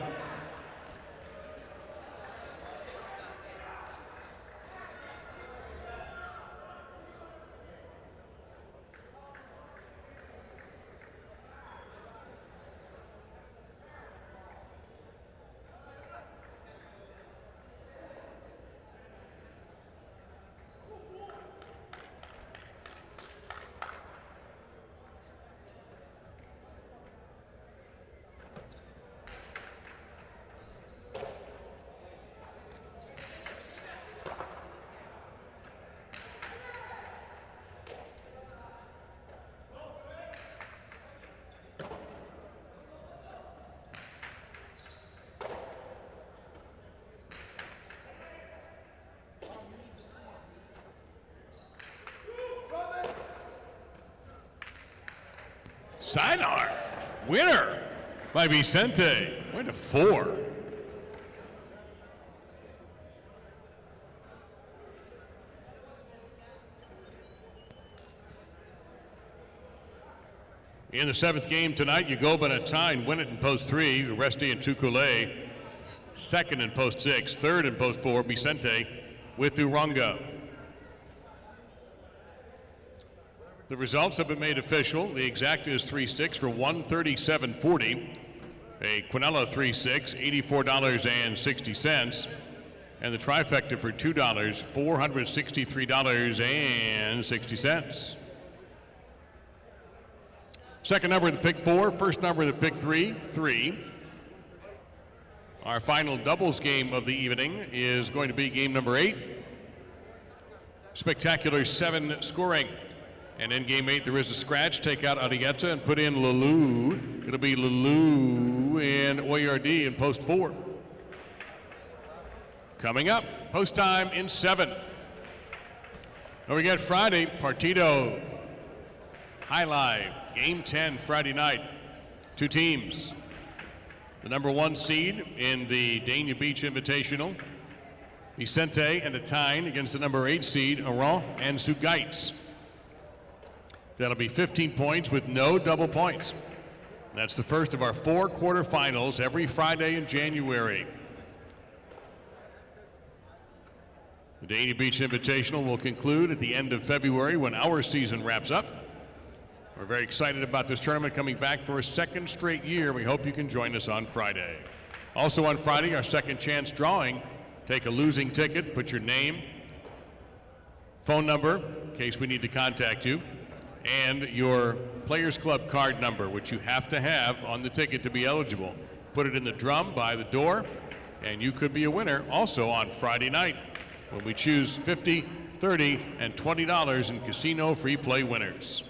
Sidearm. Winner by Vicente. Went to 4. In the 7th game tonight, Yagoba and Atine win it in post 3. Uresti and Tukule second in post 6. Third in post 4, Vicente with Uranga. The results have been made official. The exact is 3-6 for $137.40. A Quinella 3-6, $84.60. And the trifecta for $2, $463.60. Second number of the pick 4, first number of the pick 3, 3. Our final doubles game of the evening is going to be game number 8. Spectacular 7 scoring. And in game 8, there is a scratch. Take out Arietta and put in Lulu. It'll be Lulu and Oyardi in post 4. Coming up, post time in 7. And we got Friday, Partido Alai, game 10 Friday night. 2 teams. The number 1 seed in the Dania Beach Invitational, Vicente and Atine, against the number 8 seed, Aron and Sugaitz. That'll be 15 points with no double points. That's the first of our 4 quarterfinals every Friday in January. The Dania Beach Invitational will conclude at the end of February when our season wraps up. We're very excited about this tournament coming back for a 2nd straight year. We hope you can join us on Friday. Also on Friday, our second chance drawing. Take a losing ticket, put your name, phone number, in case we need to contact you, and your Players Club card number, which you have to have on the ticket to be eligible. Put it in the drum by the door, and you could be a winner also on Friday night when we choose $50, $30, and $20 in casino free play winners.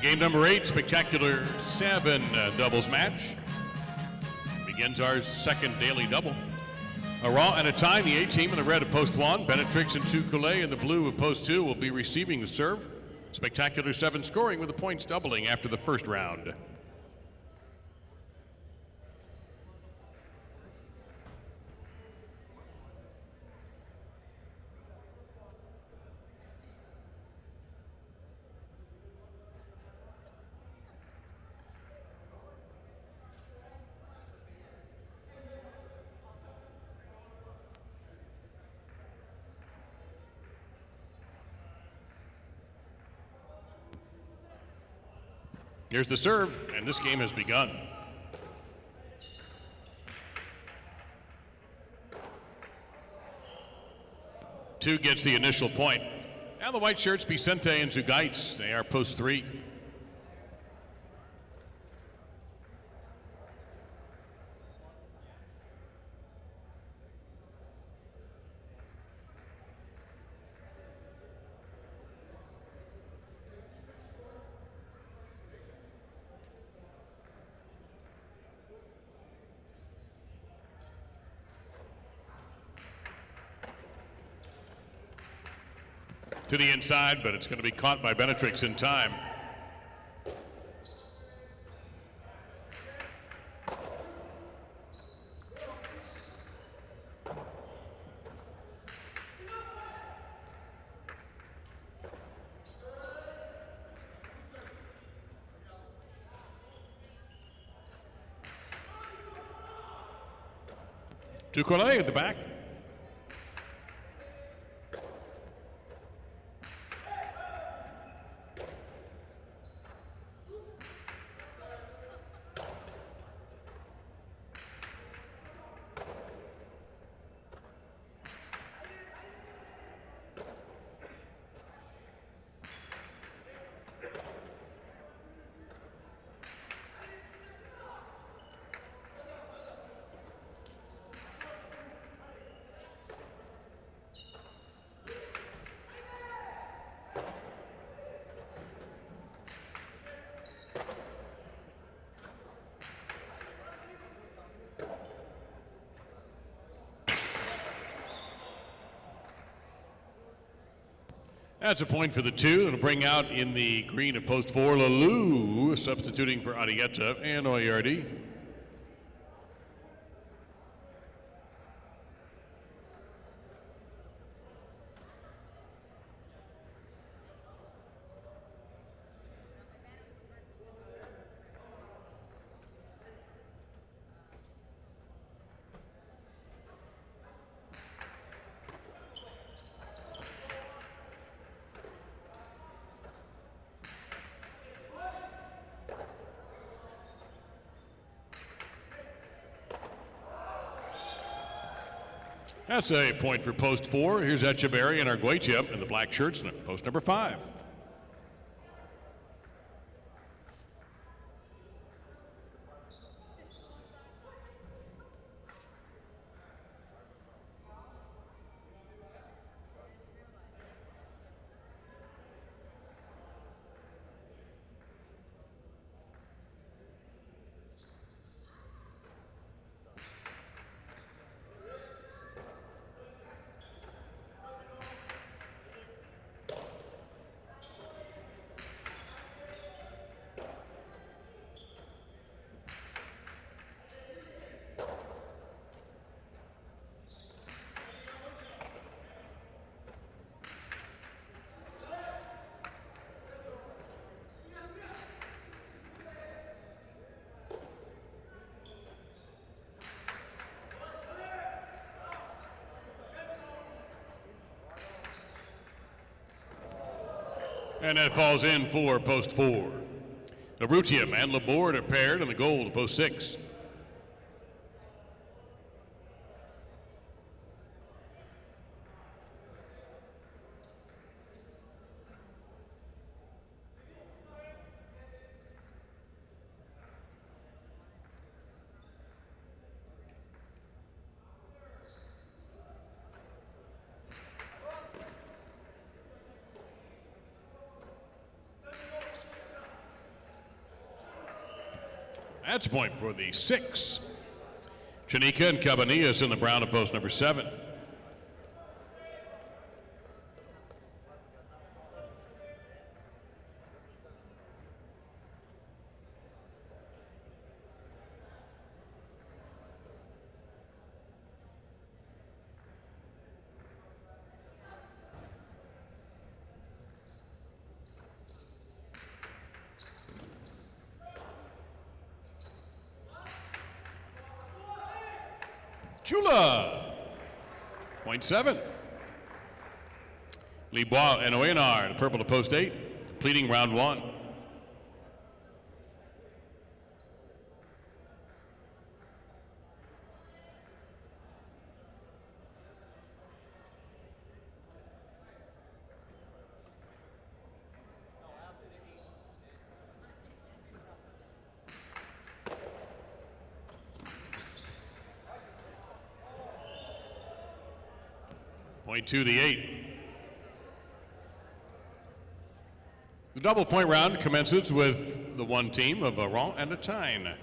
Game number 8, spectacular 7 doubles match. Begins our second daily double. A raw and a tie, the A team in the red of post 1. Benetrix and Toucoulé in the blue of post 2 will be receiving the serve. Spectacular 7 scoring with the points doubling after the first round. Here's the serve, and this game has begun. Two gets the initial point. Now the white shirts, Vicente and Zugaitz. They are post 3. To the inside, but it's going to be caught by Benetrix in time. Toucoulé at the back. That's a point for the 2. It'll bring out in the green of post 4, Lalou, substituting for Arietta and Oyardi. That's a point for post 4. Here's Echeverry and Arguetia in the black shirts, post number 5. And that falls in for post 4. Arutium and Laborde are paired in the goal to post 6. That's a point for the 6. Chanika and Cabanillas in the brown at post number 7. Chula, point 7. Libois and Oenar, purple to post 8, completing round 1. Point to the 8. The double point round commences with the one team of a Rouen and a Tyne.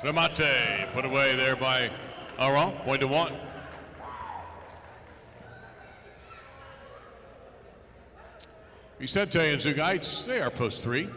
Ramate put away there by Aron, point to 1. Vicente and Zugaitz, they are post 3.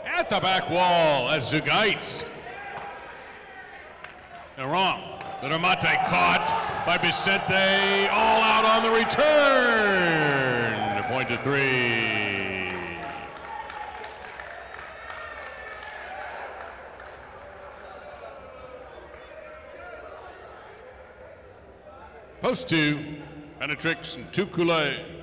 At the back wall, that's Zugaitz. And wrong. The Ramate caught by Vicente, all out on the return. Point to 3. Post 2, Penetrix and Tukule.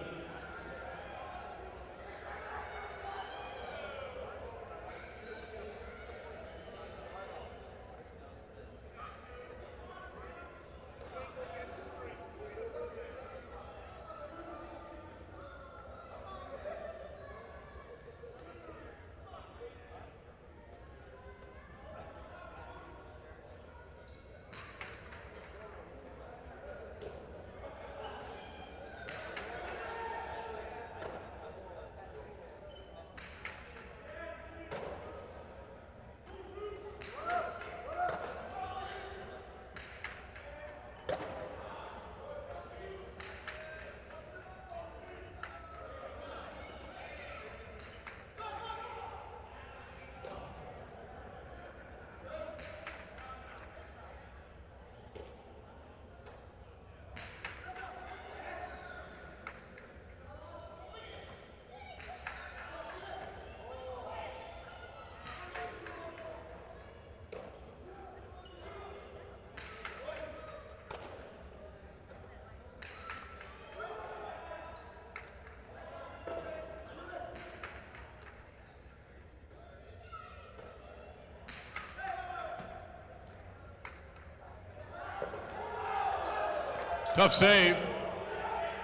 Tough save.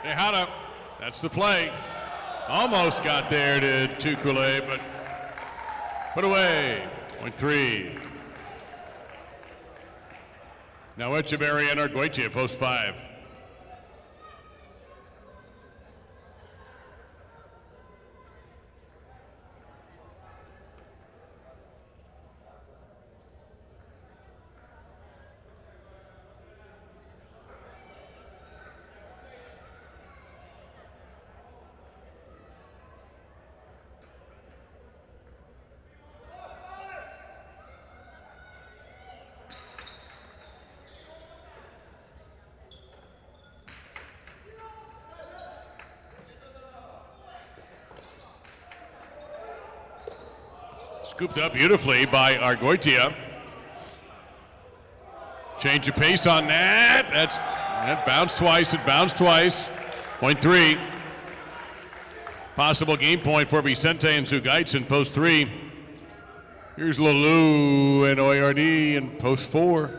They That's the play. Almost got there to Tukule, but put away. Point 3. Now Echeverry and Arguitia, post 5. Scooped up beautifully by Arguitia. Change of pace on that. That bounced twice. It bounced twice. Point 3. Possible game point for Vicente and Zugaitz in post 3. Here's Lalou and Oyardi in post 4.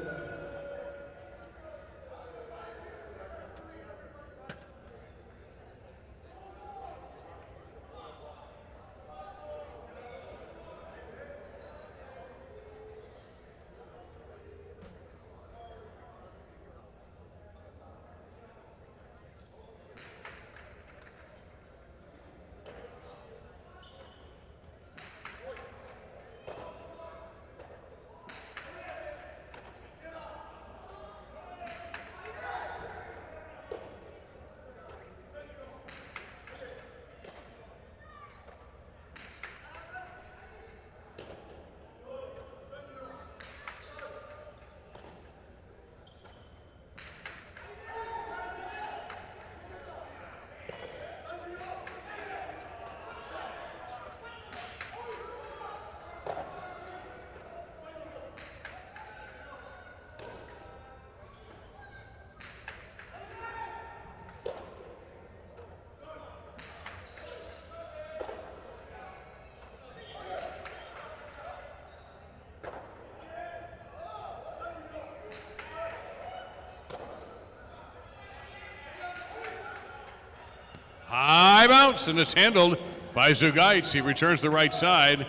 High bounce, and it's handled by Zugaitz. He returns the right side.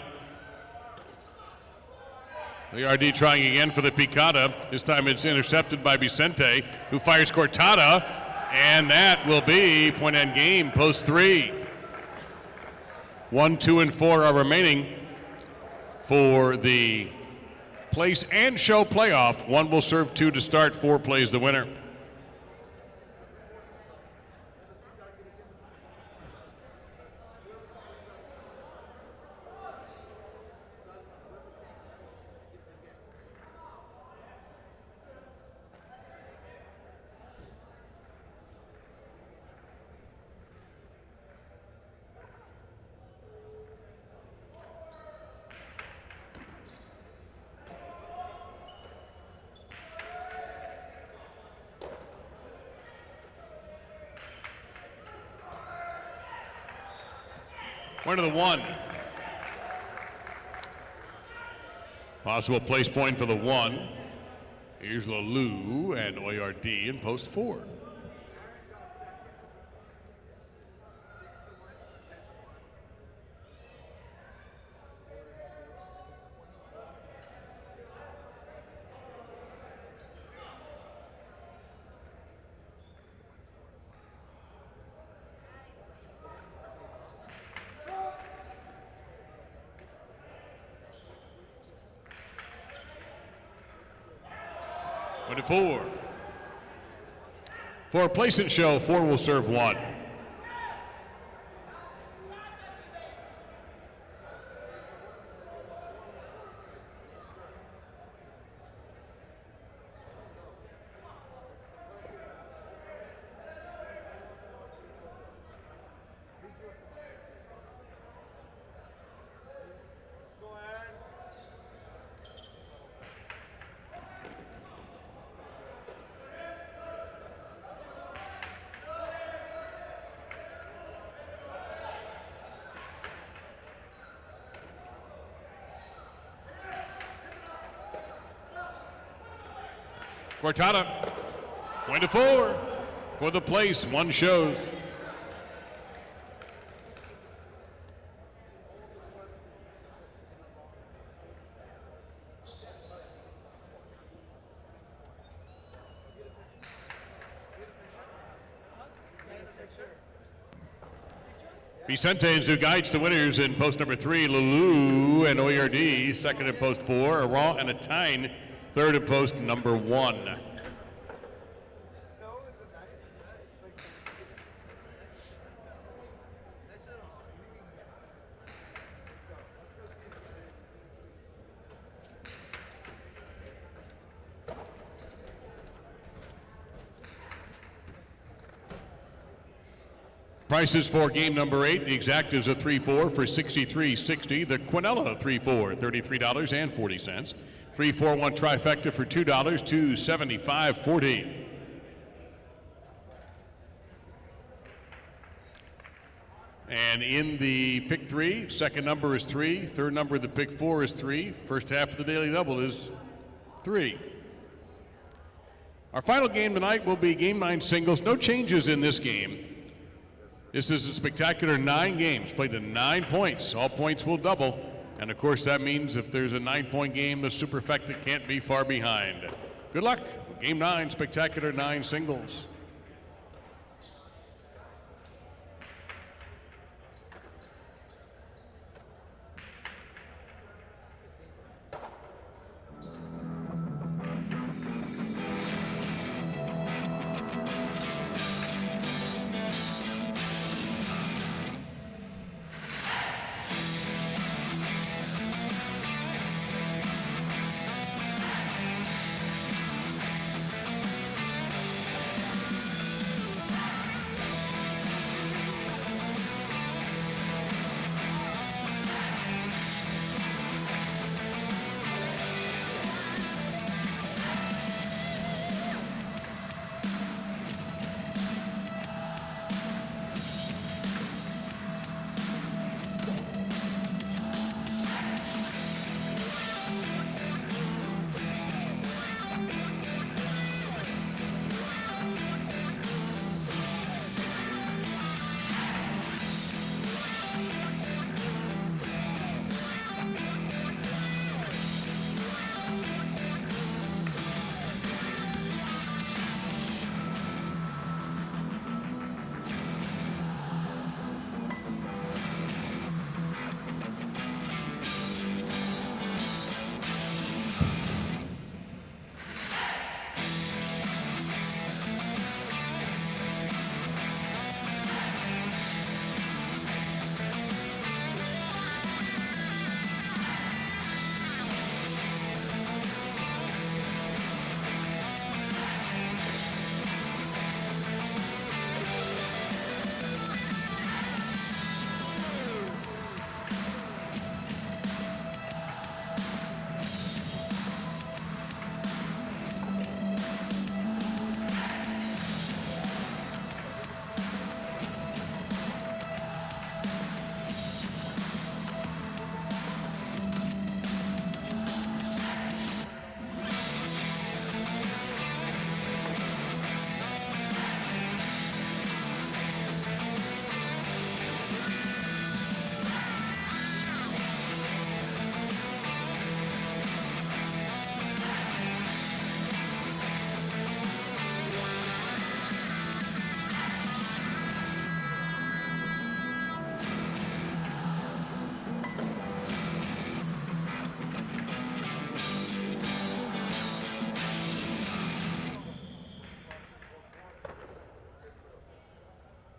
The RD trying again for the picada. This time it's intercepted by Vicente, who fires Cortada, and that will be point end game, post 3. 1, 2, and 4 are remaining for the place and show playoff. 1 will serve 2 to start. 4 plays the winner. Point of the 1. Possible place point for the 1. Here's Lalou and Oyardi in post 4. Point of 4. For a place and show, 4 will serve 1. Cortada, point of 4 for the place. 1 shows. Vicente and Zugaitz, the winners in post number 3. Lulu and Oyard, second in post 4. A Raw and a Tyne, third in post number 1. Prices for game number 8. The exact is a 3-4 for $63.60. The Quinella 3-4, $33.40. 3-4-1 trifecta for $2, $275.40. And in the pick 3, second number is 3. Third number of the pick 4 is 3. First half of the daily double is 3. Our final game tonight will be game 9 singles. No changes in this game. This is a spectacular 9 games, played to 9 points. All points will double. And of course, that means if there's a 9-point game, the superfecta can't be far behind. Good luck. Game 9, spectacular 9 singles.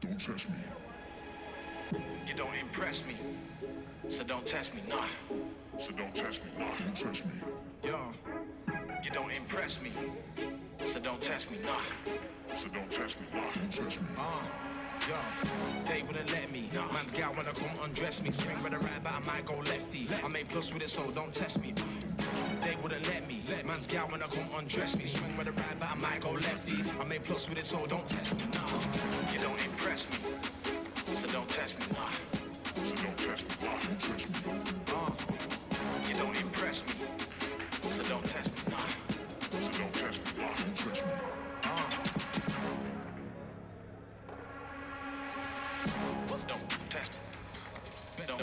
Don't test me. You don't impress me, so don't test me, nah. So don't test me, nah. Don't test me. Yo. You don't impress me, so don't test me, nah. So don't test me, nah. Don't test me. Yo, they wouldn't let me. Man's gal wanna come undress me. Swing with a right, but I might go lefty. I made plus with it, so don't test me. They wouldn't let me. Man's gal wanna come undress me. Swing with a right, but I might go lefty. I made plus with it, so don't test me. Nah, you don't impress me, so don't test me. Nah, so don't test me. Nah, don't test me. You don't impress me, so don't test me. Nah, so don't test me. Nah, don't test me. Don't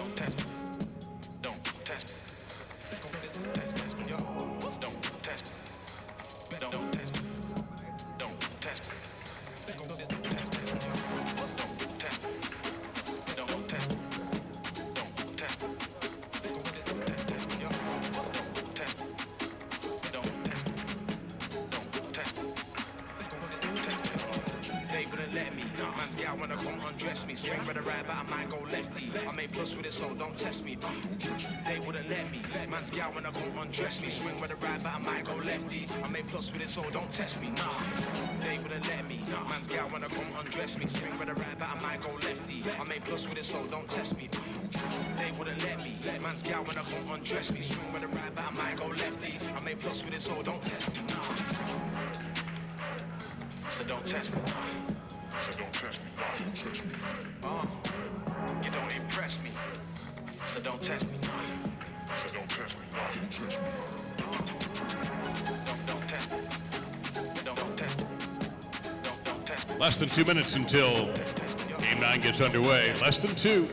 test me. Don't test me. Don't test me. Don't test Man's gal wanna come undress me. Swing with a right, but I might go lefty. I may plus with it, so don't test me. They wouldn't let me. Man's gal wanna come undress me. Swing with a right, but I might go lefty. I may plus with it, so don't test me. Nah, they wouldn't let me. Man's gal wanna come undress me. Swing with a right, but I might go lefty. I may plus with it, so don't test me. They wouldn't let me. Man's gal wanna come undress me. Swing with a right, but I might go lefty. I may plus with it, so don't test me. Nah. So don't test me. So don't test me. Don't test me. You don't impress me. So don't test me. So don't test me. Don't test me. Don't test me. Don't test me. Don't test me. Less than 2 minutes until Game 9 gets underway. Less than 2.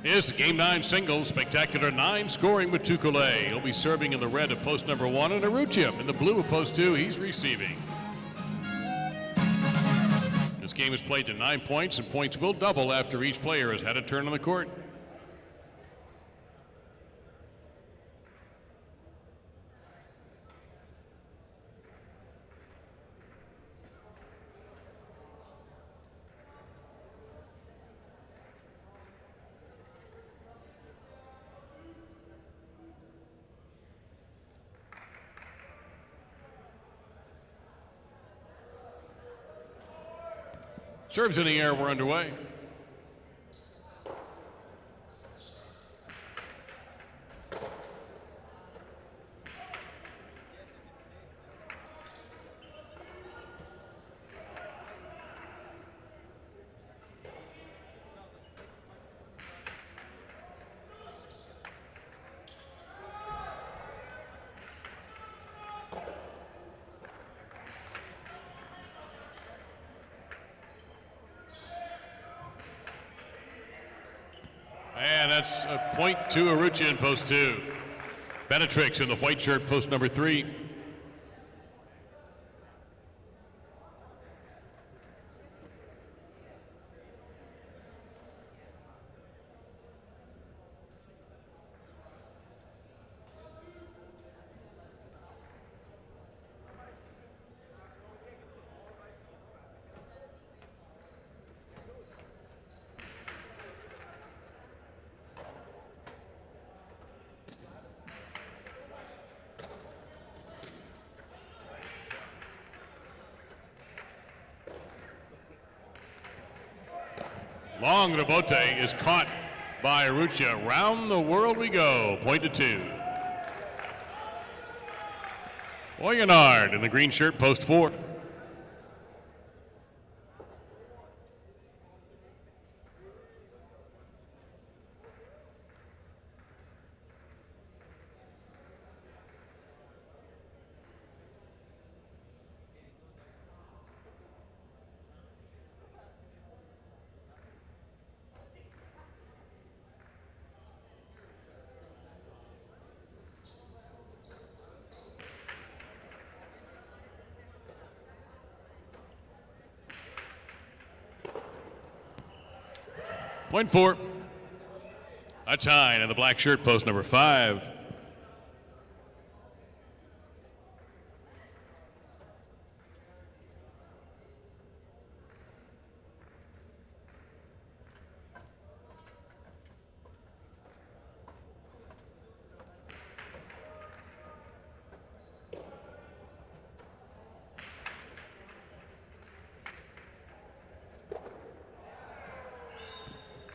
Is Game 9 singles, spectacular 9 scoring with Tukule. He'll be serving in the red of post number 1, and Aruchia in the blue of post 2. He's receiving. This game is played to 9 points, and points will double after each player has had a turn on the court. Serves in the air, we're underway. And that's a point to Aruchia in post 2. Benetrix in the white shirt, post number 3. Long rebote is caught by Arucha. Round the world we go, point to 2. Oyonard in the green shirt, post 4. Point 4. A tie in the black shirt, post number 5.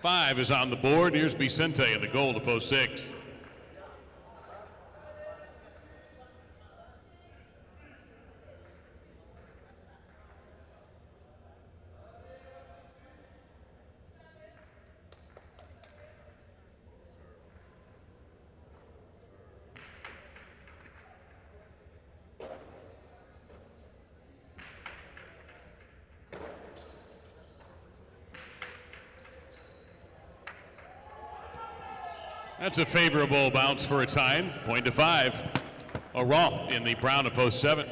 Five is on the board. Here's Vicente in the goal to post 6. That's a favorable bounce for a time. Point to 5. Oran in the brown to post 7.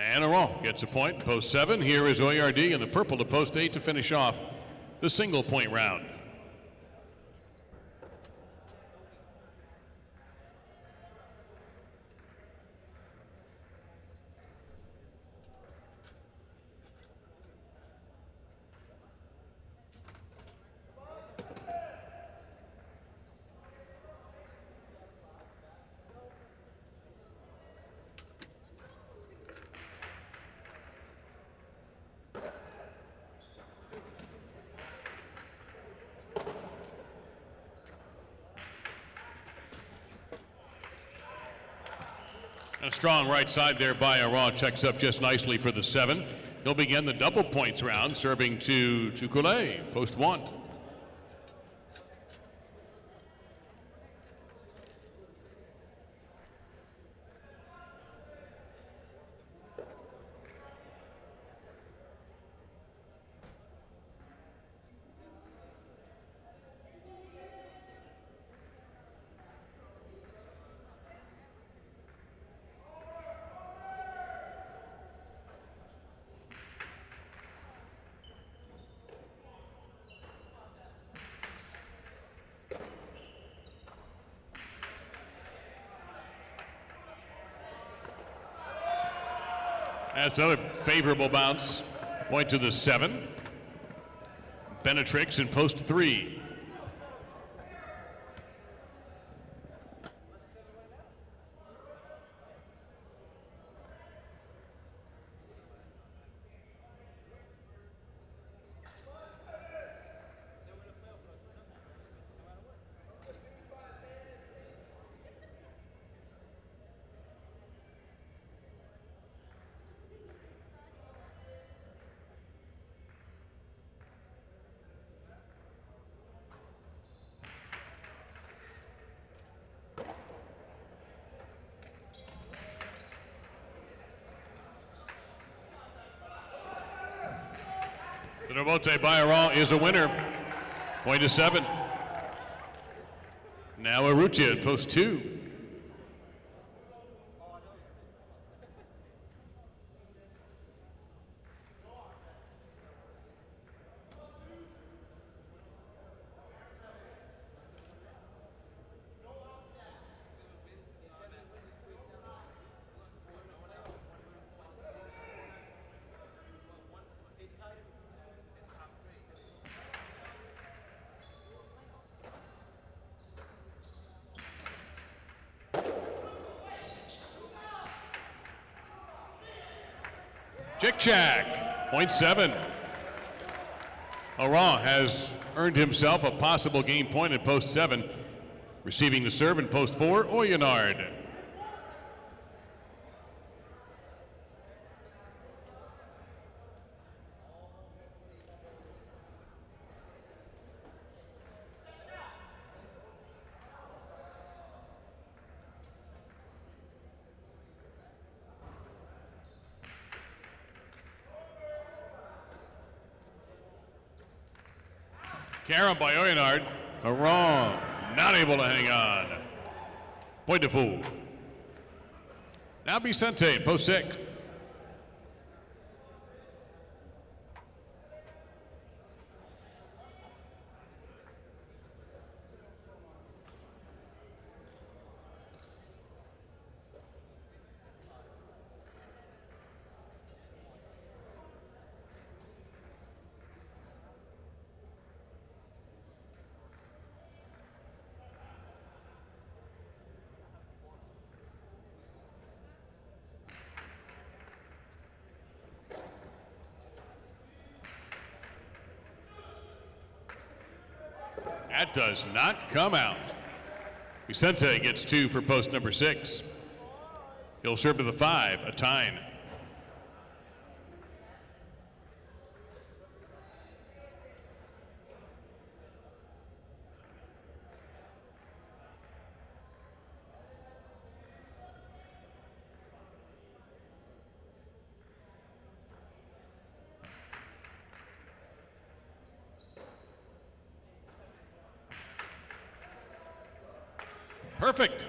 And Oran gets a point, post 7. Here is Oyardi in the purple to post 8 to finish off the single point round. A strong right side there by Oran, checks up just nicely for the 7. He'll begin the double points round, serving to Coulet, post 1. That's another favorable bounce. Point to the 7. Benetrix in post 3. The Rebote by Aral is a winner. Point to 7. Now Arrutia at post 2. Chick-chack, point 7. Aral has earned himself a possible game point at post 7. Receiving the serve in post 4, Oyonard. Carom by Oyonard. Aral not able to hang on. Point to fool. Now Vicente, post 6. That does not come out. Vicente gets 2 for post number 6. He'll serve to the 5, a tyne. Perfect.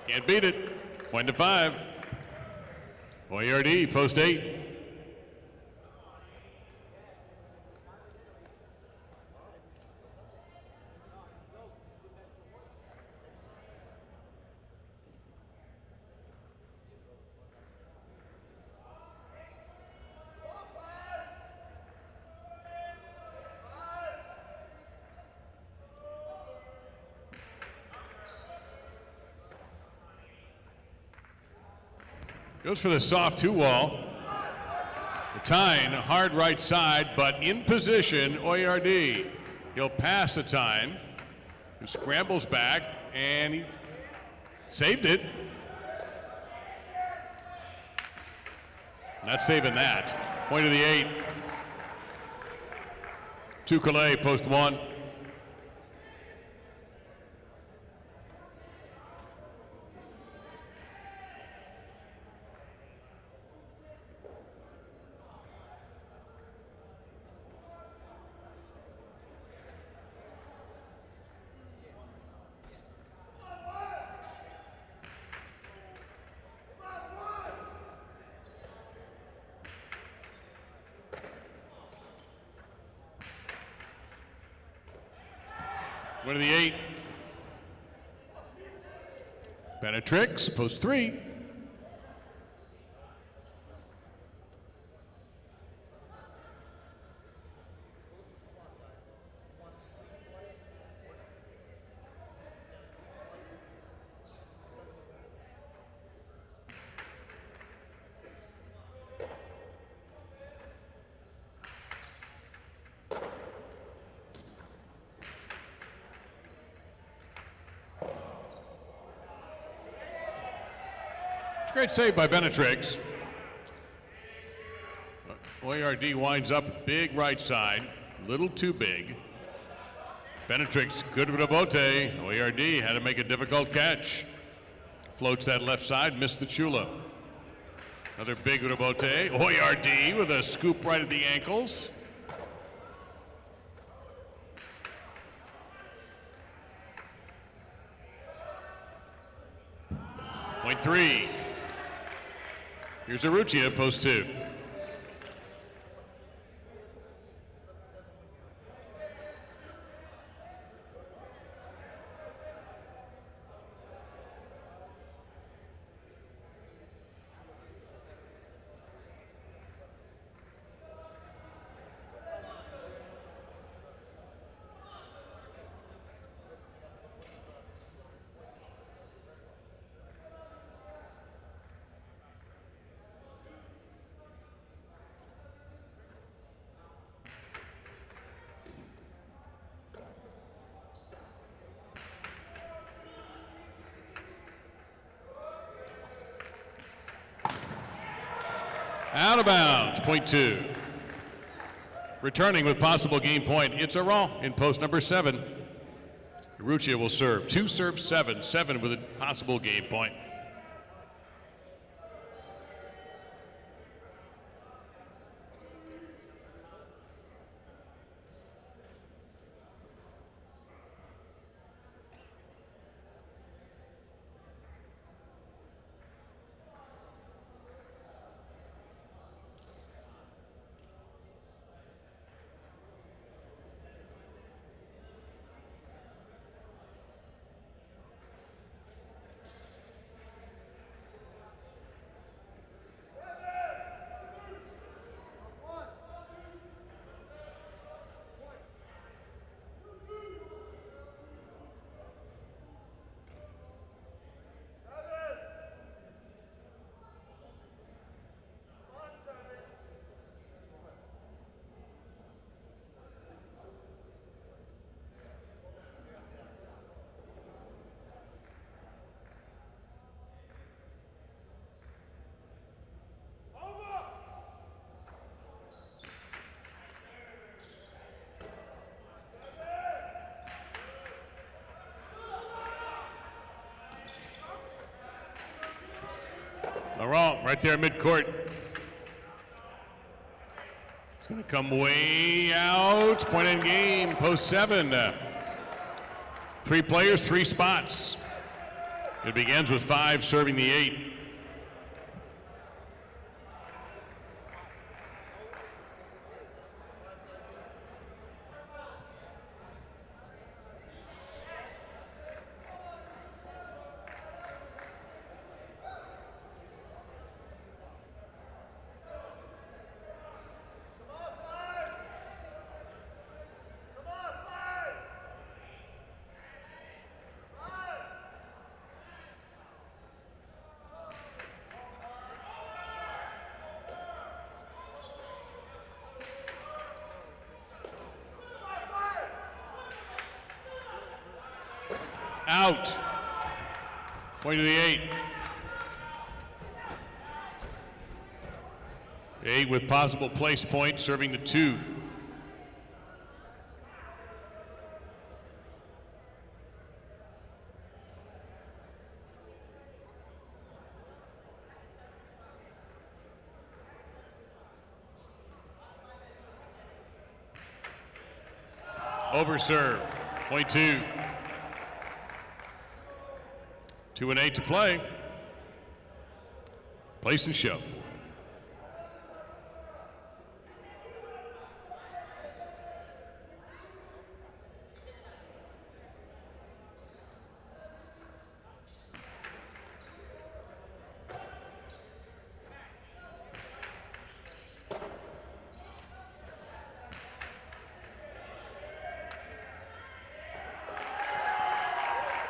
Can't beat it. Point to 5. Oyard, post 8. Goes for the soft 2-wall. The tyne, hard right side, but in position, Oyard. He'll pass the tyne, who scrambles back, and he saved it. Not saving that. Point of the 8. To Calais, post 1. One of the 8. Benetrix, post 3. Great save by Benetrix. Oyard winds up big right side, little too big. Benetrix good with a bote. Oyard had to make a difficult catch. Floats that left side, missed the chula. Another big rebote. Oyard with a scoop right at the ankles. Point 3. Here's Urrutia, post 2. Out of bounds, point 2. Returning with possible game point, it's Aron in post number 7. Urrutia will serve. 2 serve 7, 7 with a possible game point. Aron right there midcourt. It's going to come way out. Point in game, post 7. 3 players, 3 spots. It begins with 5 serving the 8. Out. Point to the 8. 8 with possible place point, serving the 2. Over serve. Point 2. 2 and 8 to play. Place and show.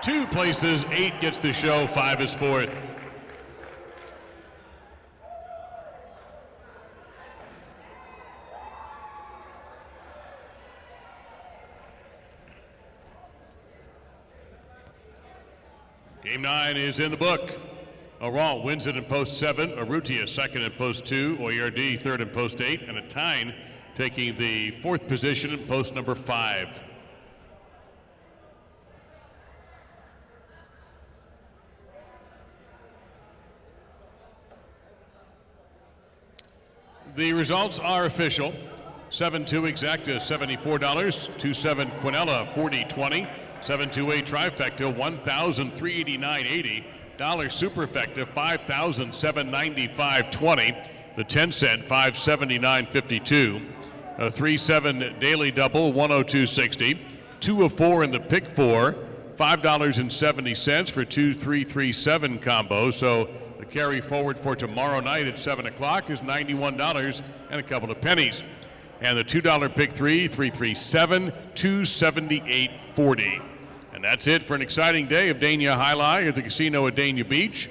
Two places, 8 gets the show, 5 is 4th. Game 9 is in the book. Aron wins it in post 7, Urrutia second in post 2, Oyardi third in post 8, and Atine taking the 4th position in post number 5. The results are official. 7-2 exacta, $74. 2-7 Quinella, $40.20. 7-2-8 trifecta, $1,389.80. Dollar super effective, 5,795.20. The 10 cent, 579.52. A 3-7 daily double, 102.60. 2 of 4 in the pick 4, $5.70 for 2-3-3-7 combo. So the carry forward for tomorrow night at 7 o'clock is $91 and a couple of pennies. And the $2 pick 3, 3-3-7, 278.40. And that's it for an exciting day of Dania Alai at the casino at Dania Beach.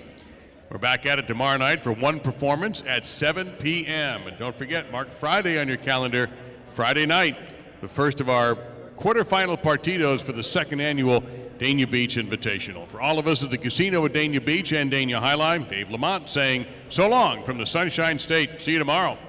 We're back at it tomorrow night for one performance at 7 p.m. And don't forget, mark Friday on your calendar. Friday night, the first of our quarterfinal partidos for the second annual Dania Beach Invitational. For all of us at the casino at Dania Beach and Dania Alai, Dave Lamont saying so long from the Sunshine State. See you tomorrow.